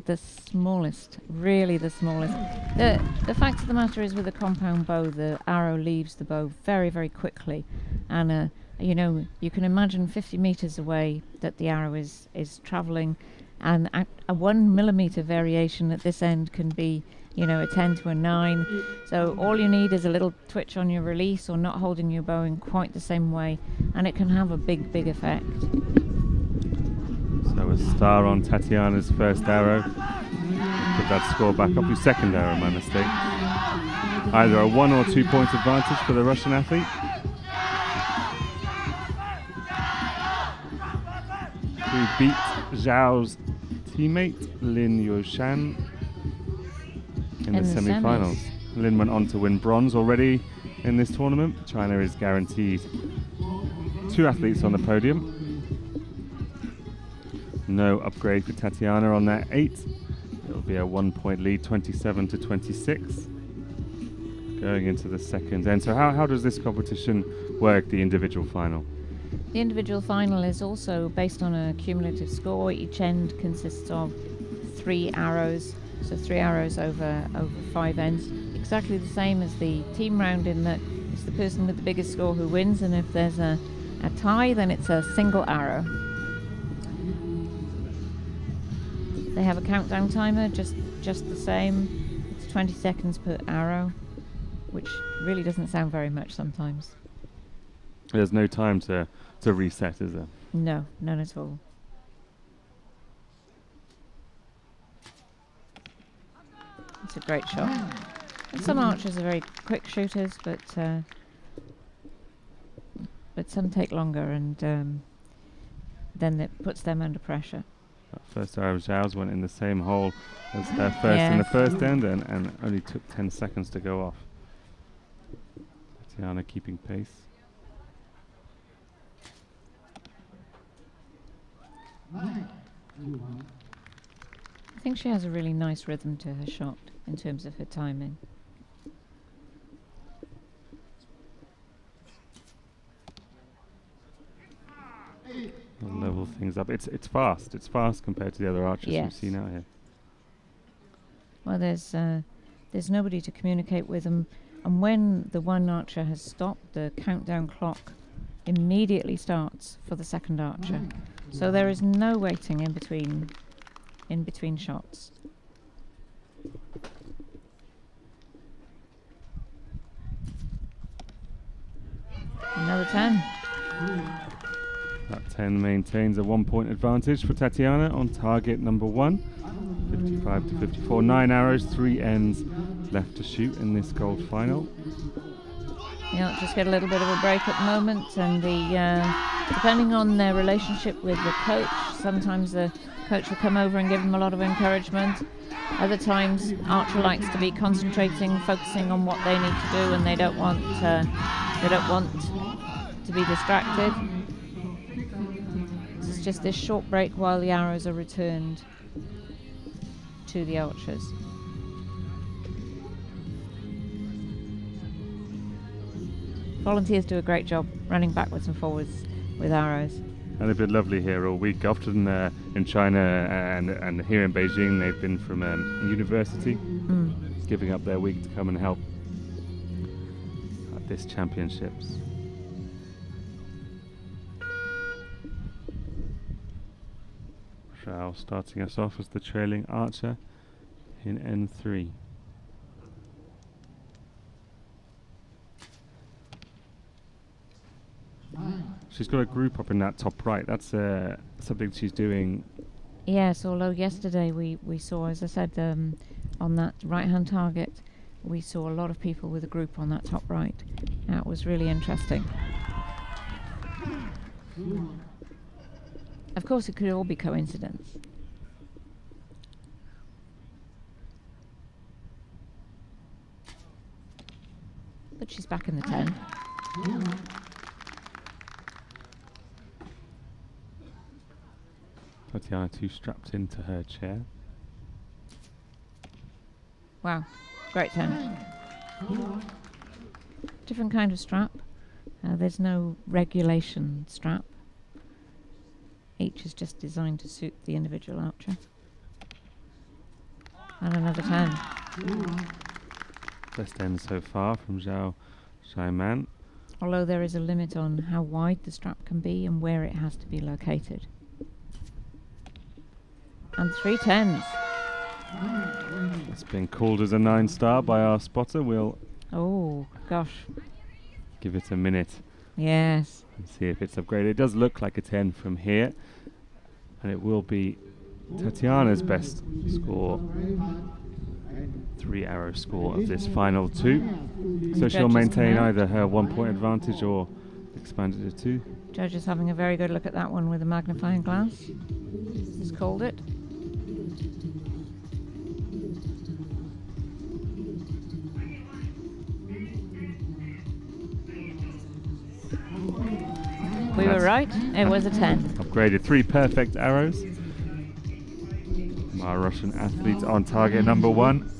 Speaker 2: The smallest, really the smallest. The fact of the matter is, with a compound bow, the arrow leaves the bow very, very quickly, and you know, you can imagine 50 meters away that the arrow is traveling, and a 1 millimeter variation at this end can be, you know, a 10 to a 9. So all you need is a little twitch on your release, or not holding your bow in quite the same way, and it can have a big, big effect.
Speaker 1: So a star on Tatiana's first arrow. Put that score back up. Your second arrow, my mistake. Either a 1 or 2 point advantage for the Russian athlete. Who beat Zhao's teammate Lin Yoshan in the semi-finals. Lin went on to win bronze already in this tournament. China is guaranteed 2 athletes on the podium. No upgrade for Tatiana on that 8. It'll be a 1 point lead, 27 to 26. Going into the second end. So how does this competition work, the individual final?
Speaker 2: The individual final is also based on a cumulative score. Each end consists of 3 arrows. So 3 arrows over 5 ends. Exactly the same as the team round, in that it's the person with the biggest score who wins, and if there's a tie, then it's a single arrow. They have a countdown timer, just the same. It's 20 seconds per arrow, which really doesn't sound very much sometimes.
Speaker 1: There's no time to reset, is there?
Speaker 2: No, none at all. It's a great shot. And some archers are very quick shooters, but some take longer, and then it puts them under pressure.
Speaker 1: That first arrow of Zhao's went in the same hole as their first in the first end, and only took 10 seconds to go off. Tatiana keeping pace.
Speaker 2: I think she has a really nice rhythm to her shot in terms of her timing.
Speaker 1: We'll level things up. It's fast. It's fast compared to the other archers we've seen out here.
Speaker 2: Well, there's nobody to communicate with them, and when the one archer has stopped, the countdown clock immediately starts for the second archer. So there is no waiting in between shots. Another 10.
Speaker 1: That 10 maintains a 1 point advantage for Tatiana on target number 1. 55 to 54. 9 arrows, 3 ends left to shoot in this gold final.
Speaker 2: Yeah, just get a little bit of a break at the moment, and depending on their relationship with the coach, sometimes the coach will come over and give them a lot of encouragement. Other times, archer likes to be concentrating, focusing on what they need to do, and they don't want to be distracted. This is just this short break while the arrows are returned to the archers. Volunteers do a great job running backwards and forwards with arrows.
Speaker 1: And they've been lovely here all week. Often in China and here in Beijing, they've been from university, giving up their week to come and help at this championships. Zhao starting us off as the trailing archer in N3. She's got a group up in that top right. That's something she's doing.
Speaker 2: Yes, although yesterday we saw, as I said, on that right-hand target, we saw a lot of people with a group on that top right. That was really interesting. Of course, it could all be coincidence. But she's back in the 10.
Speaker 1: Tatiana too strapped into her chair.
Speaker 2: Wow, great 10. Different kind of strap. There's no regulation strap. Each is just designed to suit the individual archer. And another 10.
Speaker 1: Best end so far from Zhao Shaiman.
Speaker 2: Although there is a limit on how wide the strap can be and where it has to be located. And 3 10s.
Speaker 1: It's been called as a 9-star by our spotter. We'll
Speaker 2: Oh, gosh.
Speaker 1: give it a minute
Speaker 2: Yes.
Speaker 1: and see if it's upgraded. It does look like a 10 from here, and it will be Tatiana's best score, 3-arrow score of this final 2. So she'll maintain either her 1-point advantage or expand it to 2.
Speaker 2: Judge is having a very good look at that one with a magnifying glass. He's called it. We were right, it was a 10.
Speaker 1: Upgraded 3 perfect arrows. Our Russian athlete on target number 1.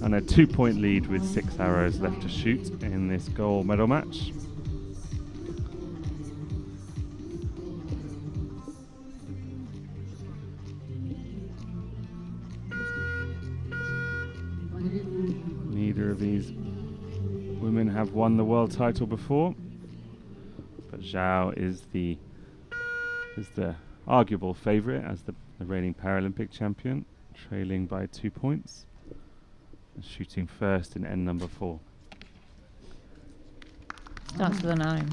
Speaker 1: And a 2-point lead with 6 arrows left to shoot in this gold medal match. Neither of these women have won the world title before, but Zhao is the arguable favourite as the reigning Paralympic champion, trailing by 2 points, and shooting first in end number 4.
Speaker 2: Starts with a 9.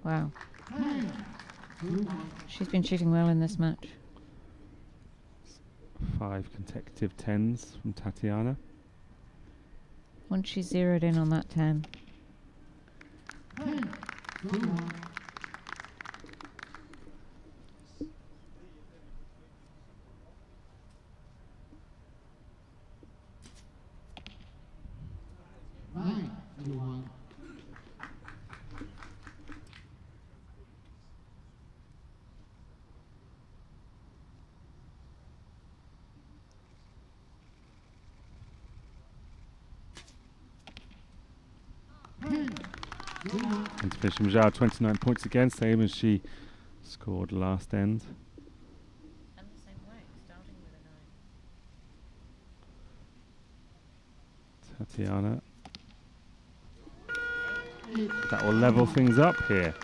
Speaker 2: Wow. She's been shooting well in this match.
Speaker 1: 5 consecutive 10s from Tatiana.
Speaker 2: Once she's zeroed in on that 10.
Speaker 1: And to finish from Zhao, 29 points again, same as she scored last end.
Speaker 2: And the same way, starting with a 9.
Speaker 1: Tatiana. That will level things up here.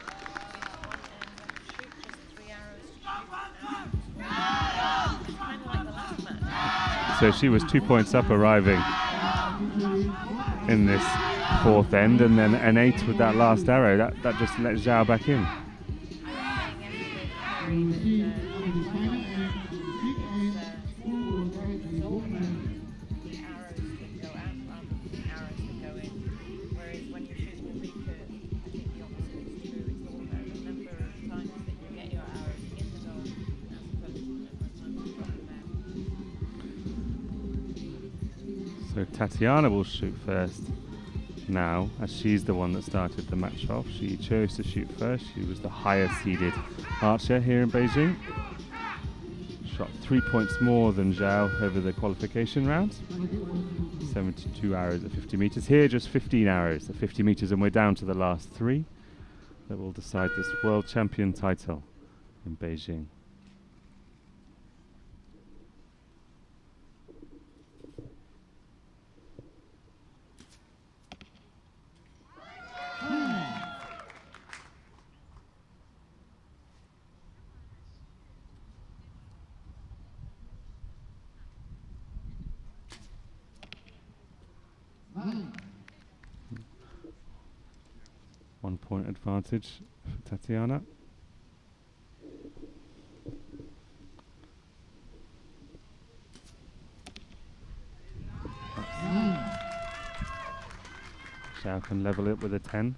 Speaker 1: So she was 2 points up arriving in this 4th end, and then an 8 with that last arrow. That just let Zhao back in. So Tatiana will shoot first now, as she's the one that started the match off. She chose to shoot first. She was the highest seeded archer here in Beijing. Shot 3 points more than Zhao over the qualification round. 72 arrows at 50 meters. Here, just 15 arrows at 50 meters, and we're down to the last 3 that will decide this world champion title in Beijing. One-point advantage for Tatiana. Zhao can level it with a 10.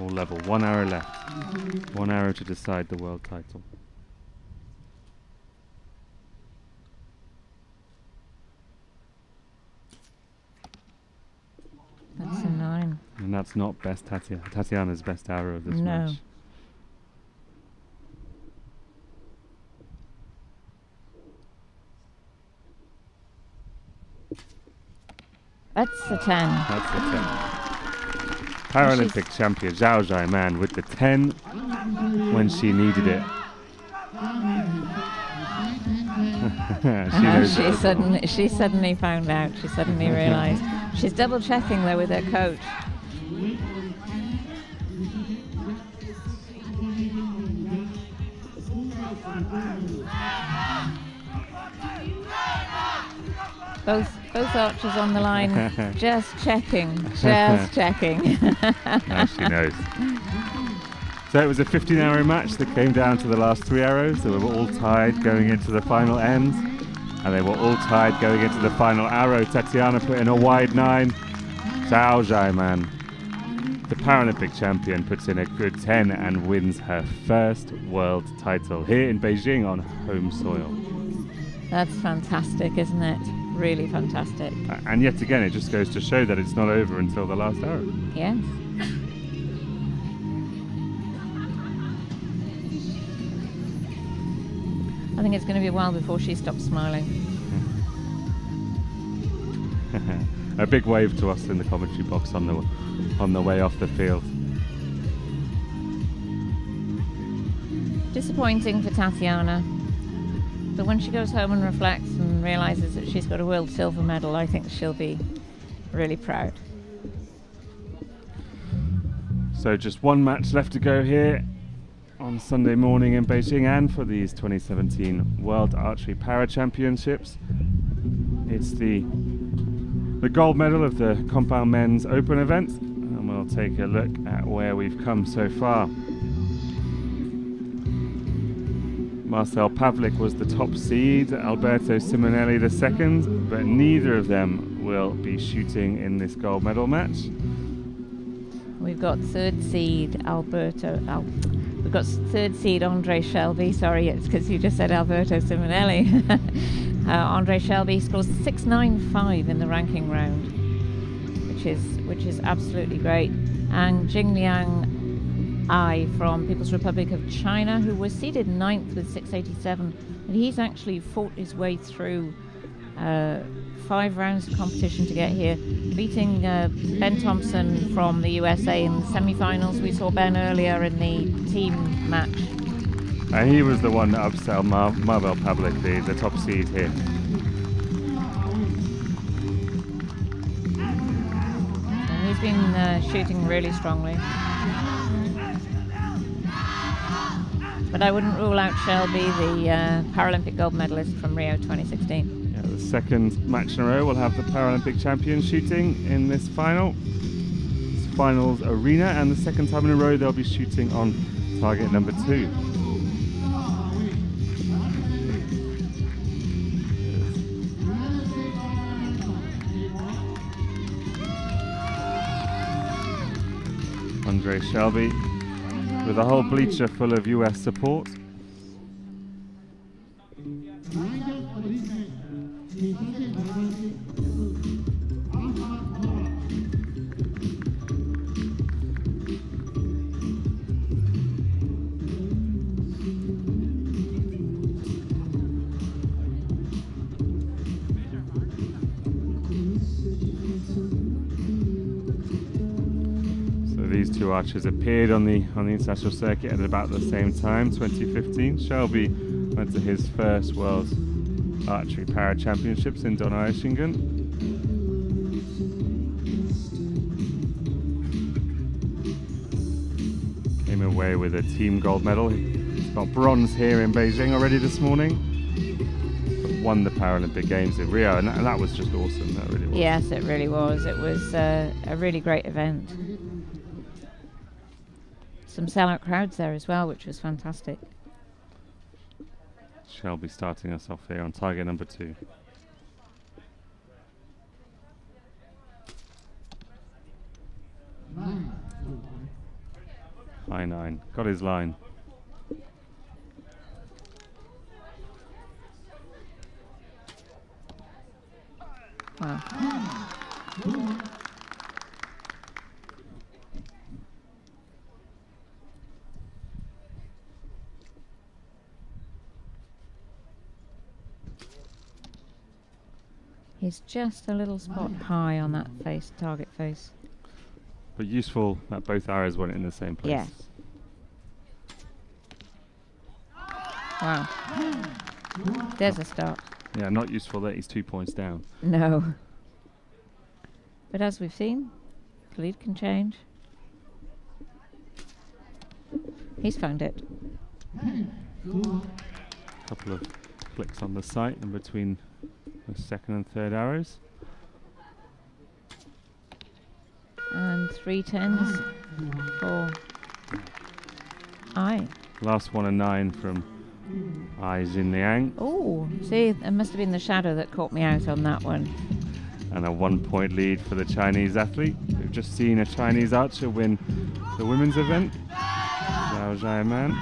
Speaker 1: All level. 1 arrow left. 1 arrow to decide the world title.
Speaker 2: That's a 9.
Speaker 1: And that's not best Tatiana's best arrow of this match.
Speaker 2: That's a 10.
Speaker 1: That's a 10. Paralympic champion Zhao Zhaiman with the 10 when she needed it.
Speaker 2: She suddenly found out. She suddenly realised. She's double checking though with her coach. Both archers on the line, just checking.
Speaker 1: Now she knows. So it was a 15 arrow match that came down to the last 3 arrows. They were all tied going into the final end. And they were all tied going into the final arrow. Tatiana put in a wide 9. Zhao Zhaiman, the Paralympic champion, puts in a good 10 and wins her first world title here in Beijing on home soil.
Speaker 2: That's fantastic, isn't it? Really fantastic.
Speaker 1: And yet again, it just goes to show that it's not over until the last arrow.
Speaker 2: Yes. I think it's going to be a while before she stops smiling.
Speaker 1: A big wave to us in the commentary box on the way off the field.
Speaker 2: Disappointing for Tatiana. But when she goes home and reflects and realises that she's got a world silver medal, I think she'll be really proud.
Speaker 1: So just 1 match left to go here on Sunday morning in Beijing and for these 2017 World Archery Para Championships. It's the gold medal of the compound men's open event, and we'll take a look at where we've come so far. Marcel Pavlik was the top seed, Alberto Simonelli the second, but neither of them will be shooting in this gold medal match.
Speaker 2: We've got third seed we've got third seed Andre Shelby. Sorry, it's because you just said Alberto Simonelli. Andre Shelby scores 6.95 in the ranking round, which is absolutely great. And Jingliang Ai from People's Republic of China, who was seeded 9th with 6.87, and he's actually fought his way through 5 rounds of competition to get here, beating Ben Thompson from the USA in the semi-finals. We saw Ben earlier in the team match.
Speaker 1: And he was the one that upset Marcel Pavlik, the top seed here.
Speaker 2: And he's been shooting really strongly. But I wouldn't rule out Shelby, the Paralympic gold medalist from Rio 2016.
Speaker 1: Yeah, the second match in a row will have the Paralympic champion shooting in this final. It's finals arena, and the second time in a row they'll be shooting on target number 2. Andre Shelby with a whole bleacher full of US support. These 2 archers appeared on the international circuit at about the same time, 2015. Shelby went to his first World Archery Para Championships in Donaueschingen. Came away with a team gold medal. He's got bronze here in Beijing already this morning, but won the Paralympic Games in Rio, and that was just awesome. That really was.
Speaker 2: Yes, it really was. It was a really great event. Some sellout crowds there as well, which was fantastic.
Speaker 1: Shelby starting us off here on target number 2. High 9. Got his line.
Speaker 2: Wow. He's just a little spot high on that face, target face.
Speaker 1: But useful that both arrows went in the same place.
Speaker 2: Yes. Wow. There's a start.
Speaker 1: Yeah, not useful that he's 2 points down.
Speaker 2: No. But as we've seen, the lead can change. He's found it.
Speaker 1: Couple of clicks on the sight in between the second and third arrows.
Speaker 2: And 3 10s for I.
Speaker 1: Last one a 9 from Ai Jinliang.
Speaker 2: Oh, see, it must have been the shadow that caught me out on that one.
Speaker 1: And a 1 point lead for the Chinese athlete. We've just seen a Chinese archer win the women's event. Zhao Jiaman.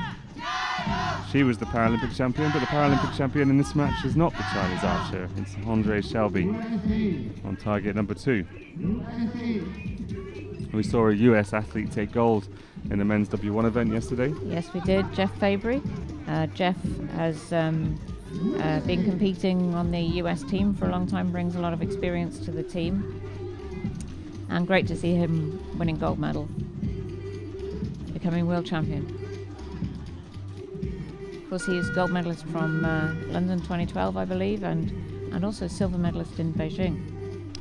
Speaker 1: She was the Paralympic champion, but the Paralympic champion in this match is not the Chinese archer. It's Andre Shelby on target number 2. We saw a US athlete take gold in the men's W1 event yesterday.
Speaker 2: Yes, we did. Jeff Fabry. Jeff has been competing on the US team for a long time, brings a lot of experience to the team. And great to see him winning gold medal, becoming world champion. Of course, he is gold medalist from London 2012, I believe, and also silver medalist in Beijing.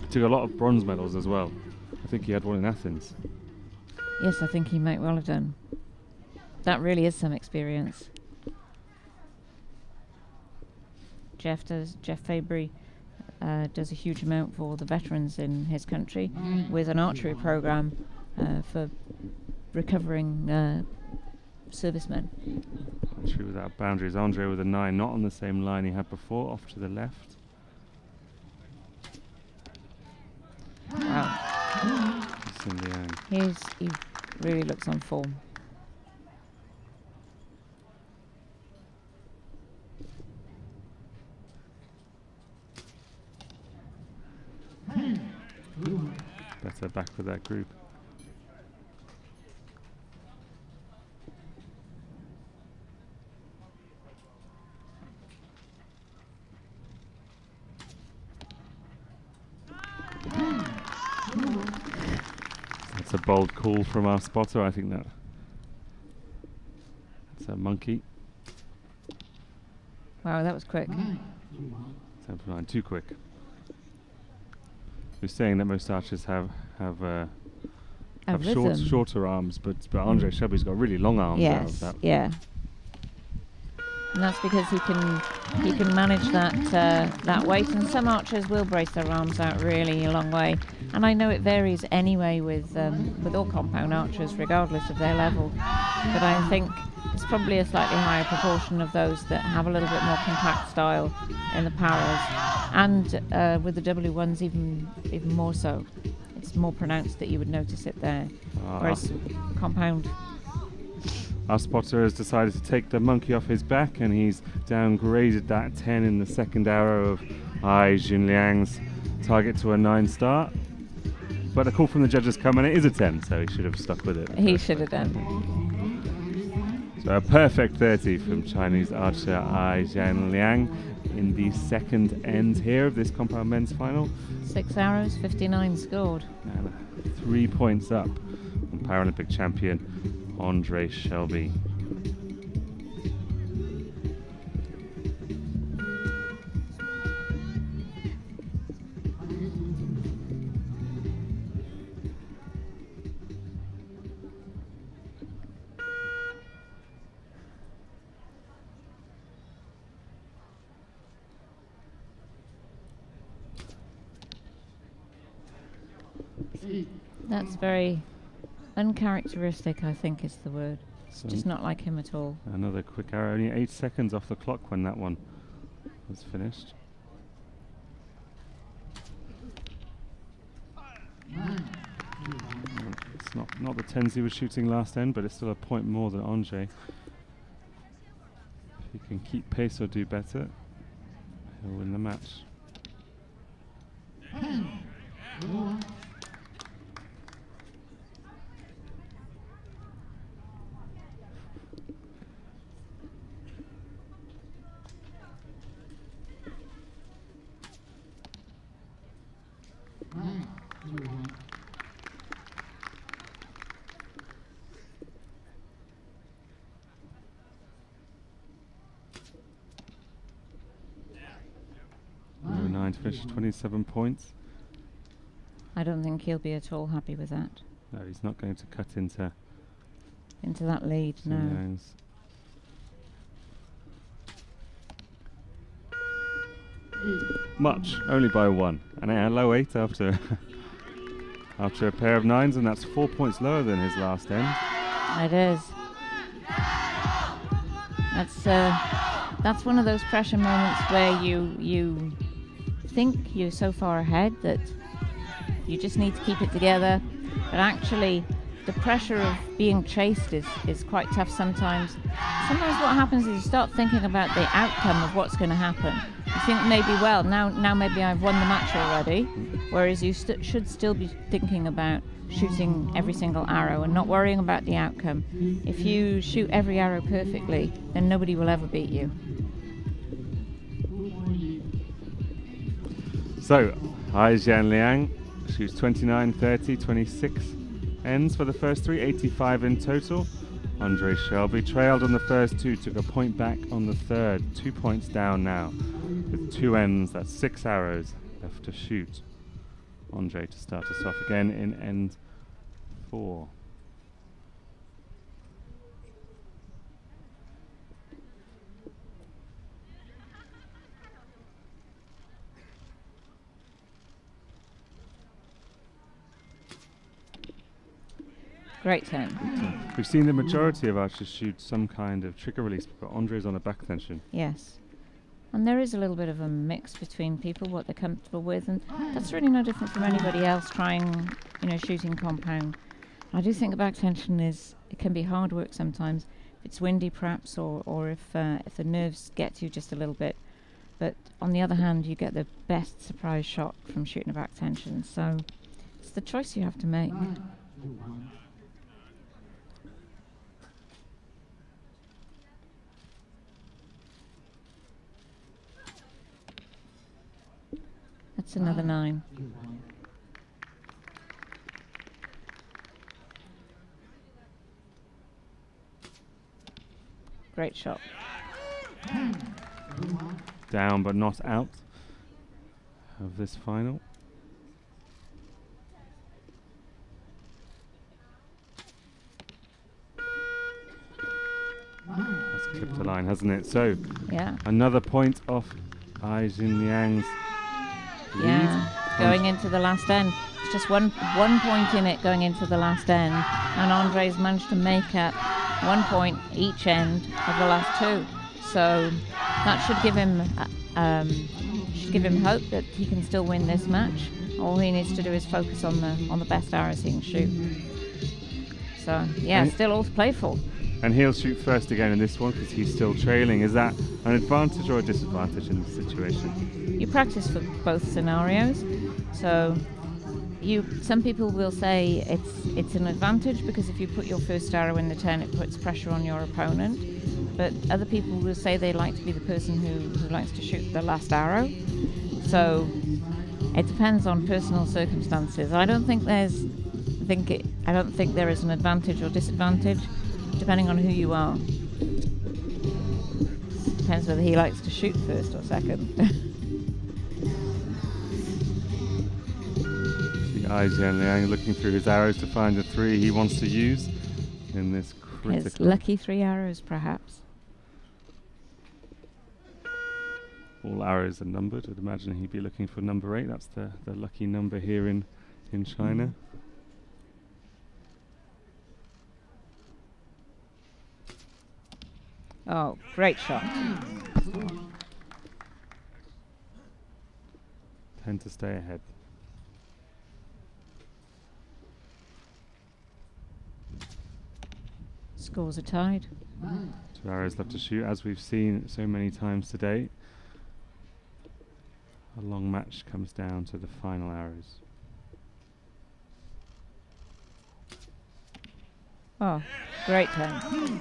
Speaker 1: Took a lot of bronze medals as well. I think he had one in Athens.
Speaker 2: Yes, I think he might well have done. That really is some experience. Jeff Fabry does a huge amount for the veterans in his country with an archery program for recovering servicemen.
Speaker 1: Archery without boundaries. Andre with a 9, not on the same line he had before, off to the left.
Speaker 2: Wow. He really looks on form.
Speaker 1: Better back for that group. That's a bold call from our spotter. I think that's a monkey.
Speaker 2: Wow, that was quick.
Speaker 1: 7-9, too quick. We're saying that most archers have shorter arms, but Andre Shelby's got really long arms.
Speaker 2: Yes, yeah. And that's because he can manage that weight. And some archers will brace their arms out really a long way. And I know it varies anyway with all compound archers, regardless of their level. But I think it's probably a slightly higher proportion of those that have a little bit more compact style in the paras, and with the W1s even more so. It's more pronounced that you would notice it there. Whereas compound.
Speaker 1: Our spotter has decided to take the monkey off his back, and he's downgraded that 10 in the second arrow of Ai Jinliang's target to a 9 start. But a call from the judges come, and it is a 10, so he should have stuck with it.
Speaker 2: He should have done.
Speaker 1: So a perfect 30 from Chinese archer Ai Jinliang in the second end here of this compound men's final.
Speaker 2: 6 arrows, 59 scored.
Speaker 1: And 3 points up on Paralympic champion Andre Shelby.
Speaker 2: That's very uncharacteristic, I think is the word. It's just not like him at all.
Speaker 1: Another quick arrow, only 8 seconds off the clock when that one was finished. Not the 10s he was shooting last end, but it's still a point more than Andre. If he can keep pace or do better, he'll win the match. Number 9 to finish 27 points.
Speaker 2: I don't think he'll be at all happy with that.
Speaker 1: No, he's not going to cut into
Speaker 2: that lead, no.
Speaker 1: Young's. Much, only by 1. And a low 8 after after a pair of 9s, and that's 4 points lower than his last end.
Speaker 2: It is. That's one of those pressure moments where you think you're so far ahead that you just need to keep it together, but actually the pressure of being chased is quite tough sometimes. Sometimes what happens is you start thinking about the outcome of what's going to happen. You think maybe, well, now maybe I've won the match already, whereas you should still be thinking about shooting every single arrow and not worrying about the outcome. If you shoot every arrow perfectly, then nobody will ever beat you.
Speaker 1: So, Ai Jianliang shoots 29, 30, 26 ends for the first 3, 85 in total. Andre Shelby trailed on the first 2, took a point back on the third, 2 points down now. With 2 ends, that's 6 arrows left to shoot. Andre to start us off again in end 4.
Speaker 2: Great turn.
Speaker 1: We've seen the majority of archers shoot some kind of trigger release, but Andre's on a back tension.
Speaker 2: Yes. And there is a little bit of a mix between people, what they're comfortable with, and that's really no different from anybody else trying, shooting compound. I do think the back tension it can be hard work sometimes. If it's windy perhaps, or if the nerves get to you just a little bit. But on the other hand, you get the best surprise shot from shooting a back tension. So it's the choice you have to make. That's another 9. Great shot.
Speaker 1: Down but not out of this final. That's clipped the line, hasn't it? So,
Speaker 2: yeah,
Speaker 1: another point off Ai Jianliang's lead.
Speaker 2: Yeah, going into the last end. It's just one point in it going into the last end, and Andre's managed to make up 1 point each end of the last 2. So that should give him hope that he can still win this match. All he needs to do is focus on the best arrows he can shoot. So yeah, still all to play for.
Speaker 1: And he'll shoot first again in this one because he's still trailing. Is that an advantage or a disadvantage in this situation?
Speaker 2: You practice for both scenarios. So some people will say it's an advantage because if you put your first arrow in the turn, it puts pressure on your opponent. But other people will say they like to be the person who likes to shoot the last arrow. So it depends on personal circumstances. I don't think there is an advantage or disadvantage depending on who you are. Depends whether he likes to shoot first or second.
Speaker 1: See Ai Jianliang looking through his arrows to find the 3 he wants to use in this critical.
Speaker 2: His lucky 3 arrows, perhaps.
Speaker 1: All arrows are numbered. I'd imagine he'd be looking for number 8. That's the lucky number here in China.
Speaker 2: Oh, great shot.
Speaker 1: 10 to stay ahead.
Speaker 2: Scores are tied.
Speaker 1: 2 arrows left to shoot, as we've seen so many times today. A long match comes down to the final arrows.
Speaker 2: Oh, great turn.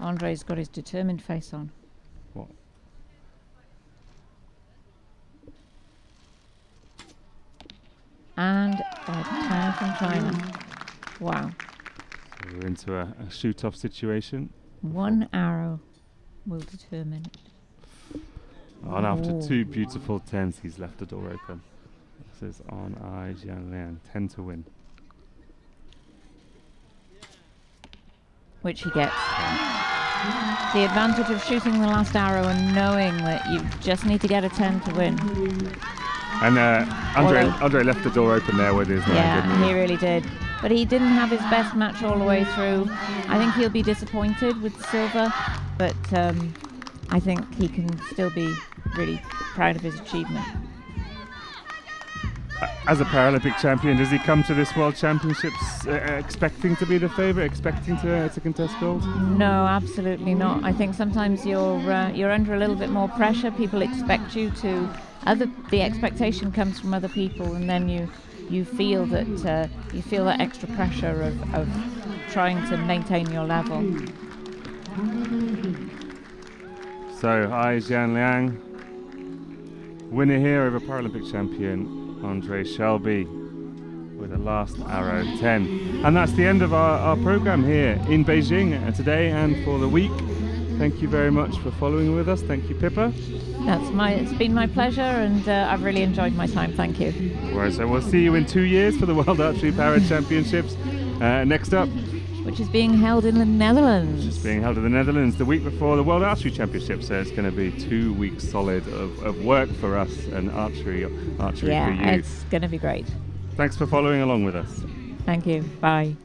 Speaker 2: Andre's got his determined face on.
Speaker 1: What?
Speaker 2: And a 10 from China. Wow.
Speaker 1: So we're into a shoot-off situation.
Speaker 2: One arrow will determine it.
Speaker 1: And after
Speaker 2: Oh.
Speaker 1: 2 beautiful 10s, he's left the door open. This is on Ai Jianliang, 10 to win.
Speaker 2: Which he gets. The advantage of shooting the last arrow and knowing that you just need to get a 10 to win.
Speaker 1: And Andre left the door open there with his line, didn't
Speaker 2: Yeah, he really did. But he didn't have his best match all the way through. I think he'll be disappointed with silver, but I think he can still be really proud of his achievement.
Speaker 1: As a Paralympic champion, does he come to this World Championships expecting to be the favourite, expecting to contest gold?
Speaker 2: No, absolutely not. I think sometimes you're under a little bit more pressure. People expect you to. The expectation comes from other people, and then you feel that extra pressure of trying to maintain your level.
Speaker 1: So Ai Jianliang, winner here over Paralympic champion Andre Shelby with a last arrow 10. And that's the end of our program here in Beijing today and for the week. Thank you very much for following with us. Thank you, Pippa.
Speaker 2: It's been my pleasure, and I've really enjoyed my time. Thank you.
Speaker 1: Right, so we'll see you in 2 years for the World Archery Para Championships. Next up,
Speaker 2: which is being held in the Netherlands.
Speaker 1: It's being held in the Netherlands the week before the World Archery Championships, so it's going to be 2 weeks solid of work for us and archery for you.
Speaker 2: Yeah, it's going to be great.
Speaker 1: Thanks for following along with us.
Speaker 2: Thank you. Bye.